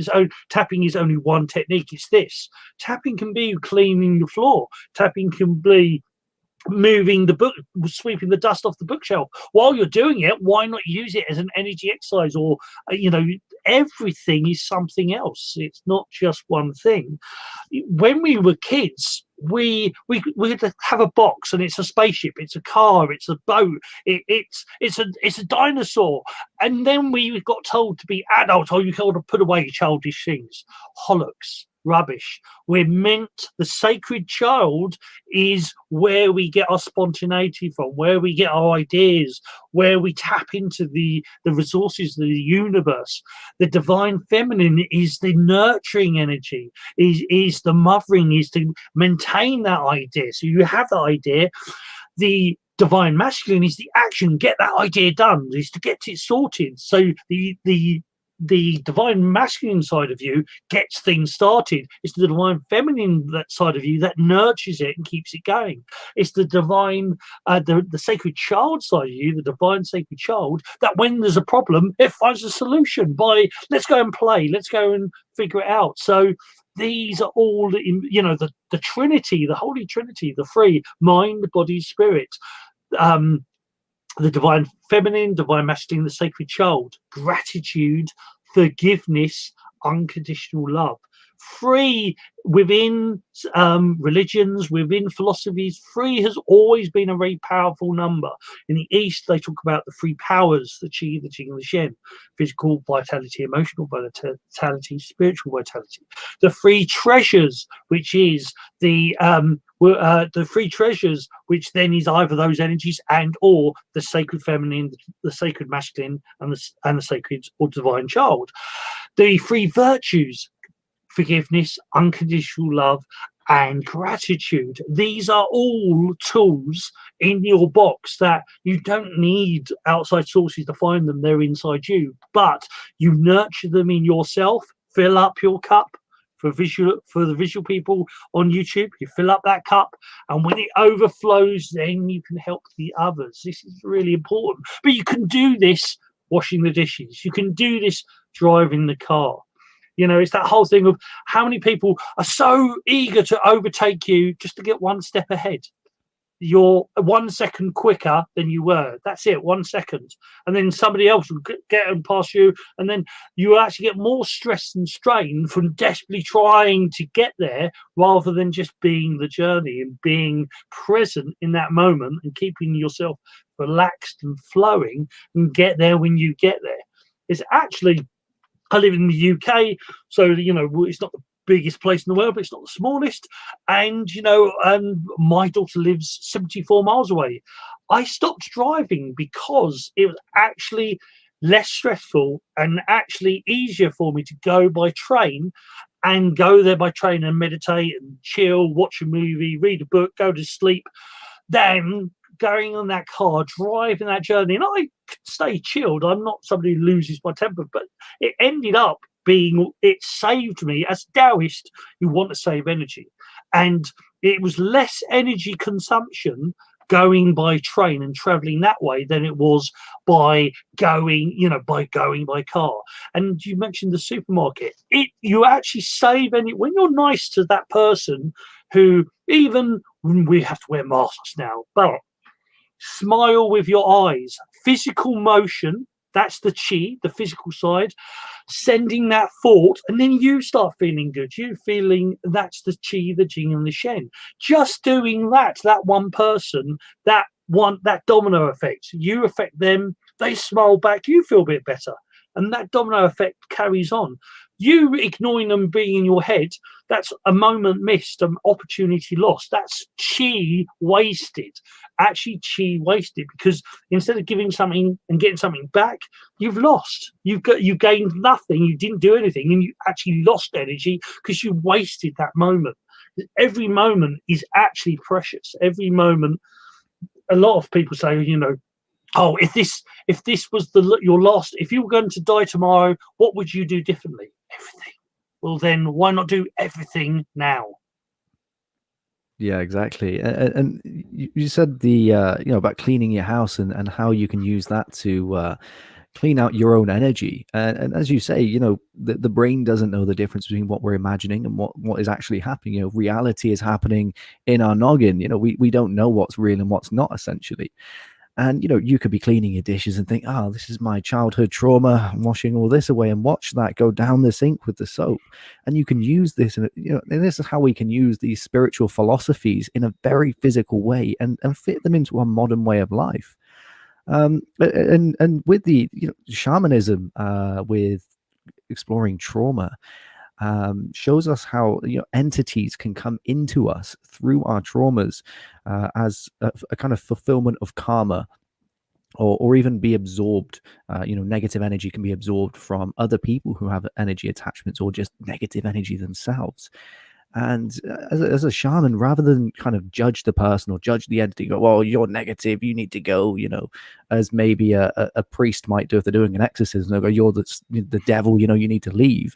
tapping is only one technique. It's this. Tapping can be cleaning the floor. Tapping can be moving the book, sweeping the dust off the bookshelf. While you're doing it, why not use it as an energy exercise? Or everything is something else. It's not just one thing. When we were kids, we have a box, and it's a spaceship, it's a car, it's a boat, it's a dinosaur. And then we got told to be adults. You got to put away childish things. Hollocks. Rubbish. We're meant, the sacred child is where we get our spontaneity from, where we get our ideas, where we tap into the resources of the universe. The divine feminine is the nurturing energy, is the mothering, is to maintain that idea. So you have that idea. The divine masculine is the action, get that idea done, is to get it sorted. So the divine masculine side of you gets things started. It's the divine feminine side of you that nurtures it and keeps it going. It's the divine, the sacred child side of you, the divine sacred child, that when there's a problem, it finds a solution by, let's go and play, let's go and figure it out. So these are all, the Trinity, the Holy Trinity, the three: mind, body, spirit. The divine feminine, divine masculine, the sacred child, gratitude, forgiveness, unconditional love. Three within religions, within philosophies, three has always been a very powerful number. In the East, they talk about the three powers: the Qi, the Jing, and the Shen. Physical vitality, emotional vitality, spiritual vitality. The three treasures, which is the three treasures, which then is either those energies and or the sacred feminine, the sacred masculine, and the sacred or divine child. The three virtues: forgiveness, unconditional love, and gratitude. These are all tools in your box that you don't need outside sources to find them. They're inside you, but you nurture them in yourself. Fill up your cup. For the visual people on YouTube, you fill up that cup, and when it overflows, then you can help the others. This is really important. But you can do this washing the dishes. You can do this driving the car. It's that whole thing of how many people are so eager to overtake you just to get one step ahead. You're 1 second quicker than you were. That's it, 1 second. And then somebody else will get and pass you. And then you actually get more stress and strain from desperately trying to get there, rather than just being the journey and being present in that moment and keeping yourself relaxed and flowing and get there when you get there. It's actually, I live in the UK, so, it's not the biggest place in the world, but it's not the smallest. And, my daughter lives 74 miles away. I stopped driving because it was actually less stressful, and actually easier for me to go by train and go there by train and meditate and chill, watch a movie, read a book, go to sleep, than going on that car, driving that journey. And I could stay chilled. I'm not somebody who loses my temper, but it ended up being, it saved me as Daoist who want to save energy. And it was less energy consumption going by train and traveling that way than it was by going, by car. And you mentioned the supermarket. You actually save any when you're nice to that person who, even when we have to wear masks now, but smile with your eyes, physical motion. That's the qi, the physical side, sending that thought, and then you start feeling good. You feeling that's the qi, the jing, and the shen. Just doing that one person, that domino effect. You affect them, they smile back, you feel a bit better. And that domino effect carries on. You ignoring them being in your head, that's a moment missed, an opportunity lost. That's qi wasted. Actually, qi wasted, because instead of giving something and getting something back, you've lost. You gained nothing. You didn't do anything, and you actually lost energy because you wasted that moment. Every moment is actually precious. Every moment. A lot of people say, oh, if this was your last, if you were going to die tomorrow, what would you do differently? Everything. Well, then why not do everything now? Yeah, exactly. And you said about cleaning your house and how you can use that to clean out your own energy. And as you say, the brain doesn't know the difference between what we're imagining and what is actually happening. Reality is happening in our noggin. We don't know what's real and what's not, essentially. And, you could be cleaning your dishes and think, oh, this is my childhood trauma. I'm washing all this away, and watch that go down the sink with the soap. And you can use this, and this is how we can use these spiritual philosophies in a very physical way and fit them into a modern way of life. And with the shamanism, with exploring trauma, shows us how entities can come into us through our traumas as a kind of fulfillment of karma, or even be absorbed. Negative energy can be absorbed from other people who have energy attachments, or just negative energy themselves. And as a shaman, rather than kind of judge the person or judge the entity, go, well, you're negative, you need to go, as maybe a priest might do if they're doing an exorcism. They'll go, you're the devil, you need to leave.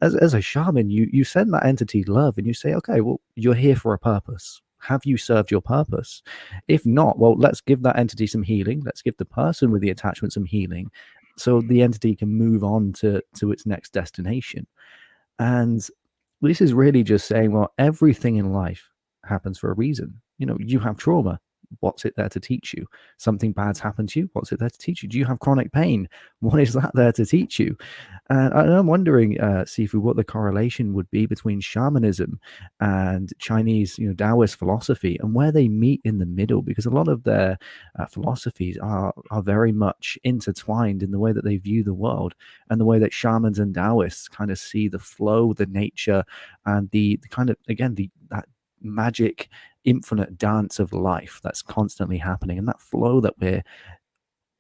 As a shaman, you send that entity love, and you say, okay, well, you're here for a purpose. Have you served your purpose? If not, well, let's give that entity some healing. Let's give the person with the attachment some healing, so the entity can move on to its next destination. And this is really just saying, well, everything in life happens for a reason. You have trauma. What's it there to teach you? Something bad's happened to you. What's it there to teach you? Do you have chronic pain? What is that there to teach you? And I'm wondering, Sifu, what the correlation would be between shamanism and Chinese, Daoist philosophy, and where they meet in the middle, because a lot of their philosophies are very much intertwined in the way that they view the world, and the way that shamans and Daoists kind of see the flow, the nature, and the kind of, again, that magic infinite dance of life that's constantly happening, and that flow that we're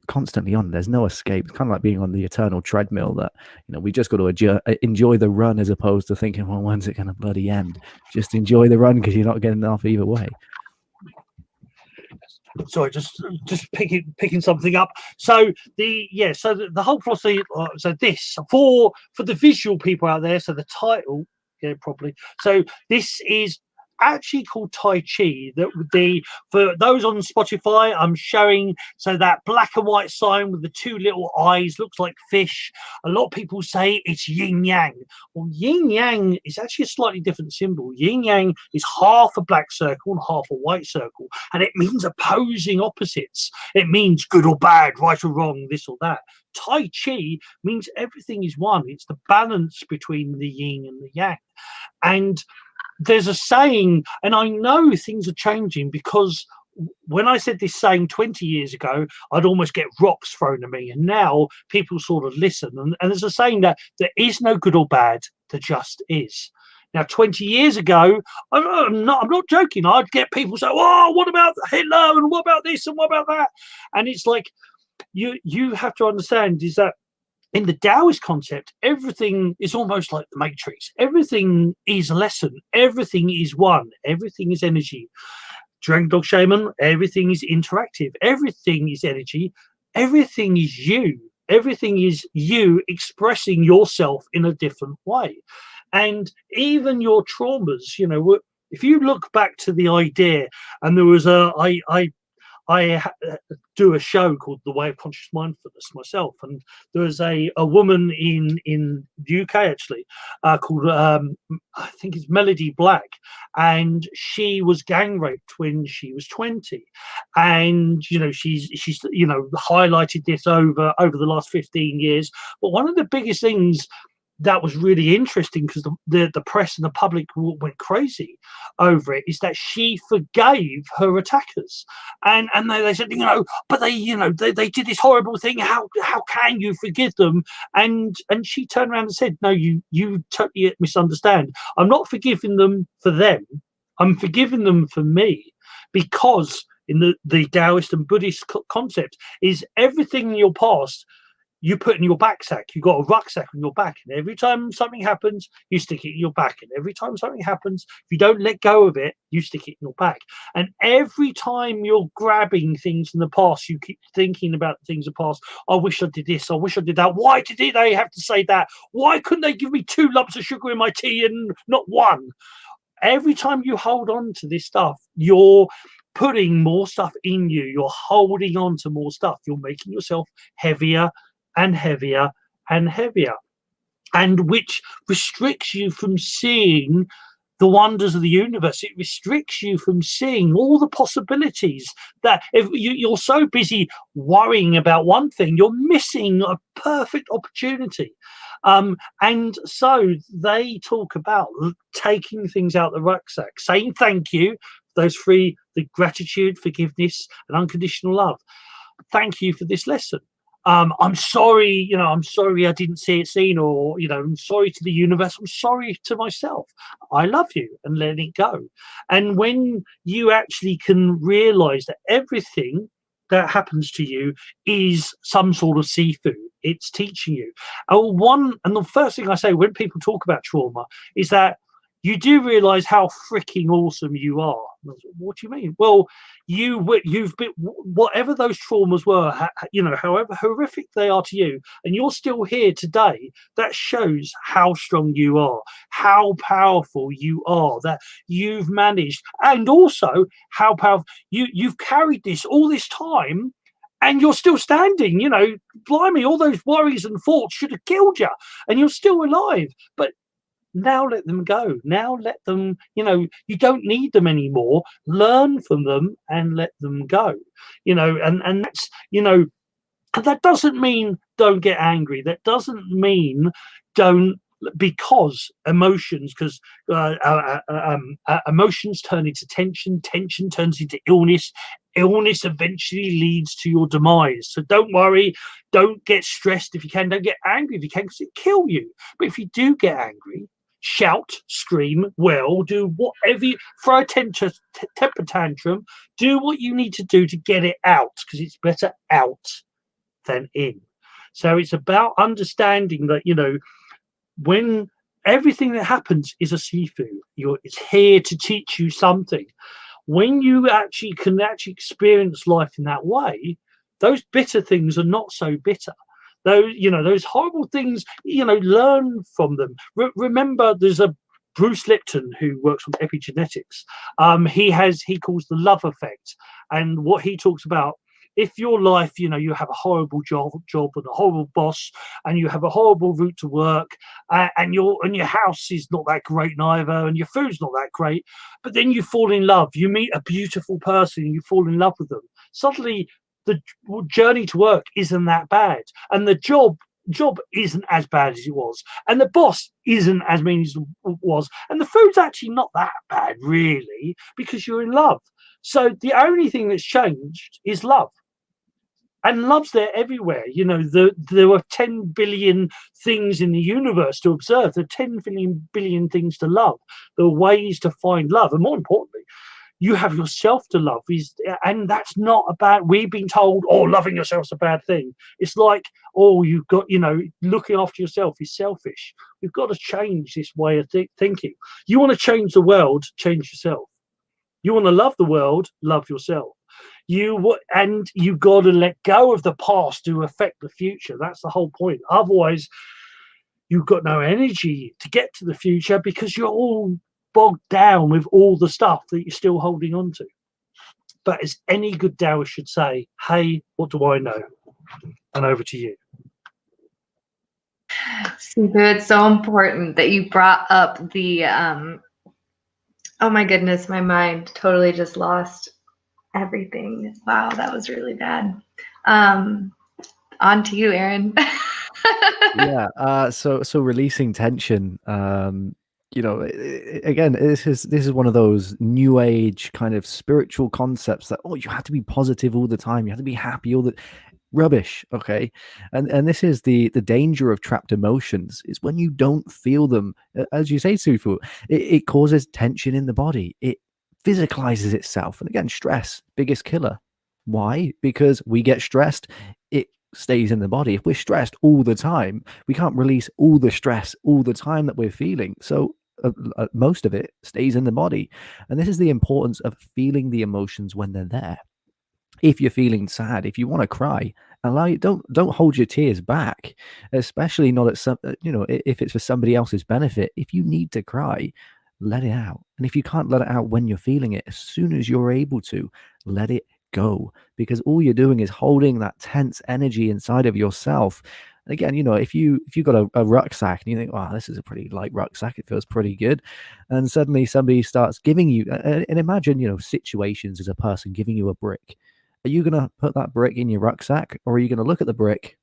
constantly on. There's no escape. It's kind of like being on the eternal treadmill that we just got to enjoy the run, as opposed to thinking, well, when's it going to bloody end? Just enjoy the run, because you're not getting off either way. Sorry, just picking something up. So the whole philosophy. So this for the visual people out there. So the title, get it properly. So this is actually called Tai Chi. That would be, for those on Spotify, I'm showing, so that black and white sign with the two little eyes looks like fish. A lot of people say it's yin yang. Well, yin yang is actually a slightly different symbol. Yin yang is half a black circle and half a white circle, and it means opposing opposites. It means good or bad, right or wrong, this or that. Tai Chi means everything is one. It's the balance between the yin and the yang. And there's a saying, and I know things are changing, because when I said this saying 20 years ago, I'd almost get rocks thrown at me, and now people sort of listen. And there's a saying that there is no good or bad, there just is. Now, 20 years ago, I'm not joking, I'd get people say, oh, what about Hitler, and what about this, and what about that? And it's like, you have to understand is that in the Daoist concept, everything is almost like the Matrix. Everything is a lesson. Everything is one. Everything is energy. Dragon Dog Shaman, everything is interactive. Everything is energy. Everything is you. Everything is you expressing yourself in a different way. And even your traumas, you know, if you look back to the idea, and there was I do a show called The Way of Conscious Mindfulness myself, and there was a woman in the UK actually called I think it's Melody Black, and she was gang raped when she was 20, and you know she's you know highlighted this over the last 15 years. But one of the biggest things that was really interesting, because the press and the public went crazy over it, is that she forgave her attackers, and they said, you know, but they did this horrible thing, how can you forgive them? And she turned around and said, no, you totally misunderstand. I'm not forgiving them for them, I'm forgiving them for me, because in the Taoist and Buddhist concept is everything in your past you put in your backpack. You got a rucksack on your back, and every time something happens, you stick it in your back. And every time something happens, if you don't let go of it, you stick it in your back. And every time you're grabbing things in the past, you keep thinking about things in the past. I wish I did this. I wish I did that. Why did they have to say that? Why couldn't they give me 2 lumps of sugar in my tea and not 1? Every time you hold on to this stuff, you're putting more stuff in you. You're holding on to more stuff. You're making yourself heavier and heavier and heavier, and which restricts you from seeing the wonders of the universe. It restricts you from seeing all the possibilities. That if you're so busy worrying about one thing, you're missing a perfect opportunity. And so they talk about taking things out of the rucksack, saying thank you, those 3, the gratitude, forgiveness, and unconditional love. Thank you for this lesson. I'm sorry, I'm sorry I didn't see it seen, or, I'm sorry to the universe. I'm sorry to myself. I love you, and let it go. And when you actually can realize that everything that happens to you is some sort of Sifu, it's teaching you. And the first thing I say when people talk about trauma is that you do realize how freaking awesome you are. What do you mean? Well, you've been, whatever those traumas were, however horrific they are to you, and you're still here today, that shows how strong you are, how powerful you are, that you've managed, and also how powerful you've carried this all this time, and you're still standing. Blimey, all those worries and thoughts should have killed you, and you're still alive. But now let them go. Now let them, you don't need them anymore. Learn from them and let them go. And that's, that doesn't mean don't get angry. That doesn't mean don't, because emotions turn into tension, tension turns into illness, illness eventually leads to your demise. So don't worry, don't get stressed if you can, don't get angry if you can, because it kill you. But if you do get angry, shout, scream, wail, do whatever, throw a temper tantrum, do what you need to do to get it out, because it's better out than in. So it's about understanding that, when everything that happens is a Sifu, it's here to teach you something. When you can experience life in that way, those bitter things are not so bitter. Those horrible things, learn from them. Remember, there's a Bruce Lipton who works on epigenetics. He calls the love effect, and what he talks about, if your life, you have a horrible job and a horrible boss, and you have a horrible route to work, and your house is not that great neither, and your food's not that great, but then you fall in love, you meet a beautiful person, you fall in love with them. Suddenly, the journey to work isn't that bad, and the job isn't as bad as it was, and the boss isn't as mean as it was, and the food's actually not that bad really, because you're in love. So the only thing that's changed is love. And love's there everywhere. There are 10 billion things in the universe to observe. There are 10 billion things to love. There are ways to find love. And more importantly, You have yourself to love, and that's not about, we've been told, oh, loving yourself's a bad thing. It's like, oh, you've got, looking after yourself is selfish. We've got to change this way of thinking. You want to change the world, change yourself. You want to love the world, love yourself. And you got to let go of the past to affect the future. That's the whole point. Otherwise, you've got no energy to get to the future because you're all bogged down with all the stuff that you're still holding on to. But as any good Taoist should say, hey, what do I know? And over to you. Sifu, it's so important that you brought up the oh my goodness, my mind totally just lost everything. Wow, that was really bad. On to you, Aaron. Yeah. So releasing tension. Again, this is one of those new age kind of spiritual concepts that, oh, you have to be positive all the time. You have to be happy all the rubbish. Okay. And this is the danger of trapped emotions, is when you don't feel them. As you say, Sifu, it causes tension in the body. It physicalizes itself. And again, stress, biggest killer. Why? Because we get stressed, it stays in the body. If we're stressed all the time, we can't release all the stress all the time that we're feeling. So most of it stays in the body. And this is the importance of feeling the emotions when they're there. If you're feeling sad, if you want to cry, allow you, don't hold your tears back, especially not at some, if it's for somebody else's benefit. If you need to cry, let it out. And if you can't let it out when you're feeling it, as soon as you're able to, let it go, because all you're doing is holding that tense energy inside of yourself. Again, if you got a rucksack and you think, wow, this is a pretty light rucksack, it feels pretty good, and suddenly somebody starts giving you, and imagine, situations as a person giving you a brick. Are you going to put that brick in your rucksack, or are you going to look at the brick,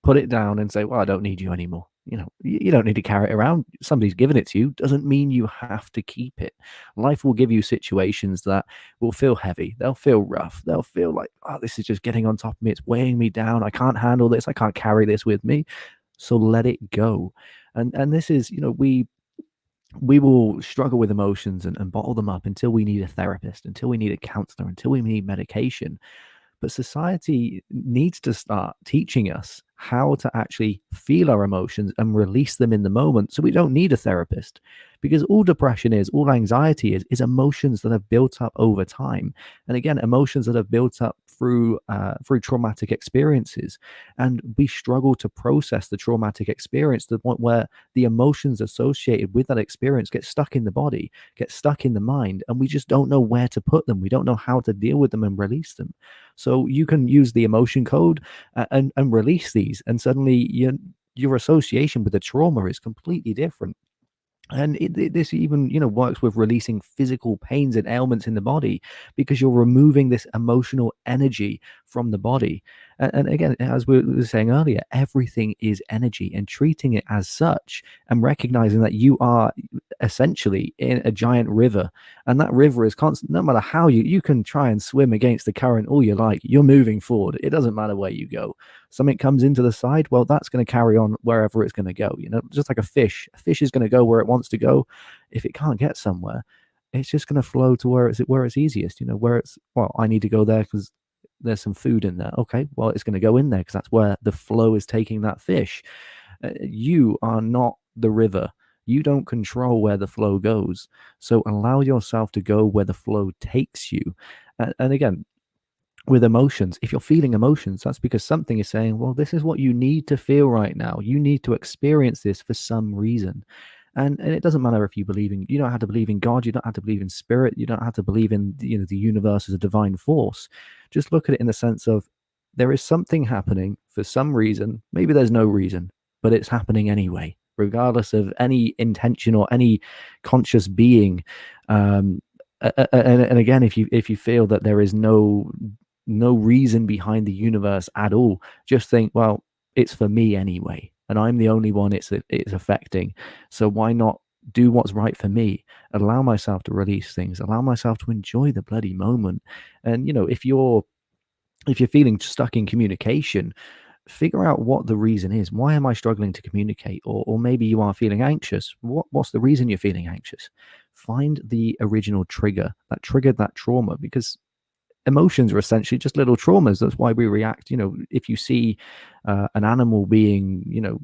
put it down, and say, well, I don't need you anymore? You don't need to carry it around. Somebody's given it to you doesn't mean you have to keep it. Life will give you situations that will feel heavy. They'll feel rough. They'll feel like, oh, this is just getting on top of me. It's weighing me down. I can't handle this. I can't carry this with me. So let it go. And this is, we will struggle with emotions and bottle them up until we need a therapist, until we need a counselor, until we need medication. But society needs to start teaching us how to actually feel our emotions and release them in the moment, so we don't need a therapist. Because all depression is, all anxiety is emotions that have built up over time. And again, emotions that have built up through traumatic experiences. And we struggle to process the traumatic experience to the point where the emotions associated with that experience get stuck in the body, get stuck in the mind, and we just don't know where to put them. We don't know how to deal with them and release them. So you can use the emotion code and release these, and suddenly your association with the trauma is completely different. And this even, works with releasing physical pains and ailments in the body, because you're removing this emotional energy from the body. And again, as we were saying earlier, everything is energy, and treating it as such, and recognizing that you are essentially in a giant river, and that river is constant. No matter how you can try and swim against the current all you like, you're moving forward. It doesn't matter where you go. Something comes into the side, well, that's going to carry on wherever it's going to go. Just like a fish is going to go where it wants to go. If it can't get somewhere, it's just going to flow to where it's easiest. Where it's, well, I need to go there because there's some food in there. Okay, well, it's going to go in there because that's where the flow is taking that fish. You are not the river. You don't control where the flow goes. So allow yourself to go where the flow takes you. And again, with emotions, if you're feeling emotions, that's because something is saying, well, this is what you need to feel right now. You need to experience this for some reason. And it doesn't matter if you don't have to believe in God, you don't have to believe in spirit, you don't have to believe in the universe as a divine force. Just look at it in the sense of, there is something happening for some reason. Maybe there's no reason, but it's happening anyway, regardless of any intention or any conscious being. And again, if you feel that there is no reason behind the universe at all, just think, well, it's for me anyway, and I'm the only one it's affecting. So why not do what's right for me? Allow myself to release things, allow myself to enjoy the bloody moment. And if you're feeling stuck in communication, figure out what the reason is. Why am I struggling to communicate? Or maybe you are feeling anxious. What's the reason you're feeling anxious? find the original trigger that triggered that trauma, because emotions are essentially just little traumas. That's why we react. If you see an animal being,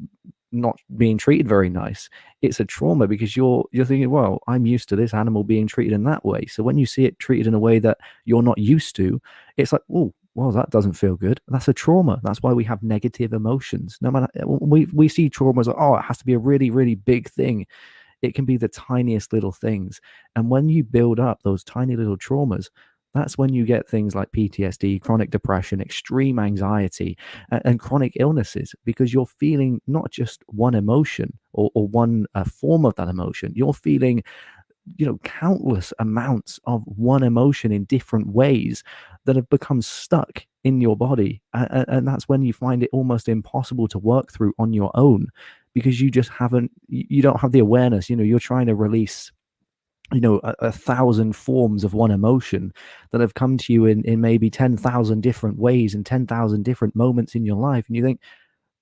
not being treated very nice, it's a trauma, because you're thinking, well, I'm used to this animal being treated in that way. So when you see it treated in a way that you're not used to, it's like, oh, well, that doesn't feel good. That's a trauma. That's why we have negative emotions. No matter, we see trauma as, oh, it has to be a really, really big thing. It can be the tiniest little things. And when you build up those tiny little traumas, that's when you get things like PTSD, chronic depression, extreme anxiety, and chronic illnesses, because you're feeling not just one emotion or one form of that emotion. You're feeling, countless amounts of one emotion in different ways that have become stuck in your body. And that's when you find it almost impossible to work through on your own, because you don't have the awareness. You're trying to release, 1,000 forms of one emotion that have come to you in maybe 10,000 different ways and 10,000 different moments in your life. And you think,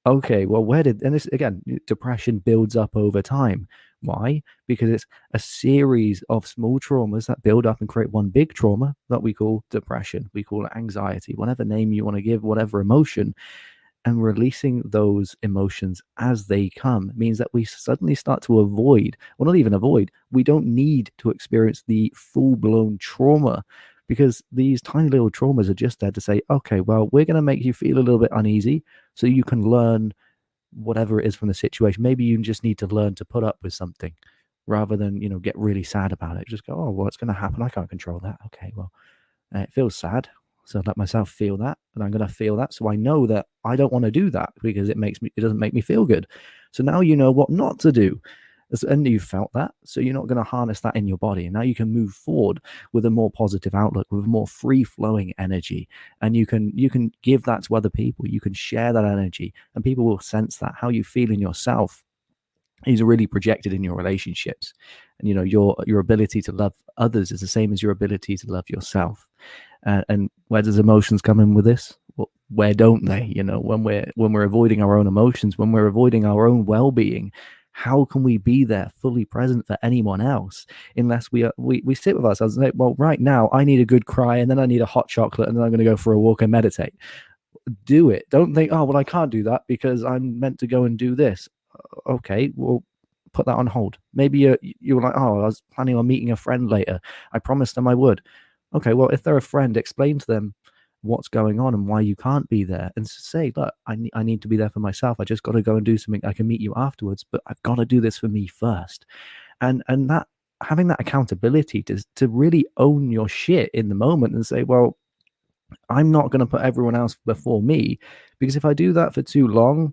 okay, well, and this, again, depression builds up over time. Why? Because it's a series of small traumas that build up and create one big trauma that we call depression. We call it anxiety, whatever name you want to give, whatever emotion. And releasing those emotions as they come means that we suddenly start to avoid, well, not even avoid, we don't need to experience the full-blown trauma, because these tiny little traumas are just there to say, okay, well, we're going to make you feel a little bit uneasy so you can learn whatever it is from the situation. Maybe you just need to learn to put up with something rather than, get really sad about it. Just go, oh, well, it's going to happen. I can't control that. Okay, well, it feels sad. So let myself feel that, and I'm going to feel that. So I know that I don't want to do that because it doesn't make me feel good. So now you know what not to do. And you felt that. So you're not going to harness that in your body. And now you can move forward with a more positive outlook, with a more free flowing energy. And you can give that to other people. You can share that energy, and people will sense that. How you feel in yourself is really projected in your relationships. And your ability to love others is the same as your ability to love yourself. And where does emotions come in with this? Well, where don't they? When we're avoiding our own emotions, when we're avoiding our own well-being, how can we be there fully present for anyone else unless we sit with ourselves and say, well, right now I need a good cry, and then I need a hot chocolate, and then I'm going to go for a walk and meditate. Do it. Don't think, oh, well, I can't do that because I'm meant to go and do this. Okay, well, put that on hold. Maybe you're like, oh, I was planning on meeting a friend later. I promised them I would. Okay, well, if they're a friend, explain to them what's going on and why you can't be there, and say, look, I need to be there for myself. I just got to go and do something. I can meet you afterwards, but I've got to do this for me first. And that, having that accountability to really own your shit in the moment and say, well, I'm not going to put everyone else before me, because if I do that for too long,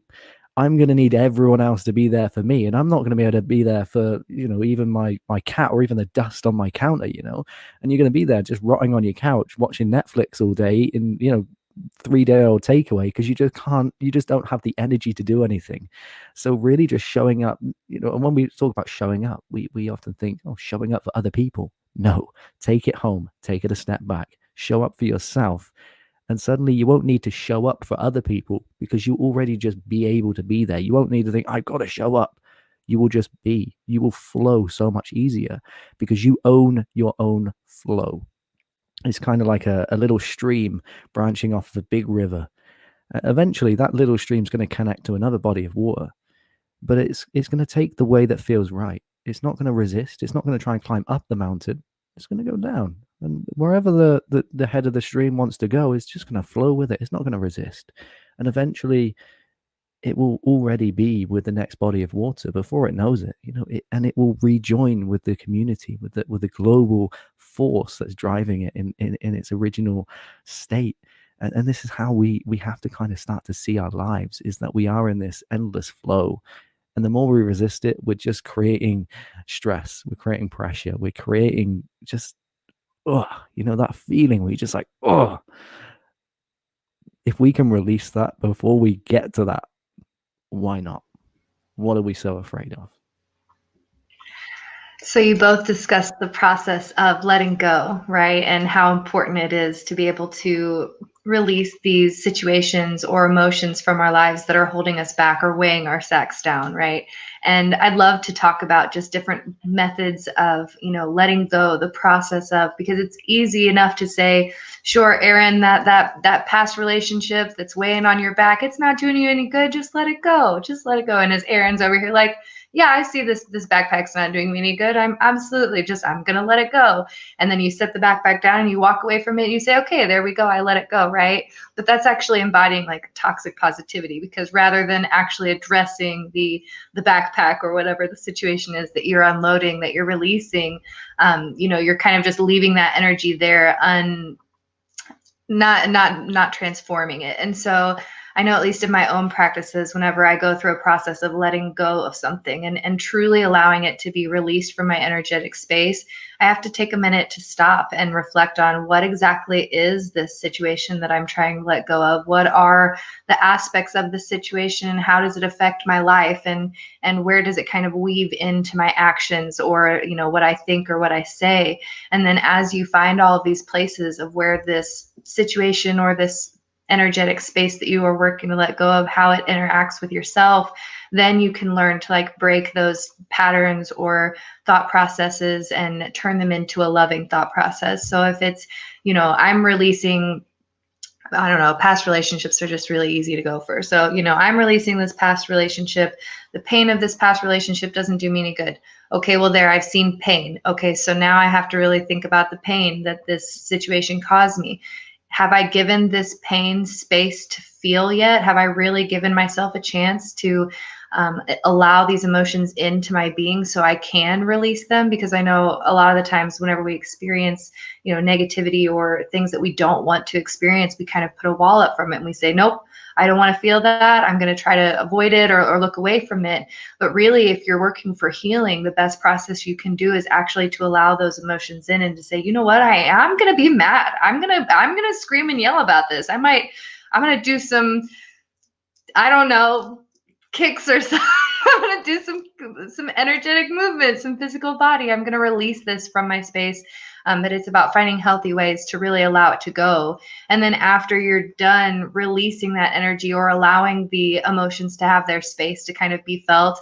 I'm going to need everyone else to be there for me. And I'm not going to be able to be there for, even my cat or even the dust on my counter, and you're going to be there just rotting on your couch, watching Netflix all day in, 3-day-old takeaway, because you just don't have the energy to do anything. So really just showing up, and when we talk about showing up, we often think, oh, showing up for other people. No, take it home, take it a step back, show up for yourself. And suddenly you won't need to show up for other people, because you already just be able to be there. You won't need to think, I've got to show up. You will just be. You will flow so much easier because you own your own flow. It's kind of like a little stream branching off of a big river. Eventually, that little stream's going to connect to another body of water, but it's going to take the way that feels right. It's not going to resist. It's not going to try and climb up the mountain. It's going to go down. And wherever the head of the stream wants to go, it's just going to flow with it. It's not going to resist. And eventually, it will already be with the next body of water before it knows it. And it will rejoin with the community, with the global force that's driving it in its original state. And this is how we have to kind of start to see our lives, is that we are in this endless flow. And the more we resist it, we're just creating stress. We're creating pressure. We're creating just, that feeling where you're just like, oh. If we can release that before we get to that, why not? What are we so afraid of? So you both discussed the process of letting go, right? And how important it is to be able to release these situations or emotions from our lives that are holding us back or weighing our sacks down, right? And I'd love to talk about just different methods of, letting go, the process of, because it's easy enough to say, sure, Aaron, that past relationship that's weighing on your back, it's not doing you any good. Just let it go. Just let it go. And as Aaron's over here, like, yeah, I see this backpack's not doing me any good. I'm gonna let it go. And then you set the backpack down and you walk away from it and you say, okay, there we go, I let it go, right? But that's actually embodying like toxic positivity, because rather than actually addressing the backpack or whatever the situation is that you're unloading, that you're releasing, you're kind of just leaving that energy there, not transforming it. And so I know, at least in my own practices, whenever I go through a process of letting go of something and truly allowing it to be released from my energetic space, I have to take a minute to stop and reflect on what exactly is this situation that I'm trying to let go of. What are the aspects of the situation? How does it affect my life? And where does it kind of weave into my actions, or, what I think or what I say? And then as you find all of these places of where this situation or this energetic space that you are working to let go of, how it interacts with yourself, then you can learn to like break those patterns or thought processes and turn them into a loving thought process. So if it's, I'm releasing, I don't know, past relationships are just really easy to go for. So, I'm releasing this past relationship. The pain of this past relationship doesn't do me any good. Okay, well, there, I've seen pain. Okay, so now I have to really think about the pain that this situation caused me. Have I given this pain space to feel yet? Have I really given myself a chance to allow these emotions into my being so I can release them? Because I know a lot of the times whenever we experience, negativity or things that we don't want to experience, we kind of put a wall up from it and we say, nope, I don't want to feel that. I'm going to try to avoid it or look away from it. But really, if you're working for healing, the best process you can do is actually to allow those emotions in and to say, you know what, I'm going to be mad. I'm going to scream and yell about this. I'm going to do some, I don't know, kicks or something. I'm going to do some energetic movement, some physical body. I'm going to release this from my space. But it's about finding healthy ways to really allow it to go. And then after you're done releasing that energy or allowing the emotions to have their space to kind of be felt,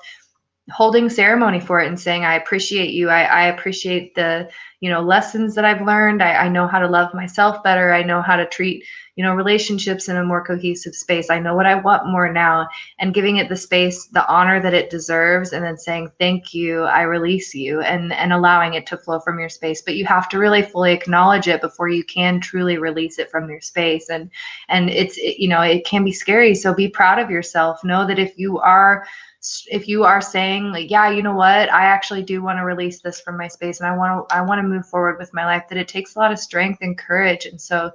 holding ceremony for it and saying, I appreciate you. I appreciate the, lessons that I've learned. I know how to love myself better. I know how to treat, relationships in a more cohesive space. I know what I want more now, and giving it the space, the honor that it deserves, and then saying, thank you, I release you, and allowing it to flow from your space. But you have to really fully acknowledge it before you can truly release it from your space. And it can be scary. So be proud of yourself. Know that if you are saying like, yeah, you know what, I actually do want to release this from my space and I want to move forward with my life, that it takes a lot of strength and courage. And so,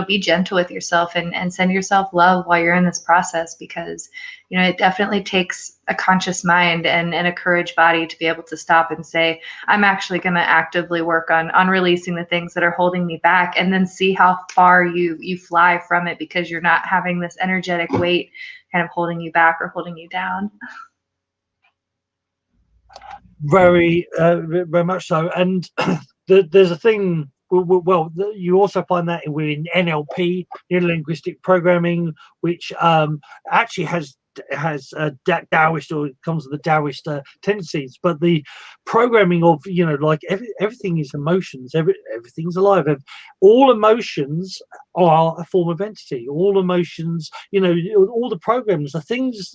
be gentle with yourself and send yourself love while you're in this process, because, it definitely takes a conscious mind and a courage body to be able to stop and say, I'm actually going to actively work on releasing the things that are holding me back, and then see how far you fly from it, because you're not having this energetic weight kind of holding you back or holding you down. Very much so. And there's a thing, well, you also find that within NLP, neuro-linguistic programming, which actually has Daoist, or comes with the Daoist tendencies. But the programming of, like everything is emotions, everything's alive. All emotions are a form of entity. All emotions, all the programs, the things.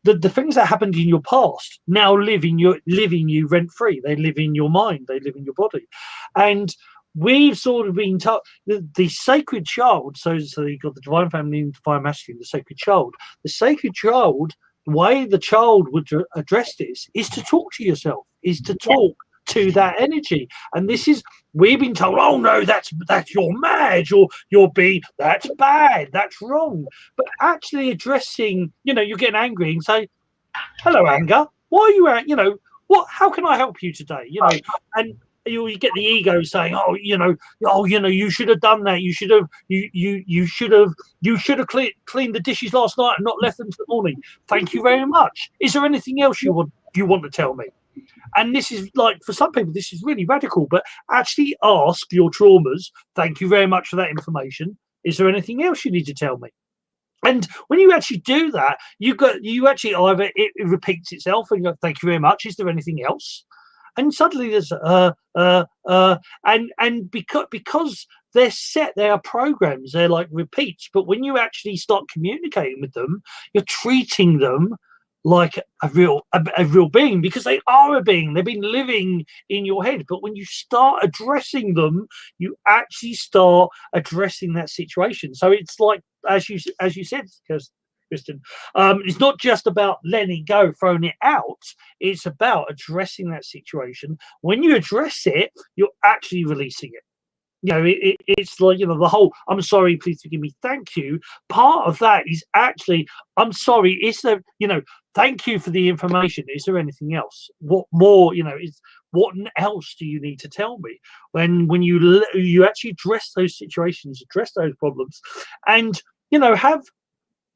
The things that happened in your past now live in you rent free. They live in your mind. They live in your body, and we've sort of been taught the sacred child. So you've got the divine feminine, divine masculine, the sacred child. The sacred child. The way the child would address this is to talk to yourself. Is to talk to that energy. And this is, we've been told, oh no, that's you're mad, that's bad, that's wrong. But actually addressing, you're getting angry and say, hello, anger, why are you at, how can I help you today? And you get the ego saying, you should have done that, you should have cleaned the dishes last night and not left them till the morning. Thank you very much. Is there anything else you want to tell me? And this is like, for some people, this is really radical, but actually ask your traumas, thank you very much for that information. Is there anything else you need to tell me? And when you actually do that, you actually either it repeats itself and you go, thank you very much. Is there anything else? And suddenly there's and because they're set, they are programs, they're like repeats. But when you actually start communicating with them, you're treating them like a real being, because they are a being. They've been living in your head. But when you start addressing them, you actually start addressing that situation. So it's like, as you said, Kristen, it's not just about letting it go, throwing it out. It's about addressing that situation. When you address it, you're actually releasing it. You know, it's like, you know, the whole "I'm sorry, please forgive me, thank you." Part of that is actually, I'm sorry. Is there, you know, thank you for the information. Is there anything else? What more, you know, what else do you need to tell me? When you actually address those situations, address those problems, and, you know,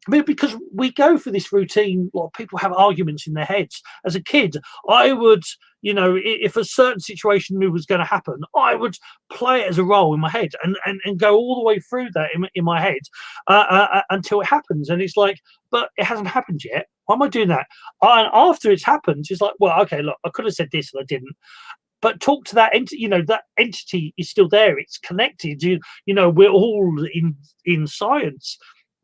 because we go for this routine, a lot of people have arguments in their heads. As a kid, I would, you know, if a certain situation knew was going to happen, I would play it as a role in my head and go all the way through that in my head until it happens. And it's like, but it hasn't happened yet. Why am I doing that? And after it's happened, it's like, well, okay, look, I could have said this and I didn't. But talk to that entity. You know, that entity is still there. It's connected. You know, we're all in science.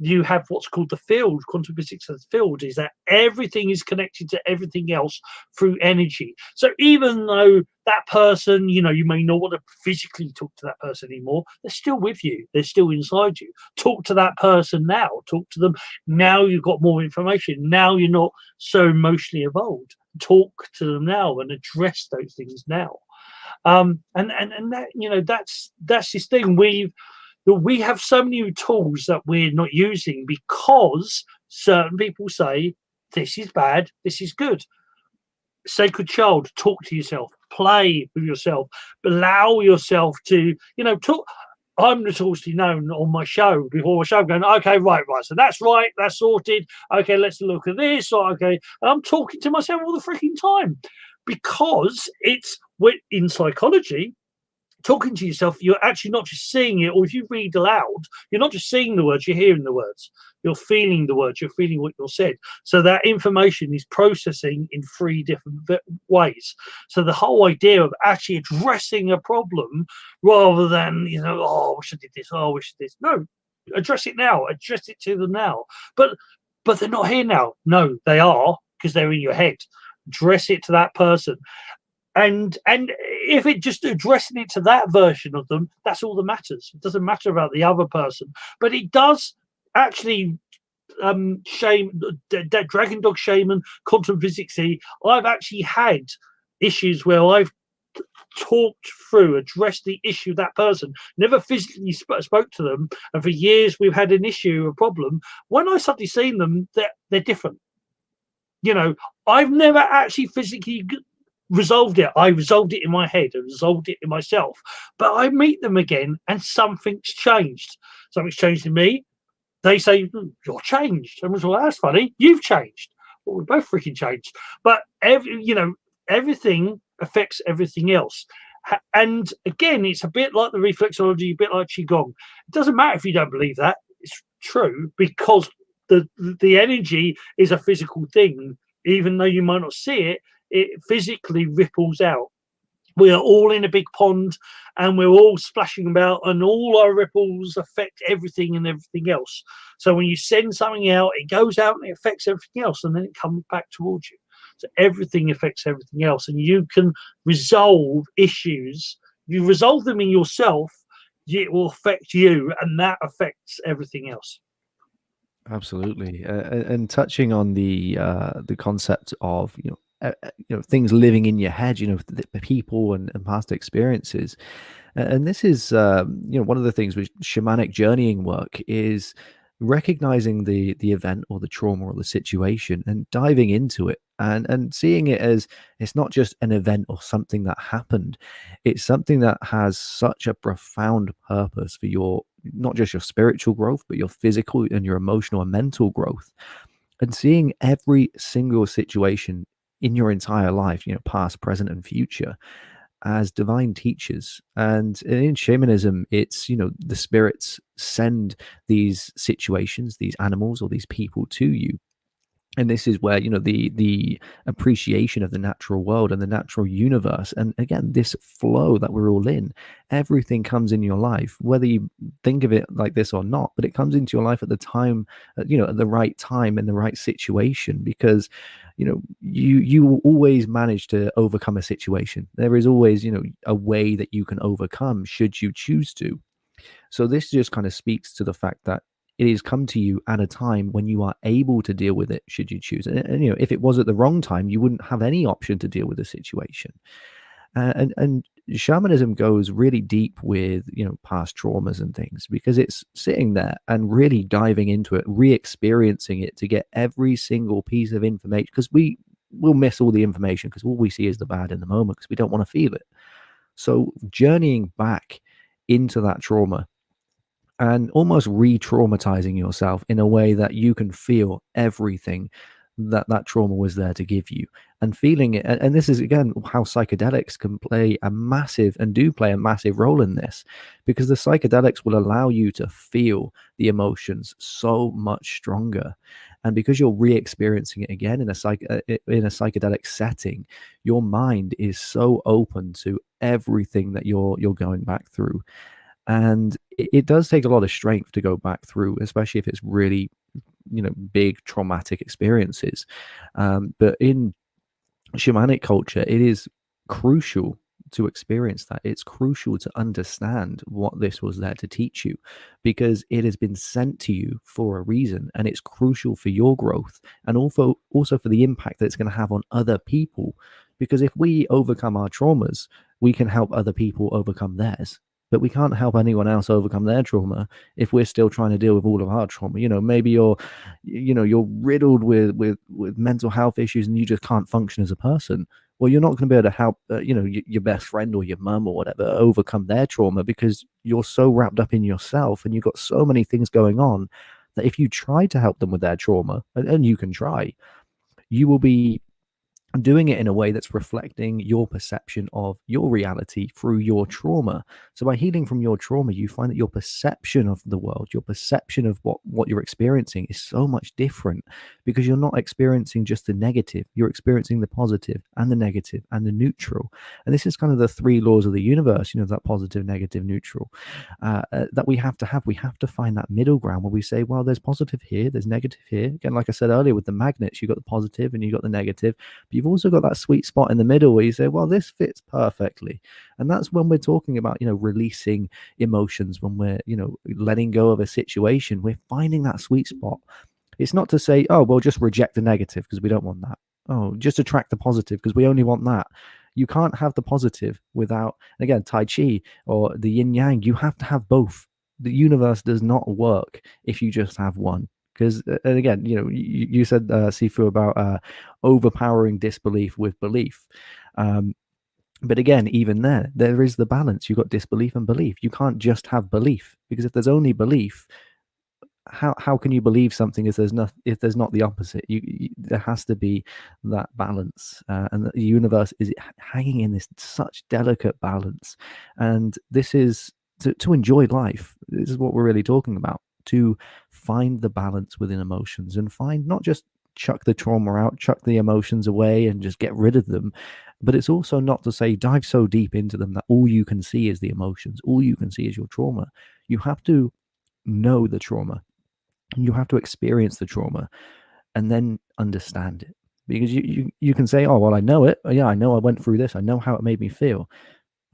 You have what's called the field. Quantum physics as field is that everything is connected to everything else through energy. So even though that person, you know, you may not want to physically talk to that person anymore, they're still with you. They're still inside you. Talk to that person now. Talk to them now. You've got more information. Now you're not so emotionally evolved. Talk to them now and address those things now. And that, you know, that's this thing. We have so many tools that we're not using because certain people say this is bad, this is good. Sacred child, talk to yourself, play with yourself, allow yourself to, you know, talk. I'm notoriously known on my show, before my show, going, okay, right, so that's right, that's sorted. Okay, let's look at this. Or, okay, and I'm talking to myself all the freaking time because it's in psychology. Talking to yourself, you're actually not just seeing it, or if you read aloud, you're not just seeing the words, you're hearing the words, you're feeling the words, you're feeling what you're said. So that information is processing in 3 different ways. So the whole idea of actually addressing a problem rather than, you know, oh, I wish I did this, oh, I wish I did this. No, address it now, address it to them now. But they're not here now. No, they are, because they're in your head. Address it to that person. And if it just addressing it to that version of them, that's all that matters. It doesn't matter about the other person. But it does actually Dragon Dog Shaman, quantum physicsy. I've actually had issues where I've talked through, addressed the issue of that person, never physically spoke to them, and for years we've had an issue, a problem. When I suddenly seen them, they're different. You know, I've never actually physically resolved it. I resolved it in my head. I resolved it in myself. But I meet them again and something's changed. Something's changed in me. They say, you're changed. I was, well, that's funny. You've changed. Well, we both freaking changed. But, everything affects everything else. And again, it's a bit like the reflexology, a bit like Qigong. It doesn't matter if you don't believe that. It's true, because the energy is a physical thing. Even though you might not see it, it physically ripples out. We are all in a big pond and we're all splashing about, and all our ripples affect everything and everything else. So when you send something out, it goes out and it affects everything else, and then it comes back towards you. So everything affects everything else, and you can resolve issues. You resolve them in yourself, it will affect you, and that affects everything else. Absolutely, and touching on the concept of things living in your head, the people and past experiences, and this is one of the things with shamanic journeying work is recognizing the event or the trauma or the situation and diving into it and seeing it as it's not just an event or something that happened. It's something that has such a profound purpose for your, not just your spiritual growth, but your physical and your emotional and mental growth. And seeing every single situation in your entire life, past, present, and future, as divine teachers. And in shamanism, it's, the spirits send these situations, these animals or these people to you. And this is where, the appreciation of the natural world and the natural universe, and again, this flow that we're all in, everything comes in your life, whether you think of it like this or not, but it comes into your life at the time, at the right time, in the right situation, because you will always manage to overcome a situation. There is always, a way that you can overcome should you choose to. So this just kind of speaks to the fact that it has come to you at a time when you are able to deal with it, should you choose. And if it was at the wrong time, you wouldn't have any option to deal with the situation. And shamanism goes really deep with past traumas and things, because it's sitting there and really diving into it, re-experiencing it to get every single piece of information, because we will miss all the information because all we see is the bad in the moment because we don't want to feel it. So journeying back into that trauma and almost re-traumatizing yourself in a way that you can feel everything that trauma was there to give you, and feeling it. And this is again how psychedelics can play a massive, and do play a massive role in this, because the psychedelics will allow you to feel the emotions so much stronger. And because you're re-experiencing it again in a psychedelic setting, your mind is so open to everything that you're going back through. And it does take a lot of strength to go back through, especially if it's really big traumatic experiences. But in shamanic culture, it is crucial to experience that. It's crucial to understand what this was there to teach you, because it has been sent to you for a reason, and it's crucial for your growth, and also for the impact that it's going to have on other people. Because if we overcome our traumas, we can help other people overcome theirs. But we can't help anyone else overcome their trauma if we're still trying to deal with all of our trauma. Maybe you're riddled with mental health issues and you just can't function as a person. Well, you're not going to be able to help, your best friend or your mum or whatever overcome their trauma, because you're so wrapped up in yourself and you've got so many things going on that if you try to help them with their trauma, and you can try, you will be doing it in a way that's reflecting your perception of your reality through your trauma. So by healing from your trauma, you find that your perception of the world, your perception of what you're experiencing is so much different, because you're not experiencing just the negative, you're experiencing the positive and the negative and the neutral. And this is kind of the three laws of the universe, that positive, negative, neutral, that we have to have. We have to find that middle ground where we say, well, there's positive here, there's negative here. Again, like I said earlier with the magnets, you've got the positive and you've got the negative, but you've also got that sweet spot in the middle where you say, well, this fits perfectly. And that's when we're talking about, releasing emotions, when we're, letting go of a situation, we're finding that sweet spot. It's not to say, oh, well, just reject the negative because we don't want that. Oh, just attract the positive because we only want that. You can't have the positive without, again, Tai Chi or the yin yang. You have to have both. The universe does not work if you just have one. Because, and again, you said, Sifu, about overpowering disbelief with belief. But again, even there is the balance. You've got disbelief and belief. You can't just have belief, because if there's only belief, how can you believe something if there's not the opposite? There has to be that balance, and the universe is hanging in this such delicate balance. And this is to enjoy life. This is what we're really talking about, to find the balance within emotions, and find, not just chuck the trauma out, chuck the emotions away and just get rid of them, but it's also not to say dive so deep into them that all you can see is the emotions, all you can see is your trauma. You have to know the trauma, you have to experience the trauma, and then understand it. Because you can say, oh, well, I know it, yeah, I know I went through this, I know how it made me feel.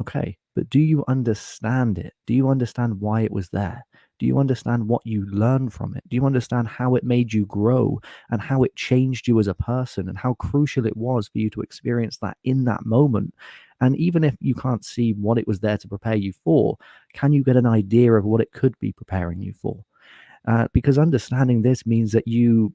Okay, but do you understand it? Do you understand why it was there? Do you understand what you learned from it? Do you understand how it made you grow, and how it changed you as a person, and how crucial it was for you to experience that in that moment? And even if you can't see what it was there to prepare you for, can you get an idea of what it could be preparing you for? Because understanding this means that you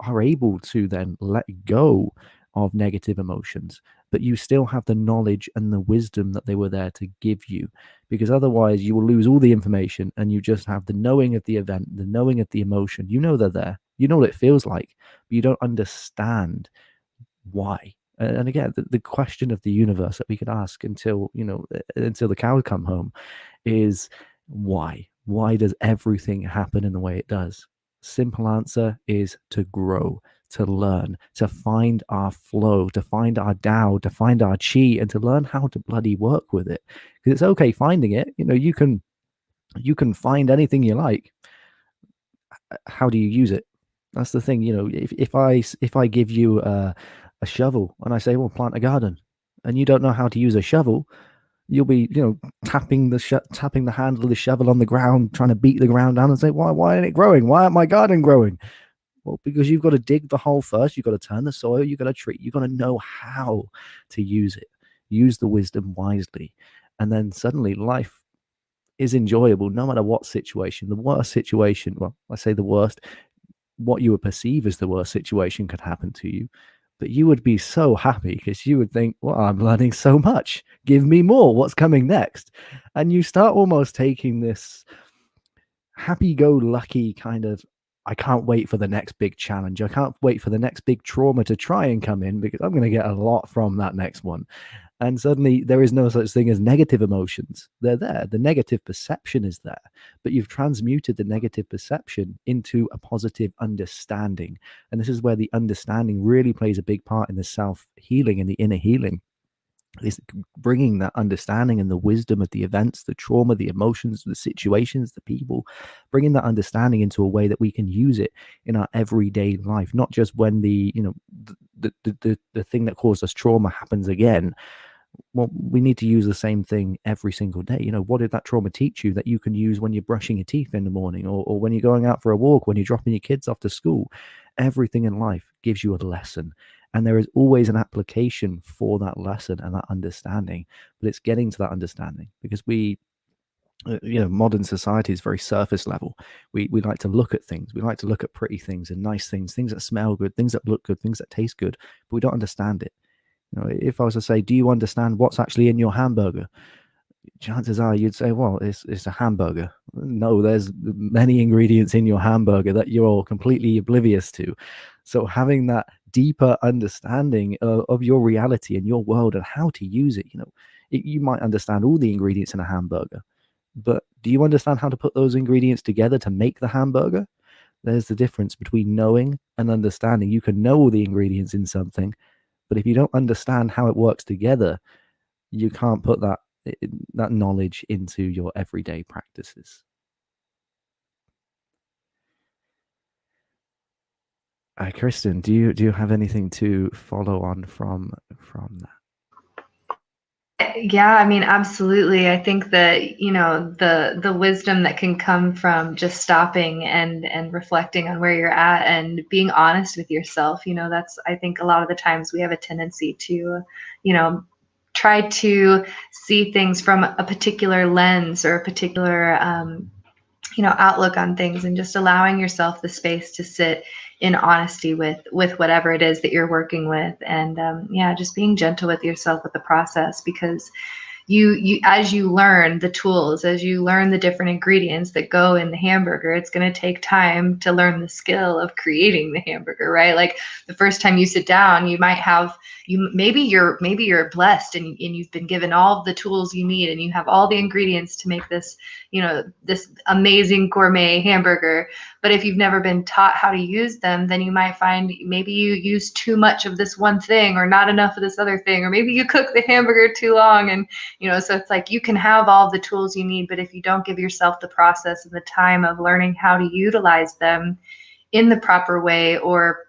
are able to then let go of negative emotions, but you still have the knowledge and the wisdom that they were there to give you. Because otherwise you will lose all the information and you just have the knowing of the event, the knowing of the emotion. You know they're there, you know what it feels like, but you don't understand why? And again, the question of the universe that we could ask until the cows come home is why? Why does everything happen in the way it does? Simple answer is to grow, to learn, to find our flow, to find our Tao, to find our Qi, and to learn how to bloody work with it. Because it's okay finding it. You can find anything you like. How do you use it? That's the thing. If I give you a shovel and I say, well, plant a garden, and you don't know how to use a shovel, you'll be tapping the handle of the shovel on the ground, trying to beat the ground down and say, why isn't it growing? Why isn't my garden growing? Well, because you've got to dig the hole first, you've got to turn the soil, you've got to treat, you've got to know how to use it, use the wisdom wisely, and then suddenly life is enjoyable no matter what situation. The worst situation, well, I say the worst, what you would perceive as the worst situation could happen to you, but you would be so happy because you would think, well, I'm learning so much, give me more, what's coming next? And you start almost taking this happy-go-lucky kind of, I can't wait for the next big challenge, I can't wait for the next big trauma to try and come in because I'm going to get a lot from that next one. And suddenly there is no such thing as negative emotions. They're there. The negative perception is there, but you've transmuted the negative perception into a positive understanding. And this is where the understanding really plays a big part in the self-healing and the inner healing, is bringing that understanding and the wisdom of the events, the trauma, the emotions, the situations, the people, bringing that understanding into a way that we can use it in our everyday life, not just when the thing that caused us trauma happens again. Well, we need to use the same thing every single day. What did that trauma teach you that you can use when you're brushing your teeth in the morning, or when you're going out for a walk, when you're dropping your kids off to school? Everything in life gives you a lesson, and there is always an application for that lesson and that understanding. But it's getting to that understanding, because modern society is very surface level. We like to look at things. We like to look at pretty things and nice things, things that smell good, things that look good, things that taste good, but we don't understand it. If I was to say, do you understand what's actually in your hamburger? Chances are you'd say, well, it's a hamburger. No, there's many ingredients in your hamburger that you're completely oblivious to. So having that deeper understanding of your reality and your world and how to use it, you might understand all the ingredients in a hamburger, but do you understand how to put those ingredients together to make the hamburger? There's the difference between knowing and understanding. You can know all the ingredients in something, but if you don't understand how it works together, you can't put that knowledge into your everyday practices. Kristen, do you have anything to follow on from that? Yeah, I mean, absolutely. I think that, the wisdom that can come from just stopping and reflecting on where you're at and being honest with yourself, that's, I think a lot of the times we have a tendency to, try to see things from a particular lens or a particular, outlook on things, and just allowing yourself the space to sit in honesty with whatever it is that you're working with, and just being gentle with yourself with the process, because you as you learn the tools, as you learn the different ingredients that go in the hamburger, it's going to take time to learn the skill of creating the hamburger, right? Like the first time you sit down, you might have, maybe you're blessed and you've been given all the tools you need and you have all the ingredients to make this, this amazing gourmet hamburger. But if you've never been taught how to use them, then you might find maybe you use too much of this one thing or not enough of this other thing, or maybe you cook the hamburger too long. And so it's like you can have all the tools you need, but if you don't give yourself the process and the time of learning how to utilize them in the proper way, or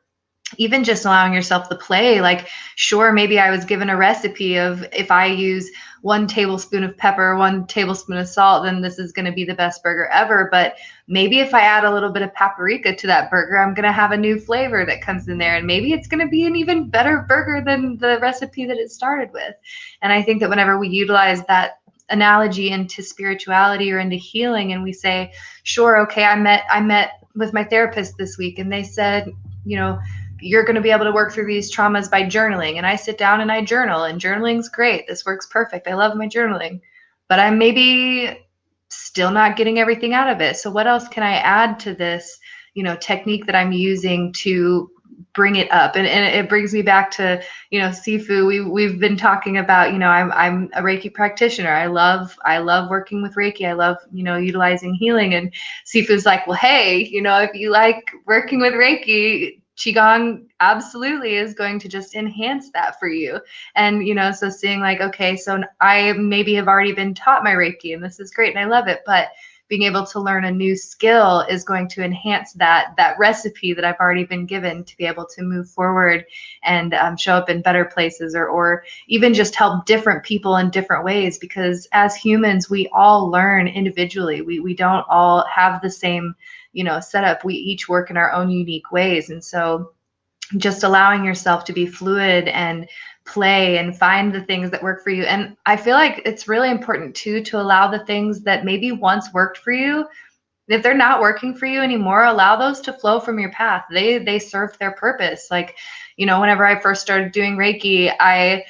even just allowing yourself the play, like, sure, maybe I was given a recipe of, if I use 1 tablespoon of pepper, 1 tablespoon of salt, then this is going to be the best burger ever. But maybe if I add a little bit of paprika to that burger, I'm going to have a new flavor that comes in there. And maybe it's going to be an even better burger than the recipe that it started with. And I think that whenever we utilize that analogy into spirituality or into healing, and we say, sure, okay, I met with my therapist this week, and they said, you're going to be able to work through these traumas by journaling. And I sit down and I journal, and journaling's great. This works perfect. I love my journaling, but I'm maybe still not getting everything out of it. So what else can I add to this, technique that I'm using to bring it up. And it brings me back to, Sifu. We've been talking about, I'm a Reiki practitioner. I love working with Reiki. I love, utilizing healing. And Sifu's like, well, hey, if you like working with Reiki, Qigong absolutely is going to just enhance that for you. And, so seeing like, okay, so I maybe have already been taught my Reiki and this is great and I love it, but being able to learn a new skill is going to enhance that recipe that I've already been given to be able to move forward and show up in better places, or even just help different people in different ways. Because as humans, we all learn individually. We don't all have the same, setup. We each work in our own unique ways. And so just allowing yourself to be fluid and play and find the things that work for you. And I feel like it's really important too to allow the things that maybe once worked for you, if they're not working for you anymore, allow those to flow from your path. They served their purpose. Like, whenever I first started doing Reiki, I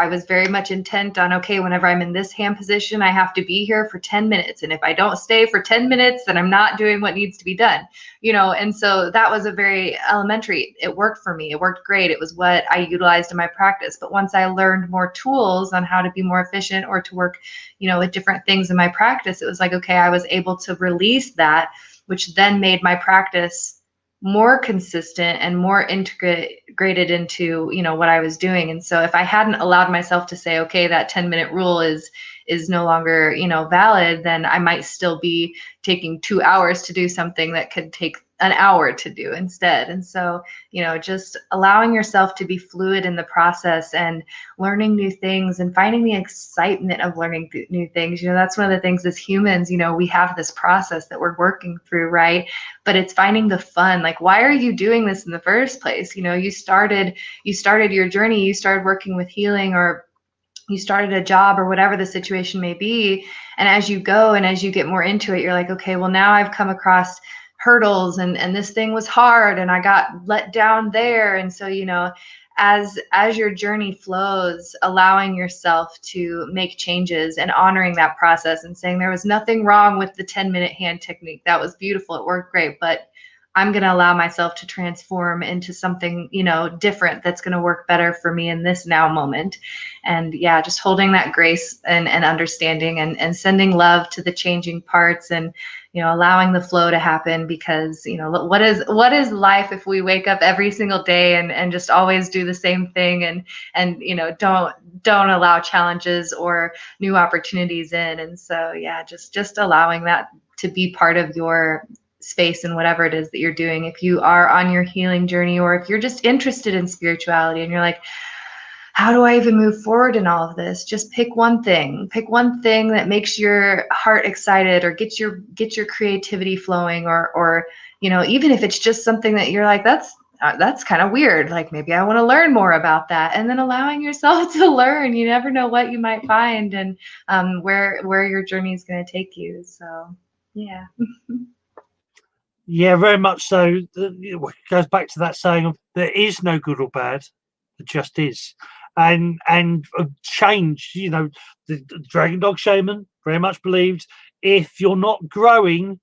was very much intent on, okay, whenever I'm in this hand position, I have to be here for 10 minutes. And if I don't stay for 10 minutes, then I'm not doing what needs to be done, and so that was a very elementary, it worked for me. It worked great. It was what I utilized in my practice. But once I learned more tools on how to be more efficient or to work, with different things in my practice, it was like, okay, I was able to release that, which then made my practice more consistent and more integrated into, what I was doing. And so if I hadn't allowed myself to say, okay, that 10-minute rule is no longer, valid, then I might still be taking 2 hours to do something that could take an hour to do instead. And so, just allowing yourself to be fluid in the process and learning new things and finding the excitement of learning new things. That's one of the things as humans, we have this process that we're working through, right? But it's finding the fun. Like, why are you doing this in the first place? You started your journey, you started working with healing, or you started a job, or whatever the situation may be. And as you go and as you get more into it, you're like, okay, well, now I've come across hurdles and this thing was hard and I got let down there. And so, as your journey flows, allowing yourself to make changes and honoring that process and saying there was nothing wrong with the 10-minute hand technique. That was beautiful. It worked great. But I'm going to allow myself to transform into something, different that's going to work better for me in this now moment. And yeah, just holding that grace and understanding and sending love to the changing parts and, allowing the flow to happen. Because, what is life if we wake up every single day and just always do the same thing and don't allow challenges or new opportunities in. And so, yeah, just allowing that to be part of your space and whatever it is that you're doing. If you are on your healing journey, or if you're just interested in spirituality and you're like, how do I even move forward in all of this? Just pick one thing that makes your heart excited or get your creativity flowing, or even if it's just something that you're like, that's kind of weird. Like, maybe I want to learn more about that, and then allowing yourself to learn. You never know what you might find and where your journey is going to take you. So, yeah. Yeah, very much so. It goes back to that saying of there is no good or bad, there just is. And change, the Dragon Dog Shaman very much believed if you're not growing,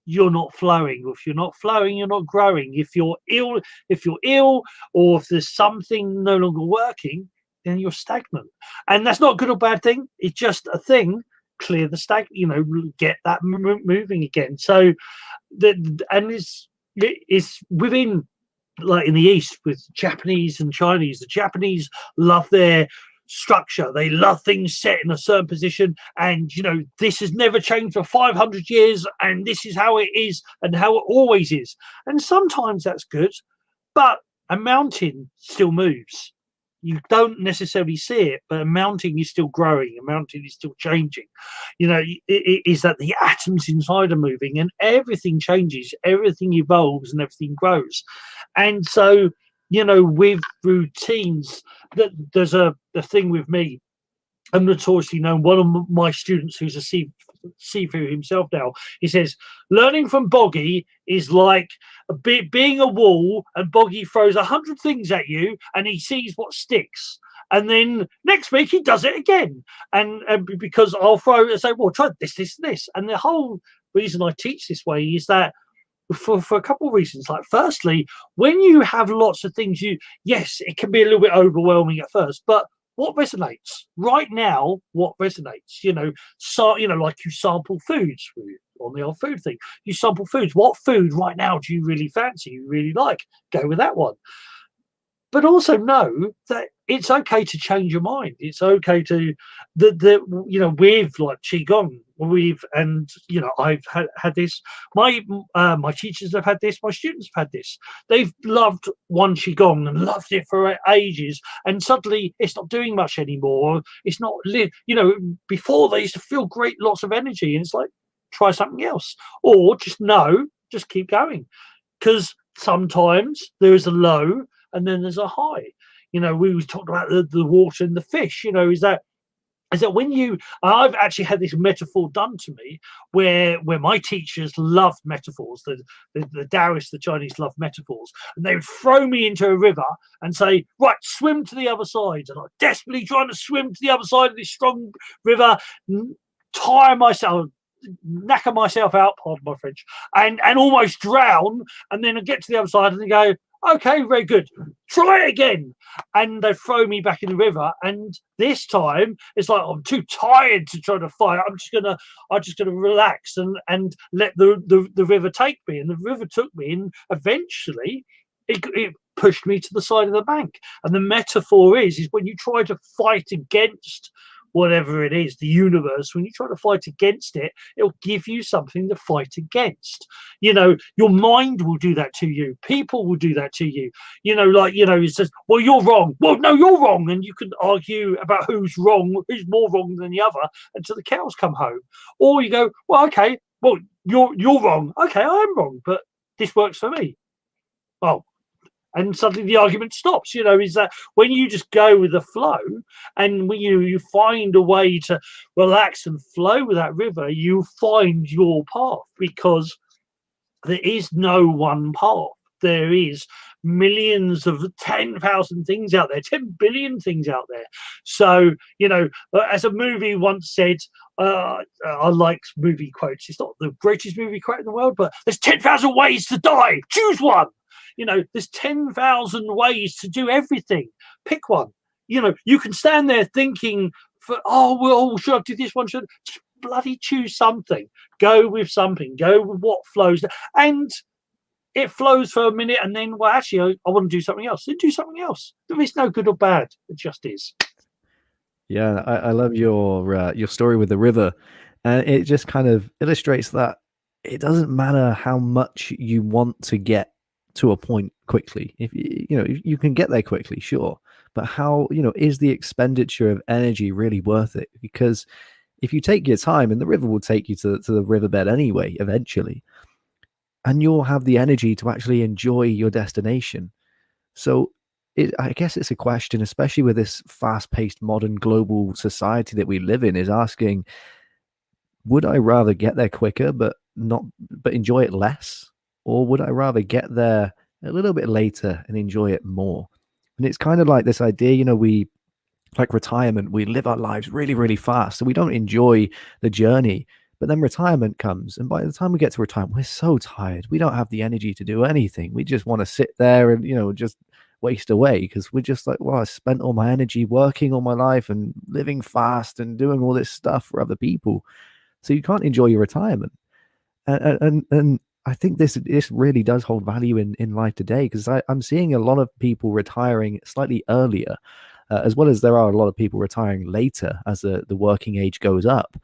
you're not flowing. If you're not flowing, you're not growing. If you're ill, or if there's something no longer working, then you're stagnant. And that's not a good or bad thing. It's just a thing. Clear the get that moving again. So it's within, like in the East with Japanese and Chinese. The Japanese love their structure. They love things set in a certain position, and this has never changed for 500 years, and this is how it is and how it always is. And sometimes that's good, but a mountain still moves. You don't necessarily see it, but a mountain is still growing. A mountain is still changing. It is that the atoms inside are moving, and everything changes, everything evolves, and everything grows. And so, with routines, that there's a thing with me. I'm notoriously known. One of my students, who's a Sifu himself now, he says, learning from Boggie is like being a wall, and Boggie throws 100 things at you and he sees what sticks, and then next week he does it again, and because I'll throw and say, well, try this, and the whole reason I teach this way is that for a couple of reasons. Like, firstly, when you have lots of things, yes, it can be a little bit overwhelming at first, but what resonates right now? What resonates? Like you sample foods on the old food thing. You sample foods. What food right now do you really fancy? You really like? Go with that one. But also know that it's okay to change your mind. It's okay to with like Qigong, I've had this. My teachers have had this. My students have had this. They've loved one Qigong and loved it for ages, and suddenly it's not doing much anymore. It's not before they used to feel great, lots of energy, and it's like, try something else, or just keep going, because sometimes there is a low and then there's a high. We was talking about the water and the fish. Is that when I've actually had this metaphor done to me where my teachers loved metaphors. The Daoists, the Chinese, love metaphors, and they would throw me into a river and say, right, swim to the other side. And I'm desperately trying to swim to the other side of this strong river, tire myself, knacker myself out, pardon my French, and almost drown. And then I get to the other side and they go, okay, very good, try it again. And they throw me back in the river, and this time it's like, I'm too tired to try to fight. I'm just gonna relax and let the river take me. And the river took me, and eventually it pushed me to the side of the bank. And the metaphor is when you try to fight against whatever it is, the universe, when you try to fight against it, it'll give you something to fight against. Your mind will do that to you. People will do that to you. It says, well, you're wrong. Well, no, you're wrong. And you can argue about who's wrong, who's more wrong than the other until the cows come home. Or you go, well, okay, well, you're wrong. Okay, I am wrong, but this works for me. Well, and suddenly the argument stops. Is that when you just go with the flow, and when you find a way to relax and flow with that river, you find your path, because there is no one path. There is millions of 10,000 things out there, 10 billion things out there. So, as a movie once said, I like movie quotes. It's not the greatest movie quote in the world, but there's 10,000 ways to die. Choose one. There's 10,000 ways to do everything. Pick one. You can stand there thinking, should I do this one? Just bloody choose something. Go with something. Go with what flows. And it flows for a minute, and then, well, actually, I want to do something else. Then do something else. There is no good or bad. It just is. Yeah, I love your story with the river, and it just kind of illustrates that it doesn't matter how much you want to get to a point quickly. If you can get there quickly, sure, but how is the expenditure of energy really worth it? Because if you take your time, and the river will take you to the riverbed anyway eventually, and you'll have the energy to actually enjoy your destination. So I guess it's a question, especially with this fast-paced modern global society that we live in, is asking, would I rather get there quicker but enjoy it less? Or would I rather get there a little bit later and enjoy it more? And it's kind of like this idea, we, like retirement, we live our lives really, really fast. So we don't enjoy the journey. But then retirement comes. And by the time we get to retirement, we're so tired. We don't have the energy to do anything. We just want to sit there and, just waste away, because we're just like, well, I spent all my energy working all my life and living fast and doing all this stuff for other people. So you can't enjoy your retirement. And I think this really does hold value in life today, because I'm seeing a lot of people retiring slightly earlier, as well as there are a lot of people retiring later as the working age goes up.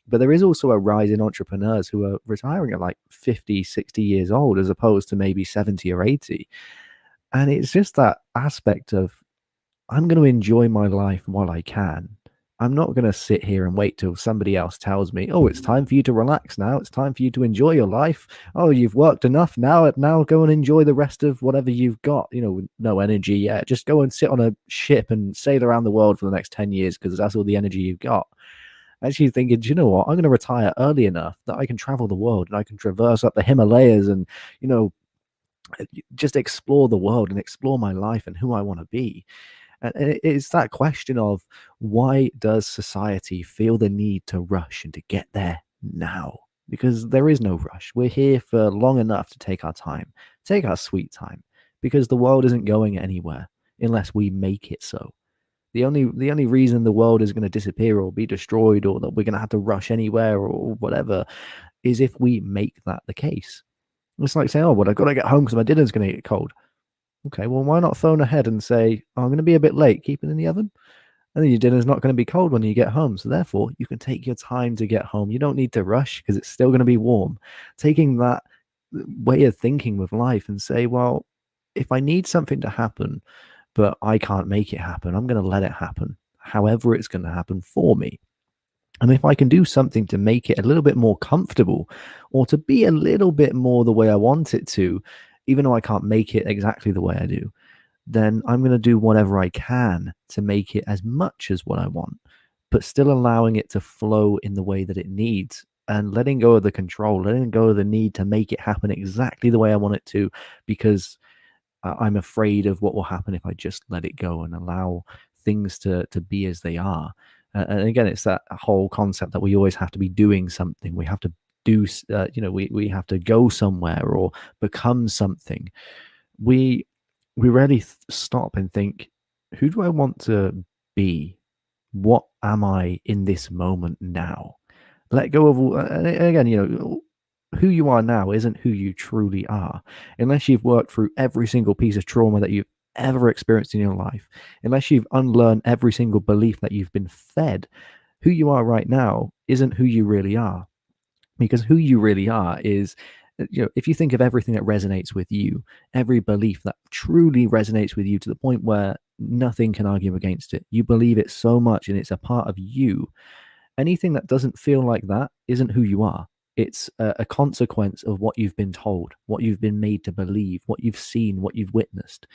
But there is also a rise in entrepreneurs who are retiring at like 50, 60 years old, as opposed to maybe 70 or 80. And it's just that aspect of, I'm going to enjoy my life while I can. I'm not going to sit here and wait till somebody else tells me, oh, it's time for you to relax now. It's time for you to enjoy your life. Oh, you've worked enough. Now go and enjoy the rest of whatever you've got. No energy yet. Just go and sit on a ship and sail around the world for the next 10 years because that's all the energy you've got. Actually thinking, do you know what? I'm going to retire early enough that I can travel the world and I can traverse up the Himalayas and, just explore the world and explore my life and who I want to be. And it's that question of, why does society feel the need to rush and to get there now? because there is no rush. We're here for long enough to take our time, take our sweet time, because the world isn't going anywhere unless we make it so. The only reason the world is going to disappear or be destroyed, or that we're going to have to rush anywhere or whatever, is if we make that the case. It's like saying, oh, well, I've got to get home because my dinner's going to get cold. Okay, well, why not phone ahead and say, oh, I'm going to be a bit late, keep it in the oven? And then your dinner's not going to be cold when you get home. So therefore, you can take your time to get home. You don't need to rush because it's still going to be warm. Taking that way of thinking with life and say, well, if I need something to happen, but I can't make it happen, I'm going to let it happen, however it's going to happen for me. And if I can do something to make it a little bit more comfortable, or to be a little bit more the way I want it to, even though I can't make it exactly the way I do, then I'm going to do whatever I can to make it as much as what I want, but still allowing it to flow in the way that it needs, and letting go of the control, letting go of the need to make it happen exactly the way I want it to, because I'm afraid of what will happen if I just let it go and allow things to be as they are. And again, it's that whole concept that we always have to be doing something. We have to do, we have to go somewhere or become something. We rarely stop and think, who do I want to be? What am I in this moment now? Let go of all, and again, who you are now isn't who you truly are, unless you've worked through every single piece of trauma that you've ever experienced in your life, unless you've unlearned every single belief that you've been fed. Who you are right now isn't who you really are, because who you really are is, if you think of everything that resonates with you, every belief that truly resonates with you to the point where nothing can argue against it, you believe it so much and it's a part of you. Anything that doesn't feel like that isn't who you are. It's a consequence of what you've been told, what you've been made to believe, what you've seen, what you've witnessed.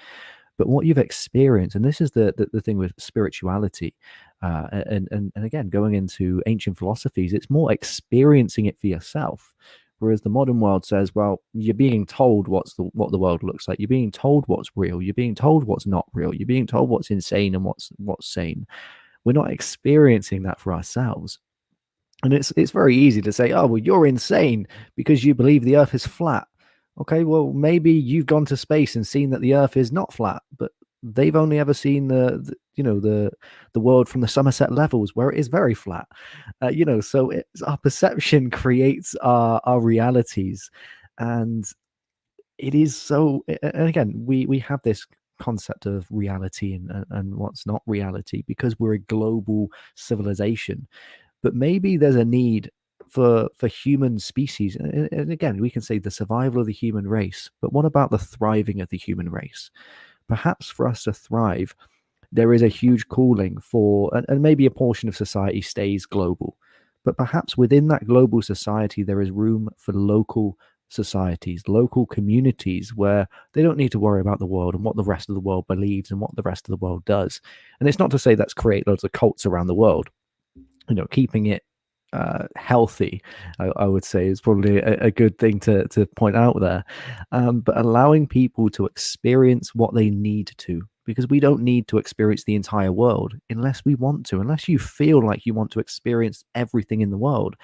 But what you've experienced, and this is the thing with spirituality, and again, going into ancient philosophies, it's more experiencing it for yourself. Whereas the modern world says, well, you're being told what the world looks like. You're being told what's real. You're being told what's not real. You're being told what's insane and what's sane. We're not experiencing that for ourselves. And it's very easy to say, oh, well, you're insane because you believe the earth is flat. Okay, well, maybe you've gone to space and seen that the earth is not flat, but they've only ever seen the world from the Somerset levels where it is very flat. So our perception creates our realities. And it is so, and again, we have this concept of reality and what's not reality because we're a global civilization. But maybe there's a need for human species, and again, we can say the survival of the human race, but what about the thriving of the human race? Perhaps for us to thrive, there is a huge calling for, and maybe a portion of society stays global, but perhaps within that global society there is room for local societies, local communities, where they don't need to worry about the world and what the rest of the world believes and what the rest of the world does. And it's not to say let's create loads of cults around the world. Keeping it healthy, I would say, is probably a good thing to point out there. But allowing people to experience what they need to, because we don't need to experience the entire world unless we want to. Unless you feel like you want to experience everything in the world,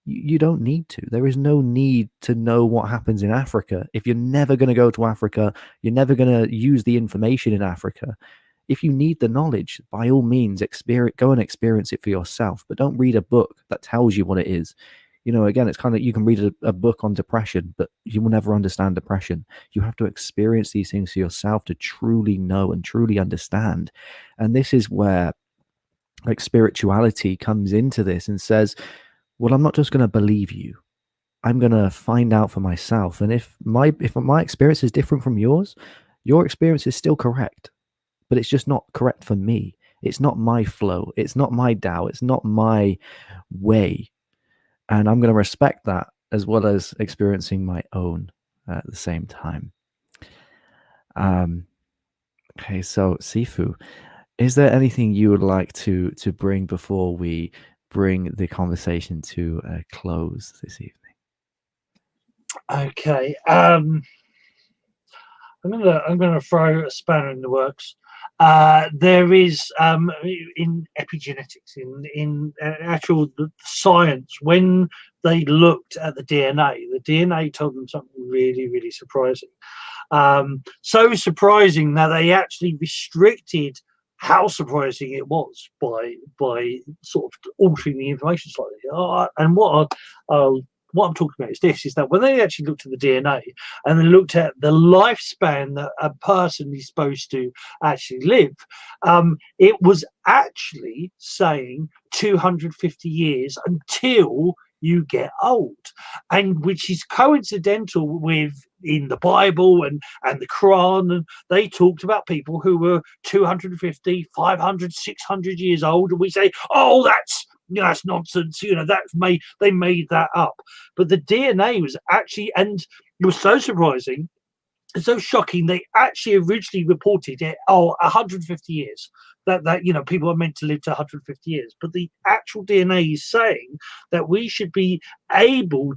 you don't need to. There is no need to know what happens in Africa. If you're never going to go to Africa, you're never going to use the information in Africa. If you need the knowledge, by all means, go and experience it for yourself. But don't read a book that tells you what it is. Again, it's kind of, you can read a book on depression, but you will never understand depression. You have to experience these things for yourself to truly know and truly understand. And this is where spirituality comes into this and says, well, I'm not just going to believe you. I'm going to find out for myself. And if my experience is different from yours, your experience is still correct. But it's just not correct for me. It's not my flow. It's not my Tao. It's not my way. And I'm going to respect that as well as experiencing my own at the same time. Okay, so Sifu, is there anything you would like to bring before we bring the conversation to a close this evening? Okay. I'm gonna throw a spanner in the works. There is in epigenetics, in actual science, when they looked at the DNA. The DNA told them something really, really surprising. So surprising that they actually restricted how surprising it was by sort of altering the information slightly. And what I'm talking about is that when they actually looked at the DNA and they looked at the lifespan that a person is supposed to actually live, it was actually saying 250 years until you get old, and which is coincidental with in the Bible and the Quran, and they talked about people who were 250, 500, 600 years old, and we say, oh, that's nonsense, they made that up. But the DNA was actually, and it was so surprising, so shocking, they actually originally reported it 150 years, that people are meant to live to 150 years, but the actual DNA is saying that we should be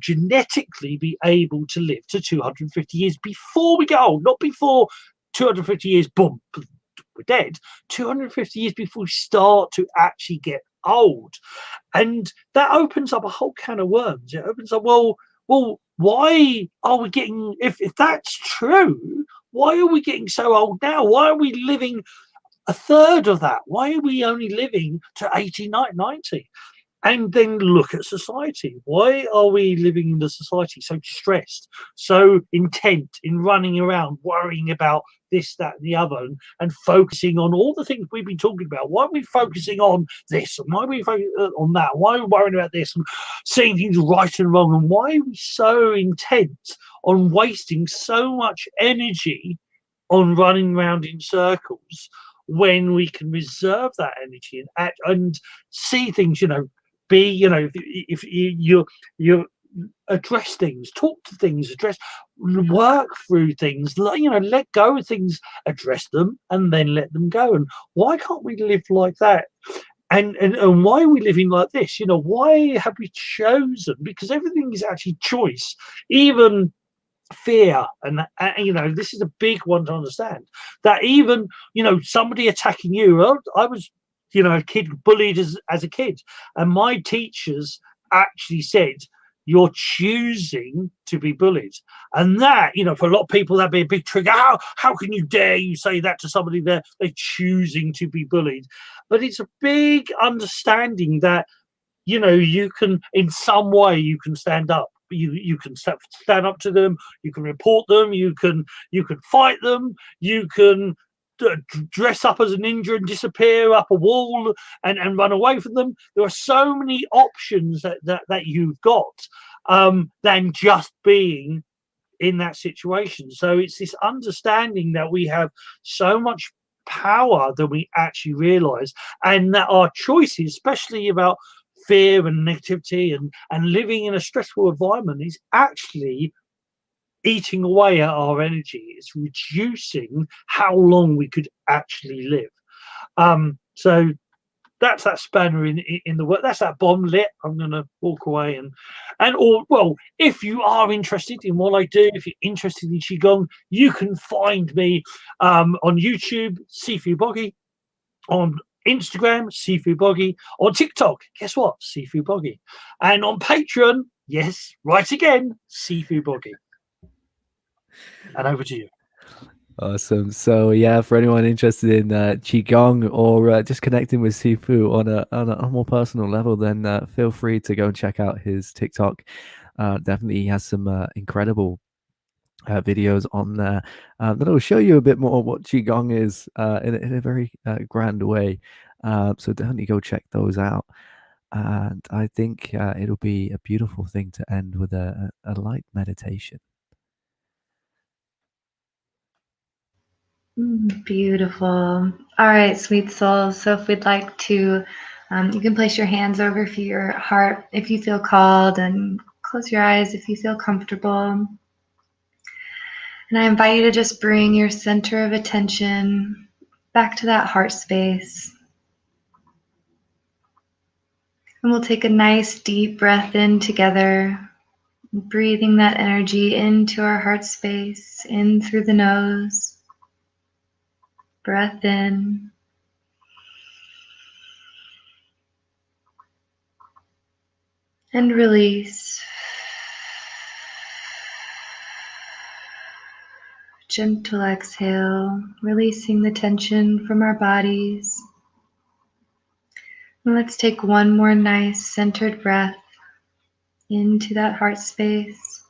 genetically be able to live to 250 years before we get old, not before 250 years, boom, we're dead. 250 years before we start to actually get old. And that opens up a whole can of worms. It opens up, well, why are we getting, if that's true, why are we getting so old now? Why are we living a third of that? Why are we only living to 80, 90? And then look at society. Why are we living in the society so stressed, so intent in running around, worrying about this, that, and the other, and focusing on all the things we've been talking about? Why are we focusing on this? And why are we focusing on that? Why are we worrying about this and seeing things right and wrong? And why are we so intent on wasting so much energy on running around in circles when we can reserve that energy and act and see things, if you address things, talk to things, work through things, let go of things, address them, and then let them go. And why can't we live like that? And why are we living like this? Why have we chosen? Because everything is actually choice, even fear. And this is a big one to understand, that even somebody attacking you. I was a kid bullied as a kid, and my teachers actually said, you're choosing to be bullied. And that, for a lot of people, that'd be a big trigger. How can you dare you say that to somebody? They're choosing to be bullied. But it's a big understanding that you can, in some way, you can stand up. You can stand up to them. You can report them. You can fight them. You can dress up as a ninja and disappear up a wall and run away from them. There are so many options that you've got than just being in that situation. So it's this understanding that we have so much power than we actually realize, and that our choices, especially about fear and negativity and living in a stressful environment, is actually eating away at our energy. It's reducing how long we could actually live. So that's that spanner in the work. That's that bomb lit. I'm going to walk away if you are interested in what I do, if you're interested in Qigong, you can find me on YouTube, Sifu Boggie, on Instagram, Sifu Boggie, on TikTok, guess what? Sifu Boggie. And on Patreon, yes, right again, Sifu Boggie. And over to you. Awesome. So yeah, for anyone interested in Qigong or just connecting with Sifu on a more personal level, then feel free to go and check out his TikTok. Definitely he has some incredible videos on there that'll show you a bit more what Qigong is in a very grand way. So definitely go check those out. And I think it'll be a beautiful thing to end with a light meditation. Beautiful. All right, sweet souls. So if we'd like to, you can place your hands over your heart if you feel called, and close your eyes if you feel comfortable. And I invite you to just bring your center of attention back to that heart space. And we'll take a nice deep breath in together, breathing that energy into our heart space, in through the nose. Breath in. And release. Gentle exhale, releasing the tension from our bodies. And let's take one more nice centered breath into that heart space.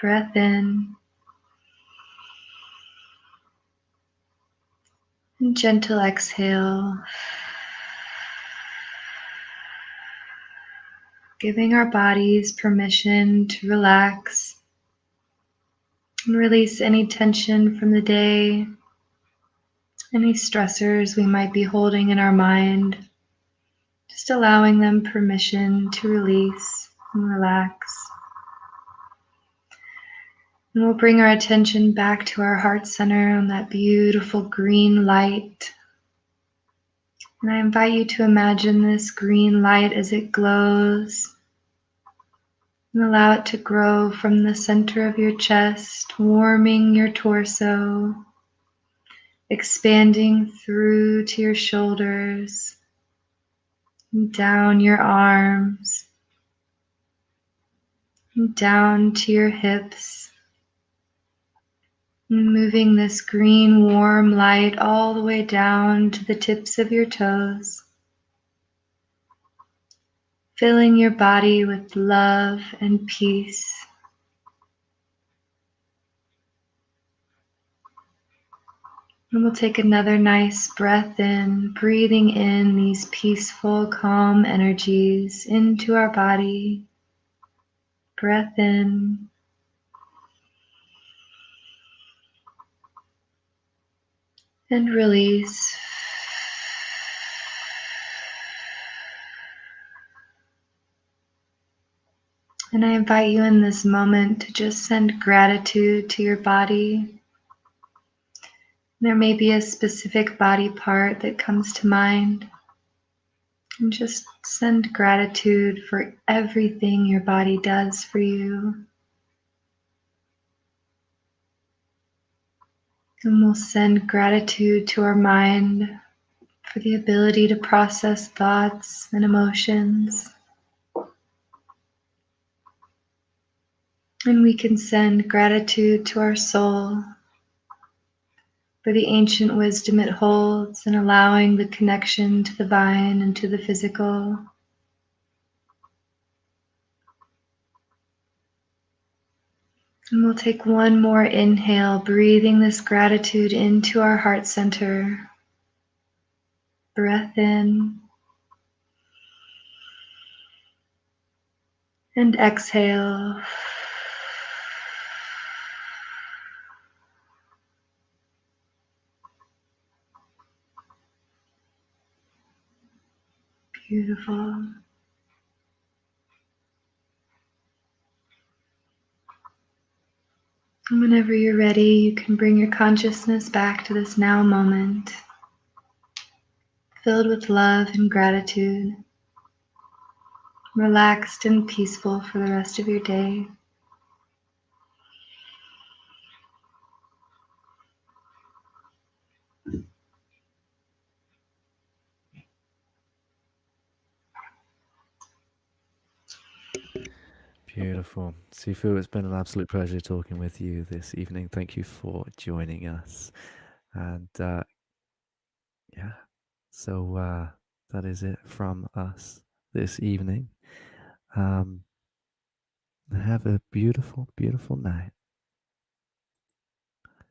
Breath in. And gentle exhale. Giving our bodies permission to relax and release any tension from the day, any stressors we might be holding in our mind, just allowing them permission to release and relax. And we'll bring our attention back to our heart center on that beautiful green light. And I invite you to imagine this green light as it glows. And allow it to grow from the center of your chest, warming your torso, expanding through to your shoulders, and down your arms, and down to your hips, and moving this green warm light all the way down to the tips of your toes, filling your body with love and peace. And we'll take another nice breath in, breathing in these peaceful, calm energies into our body. Breath in. And release. And I invite you in this moment to just send gratitude to your body. There may be a specific body part that comes to mind. And just send gratitude for everything your body does for you. And we'll send gratitude to our mind for the ability to process thoughts and emotions. And we can send gratitude to our soul for the ancient wisdom it holds in allowing the connection to the divine and to the physical. And we'll take one more inhale, breathing this gratitude into our heart center. Breath in. And exhale. Beautiful. And whenever you're ready, you can bring your consciousness back to this now moment, filled with love and gratitude, relaxed and peaceful for the rest of your day. Beautiful. Sifu, it's been an absolute pleasure talking with you this evening. Thank you for joining us. And yeah, so that is it from us this evening. Have a beautiful, beautiful night.